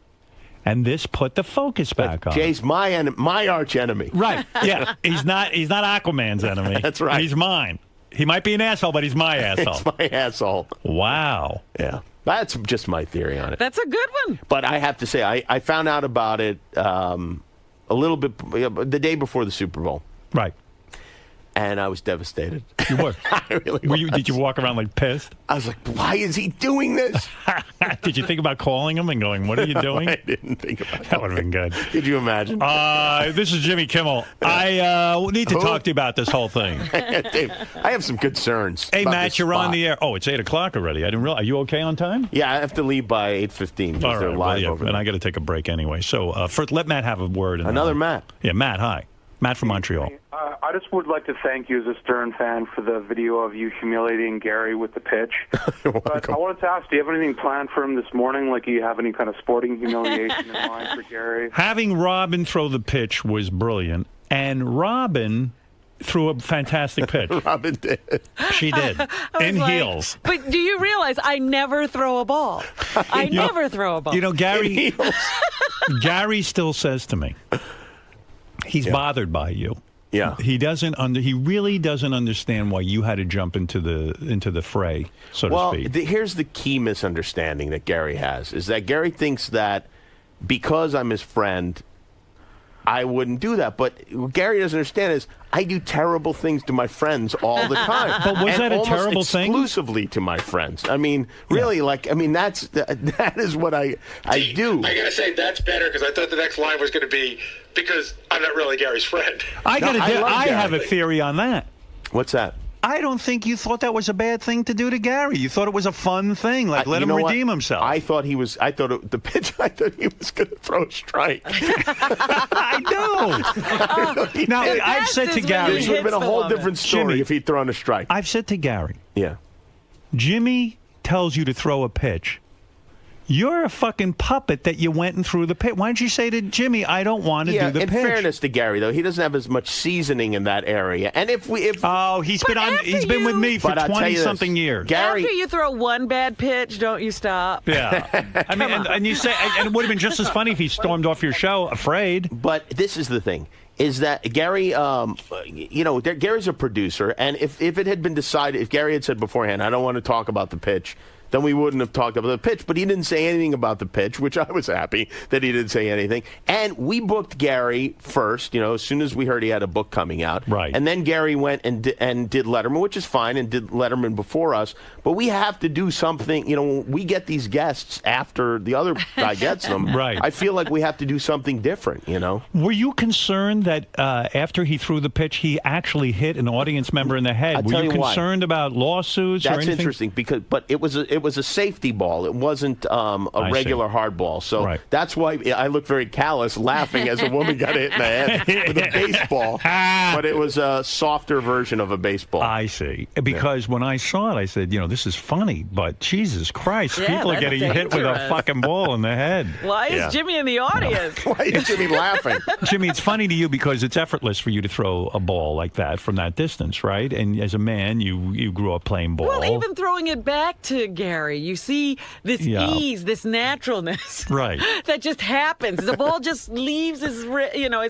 And this put the focus back on. Jay's my arch enemy. Right. Yeah. He's not Aquaman's enemy. That's right. He's mine. He might be an asshole, but he's my asshole. It's my asshole. Wow. Yeah. That's just my theory on it. That's a good one. But I have to say, I found out about it a little bit the day before the Super Bowl. Right. And I was devastated. You were? I really was. Did you walk around like pissed? I was like, why is he doing this? Did you think about calling him and going, what are you doing? I didn't think about that. Would have been good. Could you imagine? This is Jimmy Kimmel. I need to talk to you about this whole thing. Dave, I have some concerns. Hey, about Matt, this you're spot. on the air. Oh, it's 8 o'clock already. I didn't realize. Are you okay on time? Yeah, I have to leave by 8:15. All right. Live Well, over and there. I got to take a break anyway. So first, let Matt have a word. Another Matt. Yeah, Matt, hi. Matt from Montreal. I just would like to thank you as a Stern fan for the video of you humiliating Gary with the pitch. But I wanted to ask, do you have anything planned for him this morning? Like, do you have any kind of sporting humiliation in mind for Gary? Having Robin throw the pitch was brilliant, and Robin threw a fantastic pitch. Robin did. She did. In heels. But do you realize I never throw a ball? I never throw a ball. Gary still says to me, he's bothered by you. Yeah. He really doesn't understand why you had to jump into the fray, so to speak. Here's the key misunderstanding that Gary has, is that Gary thinks that because I'm his friend, I wouldn't do that. But what Gary doesn't understand is I do terrible things to my friends all the time. But was that a almost terrible thing? Exclusively to my friends. I mean, really, that is what I do. I gotta say that's better, because I thought the next line was going to be, because I'm not really Gary's friend. I have a theory on that. What's that? I don't think you thought that was a bad thing to do to Gary. You thought it was a fun thing, like let him redeem himself. I thought he was going to throw a strike. I know. Now, I've said to Gary, this would have been a whole different story, Jimmy, if he'd thrown a strike. I've said to Gary, yeah, Jimmy tells you to throw a pitch. You're a fucking puppet that you went and threw the pitch. Why didn't you say to Jimmy, I don't want to do the pitch? In fairness to Gary, though, he doesn't have as much seasoning in that area. And if he's been with me for 20-something years. Gary, after you throw one bad pitch, don't you stop? Yeah. I mean, and you say, and it would have been just as funny if he stormed off your show afraid. But this is the thing. Is that Gary, Gary's a producer, and if it had been decided, if Gary had said beforehand, I don't want to talk about the pitch, then we wouldn't have talked about the pitch. But he didn't say anything about the pitch, which I was happy that he didn't say anything. And we booked Gary first, as soon as we heard he had a book coming out. Right. And then Gary went and did Letterman, which is fine, and did Letterman before us. But we have to do something. We get these guests after the other guy gets them. Right. I feel like we have to do something different, Were you concerned that after he threw the pitch, he actually hit an audience member in the head? Were you concerned about lawsuits or anything? That's interesting, but it was a safety ball. It wasn't a regular hard ball. So that's why I looked very callous, laughing as a woman got hit in the head with a baseball. But it was a softer version of a baseball. I see. Because when I saw it, I said, this is funny, but Jesus Christ, people are getting hit with a fucking ball in the head. Why is Jimmy in the audience? Why is Jimmy laughing? Jimmy, it's funny to you because it's effortless for you to throw a ball like that from that distance, right? And as a man, you grew up playing ball. Well, even throwing it back to Gary, you see this ease, this naturalness, right? That just happens. The ball just leaves his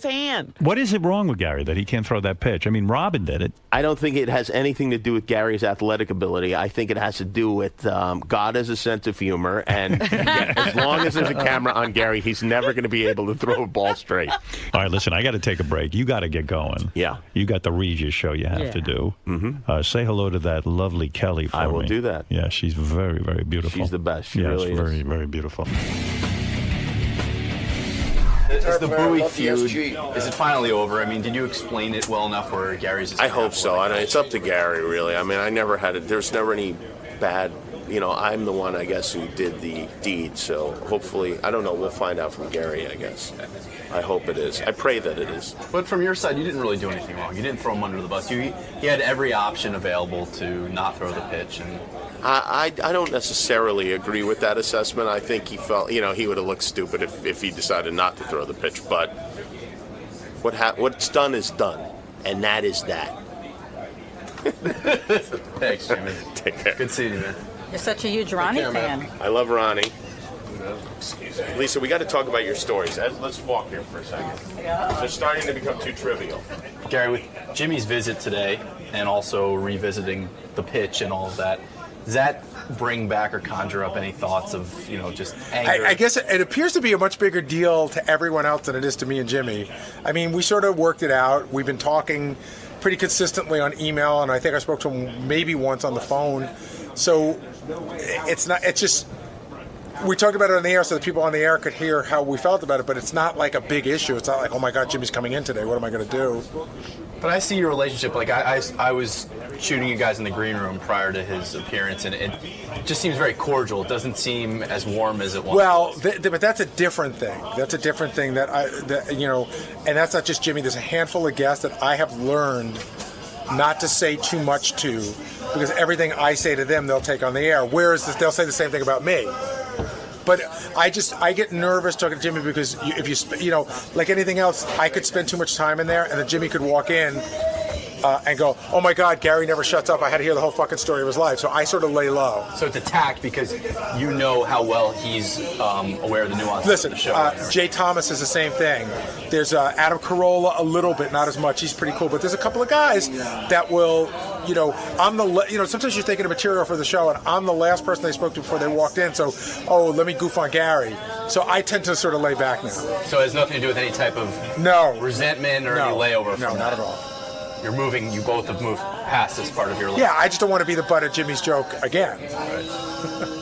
hand. What is it wrong with Gary that he can't throw that pitch? I mean, Robin did it. I don't think it has anything to do with Gary's athletic ability. I think it has to do with God has a sense of humor, and as long as there's a camera on Gary, he's never going to be able to throw a ball straight. All right, listen, I got to take a break. You got to get going. Yeah. You got the Regis show you have to do. Mm-hmm. Say hello to that lovely Kelly for me. I will do that. Yeah, she's very, very beautiful. She's the best. She yes, really very, is. very beautiful. Is the Bowie feud, is it finally over? I mean, did you explain it well enough where Gary's... I hope so. It's up to Gary, really. I mean, I never had it. There's never any bad... I'm the one, I guess, who did the deed. So hopefully, I don't know, we'll find out from Gary, I guess. I hope it is. I pray that it is. But from your side, you didn't really do anything wrong. You didn't throw him under the bus. He had every option available to not throw the pitch. And I don't necessarily agree with that assessment. I think he felt, he would have looked stupid if he decided not to throw the pitch. But what's done is done, and that is that. Thanks, Jimmy. Take care. Good seeing you, man. You're such a huge Ronnie fan. I love Ronnie. Lisa, we got to talk about your stories. Let's walk here for a second. They're starting to become too trivial. Gary, with Jimmy's visit today and also revisiting the pitch and all of that, does that bring back or conjure up any thoughts of, just anger? I guess it appears to be a much bigger deal to everyone else than it is to me and Jimmy. I mean, we sort of worked it out. We've been talking pretty consistently on email, and I think I spoke to him maybe once on the phone. So it's just, we talked about it on the air so that people on the air could hear how we felt about it, but it's not like a big issue. It's not like, oh my God, Jimmy's coming in today. What am I going to do? But I see your relationship, like I was shooting you guys in the green room prior to his appearance, and it just seems very cordial. It doesn't seem as warm as it was. Well, but that's a different thing. That's a different thing and that's not just Jimmy. There's a handful of guests that I have learned not to say too much to, because everything I say to them, they'll take on the air. Whereas they'll say the same thing about me. But I get nervous talking to Jimmy because if you like anything else, I could spend too much time in there, and then Jimmy could walk in and go, oh my God, Gary never shuts up. I had to hear the whole fucking story of his life. So I sort of lay low. So it's attacked because you know how well he's aware of the nuances Listen, of the show. Jay Thomas is the same thing. There's Adam Carolla a little bit, not as much. He's pretty cool. But there's a couple of guys that will, sometimes you're thinking of material for the show, and I'm the last person they spoke to before they walked in. So, let me goof on Gary. So I tend to sort of lay back now. So it has nothing to do with any type of resentment or any layover from No, not at all. You both have moved past this part of your life. Yeah, I just don't want to be the butt of Jimmy's joke again. Right.